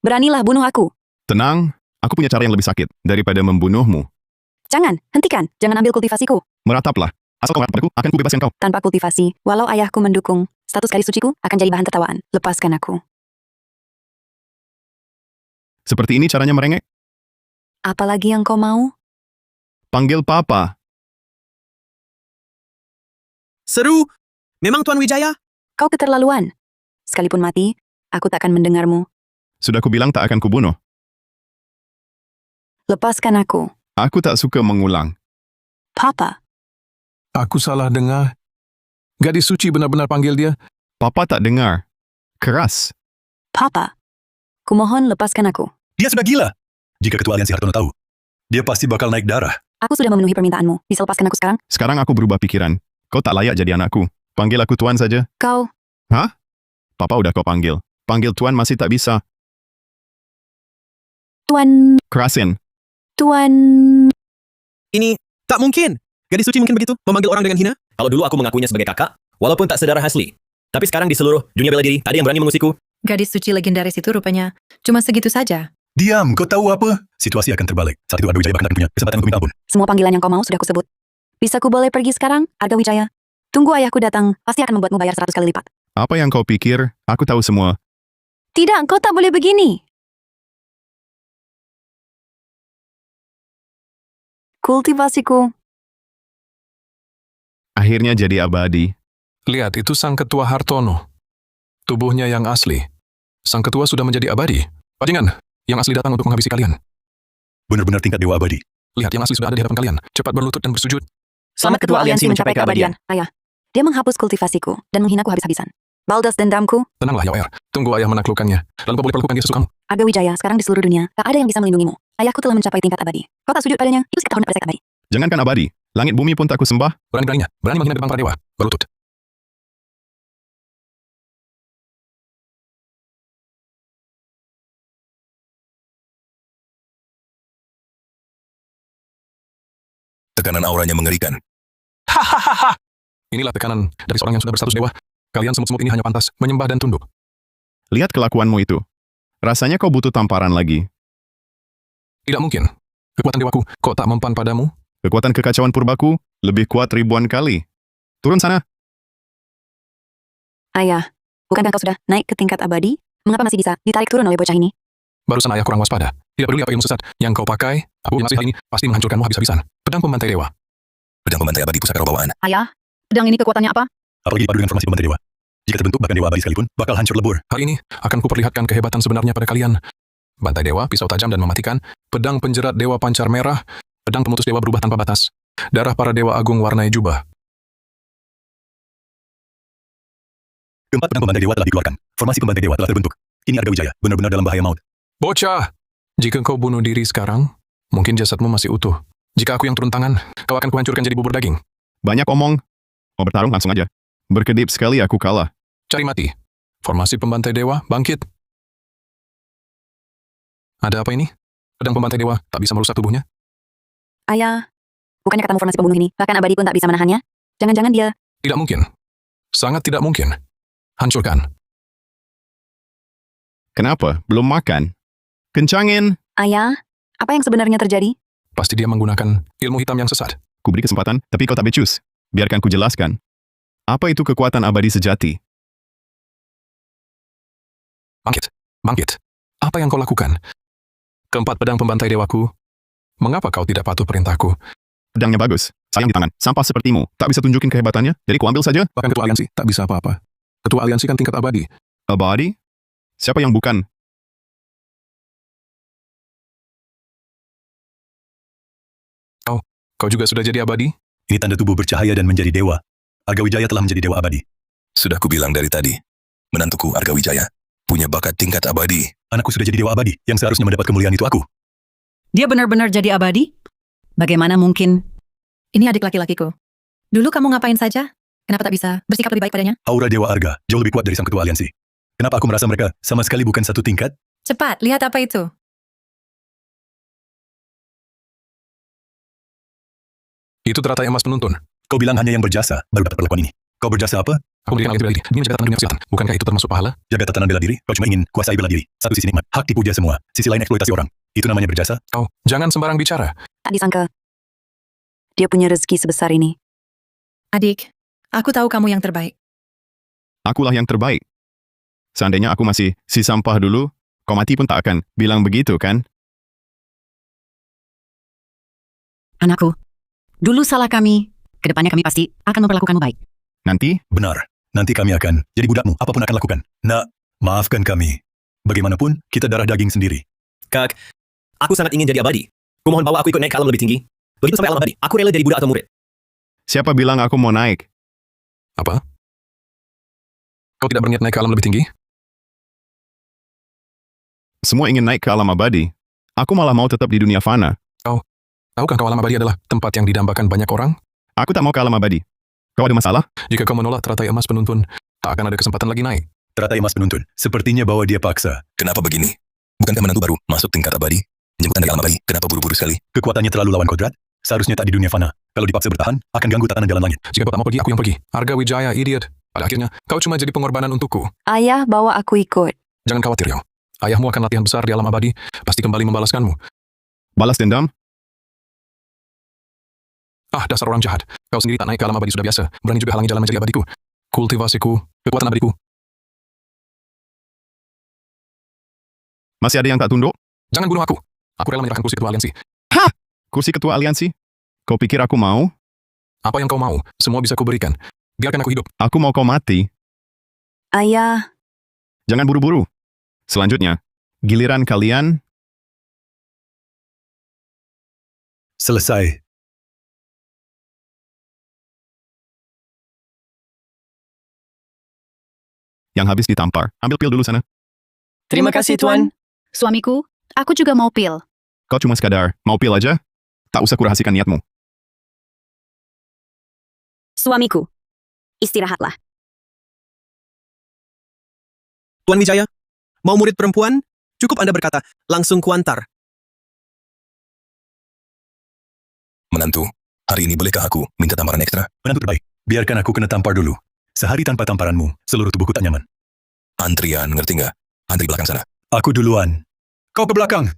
Beranilah bunuh aku. Tenang, aku punya cara yang lebih sakit daripada membunuhmu. Jangan, hentikan, jangan ambil kultivasiku. Merataplah. Asal kau meratap padaku, akan kubebaskan kau. Tanpa kultivasi, walau ayahku mendukung, status gadis suciku akan jadi bahan tertawaan. Lepaskan aku. Seperti ini caranya merengek? Apalagi yang kau mau? Panggil papa. Seru! Memang Tuan Wijaya? Kau keterlaluan. Sekalipun mati, aku tak akan mendengarmu. Sudah kubilang tak akan kubunuh. Lepaskan aku. Aku tak suka mengulang. Papa. Aku salah dengar. Gadis suci benar-benar panggil dia. Papa tak dengar. Keras. Papa. Kumohon lepaskan aku. Dia sudah gila. Jika Ketua Aliansi Hartono tahu, dia pasti bakal naik darah. Aku sudah memenuhi permintaanmu. Bisa lepaskan aku sekarang? Sekarang aku berubah pikiran. Kau tak layak jadi anakku. Panggil aku Tuan saja. Kau. Hah? Papa udah kau panggil. Panggil Tuan masih tak bisa. Tuan. Kerasin. Tuan. Ini tak mungkin. Gadis suci mungkin begitu, memanggil orang dengan hina? Kalau dulu aku mengakuinya sebagai kakak, walaupun tak sedarah asli. Tapi sekarang di seluruh dunia bela diri, tak ada yang berani mengusikku. Gadis suci legendaris itu rupanya cuma segitu saja. Diam, kau tahu apa? Situasi akan terbalik. Saat itu Arga Wijaya bahkan tak punya kesempatan untuk minta ampun. Semua panggilan yang kau mau sudah kusebut. Bisa ku boleh pergi sekarang, Arga Wijaya? Tunggu ayahku datang, pasti akan membuatmu bayar 100 kali lipat. Apa yang kau pikir? Aku tahu semua. Tidak, kau tak boleh begini. Kultivasiku. Akhirnya jadi abadi. Lihat, itu Sang Ketua Hartono. Tubuhnya yang asli. Sang Ketua sudah menjadi abadi. Bajingan, yang asli datang untuk menghabisi kalian. Benar-benar tingkat dewa abadi. Lihat, yang asli sudah ada di hadapan kalian. Cepat berlutut dan bersujud. Selamat Ketua Aliansi mencapai keabadian. Ayah, dia menghapus kultivasiku dan menghinaku habis-habisan. Baldas dendamku. Tenanglah, Yawer. Tunggu ayah menaklukkannya. Lalu kau boleh perlukan dia sesuka kamu. Arga Wijaya, sekarang di seluruh dunia, tak ada yang bisa melindungimu. Ayahku telah mencapai tingkat abadi. Kau tak sujud padanya, itu sekitar tahun pada abadi. Jangankan abadi. Langit bumi pun tak kusembah. Berani-beraninya. Berani menghina depan para dewa. Berlutut. Tekanan auranya mengerikan. Hahaha. Inilah tekanan dari seorang yang sudah berstatus dewa. Kalian semut-semut ini hanya pantas menyembah dan tunduk. Lihat kelakuanmu itu. Rasanya kau butuh tamparan lagi. Tidak mungkin. Kekuatan dewaku, kok tak mempan padamu? Kekuatan kekacauan purbaku lebih kuat ribuan kali. Turun sana. Ayah, bukankah kau sudah naik ke tingkat abadi? Mengapa masih bisa ditarik turun oleh bocah ini? Barusan ayah kurang waspada. Tidak peduli apa ilmu sesat yang kau pakai, aku yang masih hal ini pasti menghancurkanmu habis-habisan. Pedang pembantai dewa. Pedang pembantai abadi pusaka roh bawaan. Ayah, pedang ini kekuatannya apa? Apalagi dipadu dengan formasi pembantai dewa. Jika terbentuk bahkan dewa abadi sekalipun, bakal hancur lebur. Hari ini akan kuperlihatkan kehebatan sebenarnya pada kalian. Bantai dewa, pisau tajam dan mematikan, pedang penjerat dewa pancar merah, pedang pemutus dewa berubah tanpa batas, darah para dewa agung warnai jubah. Keempat pedang pembantai dewa telah dikeluarkan. Formasi pembantai dewa telah terbentuk. Ini Arga Wijaya, benar-benar dalam bahaya maut. Bocah! Jika kau bunuh diri sekarang, mungkin jasadmu masih utuh. Jika aku yang turun tangan, kau akan kuhancurkan jadi bubur daging. Banyak omong. Mau bertarung langsung aja. Berkedip sekali aku kalah. Cari mati. Formasi pembantai dewa, bangkit. Ada apa ini? Pedang pembantai dewa tak bisa merusak tubuhnya? Ayah, bukannya katamu formasi pembunuh ini, bahkan abadi pun tak bisa menahannya? Jangan-jangan dia... Tidak mungkin. Sangat tidak mungkin. Hancurkan. Kenapa? Belum makan? Kencangin. Ayah, apa yang sebenarnya terjadi? Pasti dia menggunakan ilmu hitam yang sesat. Ku beri kesempatan, tapi kau tak becus. Biarkan ku jelaskan. Apa itu kekuatan abadi sejati? Bangkit. Bangkit. Apa yang kau lakukan? Keempat pedang pembantai dewaku. Mengapa kau tidak patuh perintahku? Pedangnya bagus. Sayang di tangan. Sampah sepertimu. Tak bisa tunjukin kehebatannya. Jadi ku ambil saja. Bahkan ketua aliansi tak bisa apa-apa. Ketua aliansi kan tingkat abadi. Abadi? Siapa yang bukan? Kau juga sudah jadi abadi? Ini tanda tubuh bercahaya dan menjadi dewa. Arga Wijaya telah menjadi dewa abadi. Sudah kubilang dari tadi, menantuku Arga Wijaya punya bakat tingkat abadi. Anakku sudah jadi dewa abadi, yang seharusnya mendapat kemuliaan itu aku. Dia benar-benar jadi abadi? Bagaimana mungkin? Ini adik laki-lakiku. Dulu kamu ngapain saja? Kenapa tak bisa bersikap lebih baik padanya? Aura Dewa Arga jauh lebih kuat dari sang ketua aliansi. Kenapa aku merasa mereka sama sekali bukan satu tingkat? Cepat, lihat apa itu. Itu teratai emas penuntun. Kau bilang hanya yang berjasa baru dapat perlakuan ini. Kau berjasa apa? Aku mendirikan alat bela diri demi menjaga tatanan dunia kesehatan. Bukankah itu termasuk pahala? Jaga tatanan bela diri, kau cuma ingin kuasai bela diri. Satu sisi nikmat, hak tipu dia semua. Sisi lain eksploitasi orang. Itu namanya berjasa? Kau, jangan sembarang bicara. Tak disangka. Dia punya rezeki sebesar ini. Adik, aku tahu kamu yang terbaik. Akulah yang terbaik. Seandainya aku masih si sampah dulu, kau mati pun tak akan bilang begitu, kan? Anakku, dulu salah kami. Kedepannya kami pasti akan memperlakukanmu baik. Nanti, Benar. Nanti kami akan jadi budakmu, apapun akan lakukan. Nak, maafkan kami. Bagaimanapun, kita darah daging sendiri. Kak, aku sangat ingin jadi abadi. Kumohon bawa aku ikut naik ke alam lebih tinggi. Begitu sampai alam abadi, aku rela jadi budak atau murid. siapa bilang aku mau naik? Apa? Kau tidak berniat naik ke alam lebih tinggi? Semua ingin naik ke alam abadi. Aku malah mau tetap di dunia fana. Tahukah kau alam abadi adalah tempat yang didambakan banyak orang? Aku tak mau ke alam abadi. Kau ada masalah? Jika kau menolak teratai emas penuntun, tak akan ada kesempatan lagi naik. Teratai emas penuntun, sepertinya bahwa dia paksa. Kenapa begini? Bukankah menantu baru masuk tingkat abadi? Menyebut anda alam abadi, kenapa buru-buru sekali? Kekuatannya terlalu lawan kodrat. Seharusnya tak di dunia fana. Kalau dipaksa bertahan, akan ganggu tatanan jalan langit. Jika kau tak mau pergi, aku yang pergi. Arga Wijaya, idiot. Pada akhirnya, kau cuma jadi pengorbanan untukku. Ayah bawa aku ikut. Jangan khawatir, Yao. Ayahmu akan latihan besar di alam abadi, pasti kembali membalaskanmu. Balas dendam? Ah, dasar orang jahat. Kau sendiri tak naik ke alam abadi sudah biasa. Berani juga halangi jalan menjadi abadiku. Kultivasiku, kekuatan abadiku. Masih ada yang tak tunduk? Jangan bunuh aku. Aku rela menyerahkan kursi ketua aliansi. Kursi ketua aliansi? Kau pikir aku mau? Apa yang kau mau, semua bisa kuberikan. Biarkan aku hidup. Aku mau kau mati. Ayah, Jangan buru-buru. Selanjutnya, giliran kalian. Selesai. Yang habis ditampar. Ambil pil dulu sana. Terima kasih, Tuan. Suamiku, aku juga mau pil. Kau cuma sekadar mau pil aja? Tak usah kurahasikan niatmu. suamiku. Istirahatlah. Tuan Wijaya, mau murid perempuan? Cukup Anda berkata, langsung kuantar. Menantu, hari ini bolehkah aku minta tamparan ekstra? Menantu terbaik, biarkan aku kena tampar dulu. Sehari tanpa tamparanmu, seluruh tubuhku tak nyaman. Antrian, ngerti nggak? Antri belakang sana. Aku duluan. Kau ke belakang.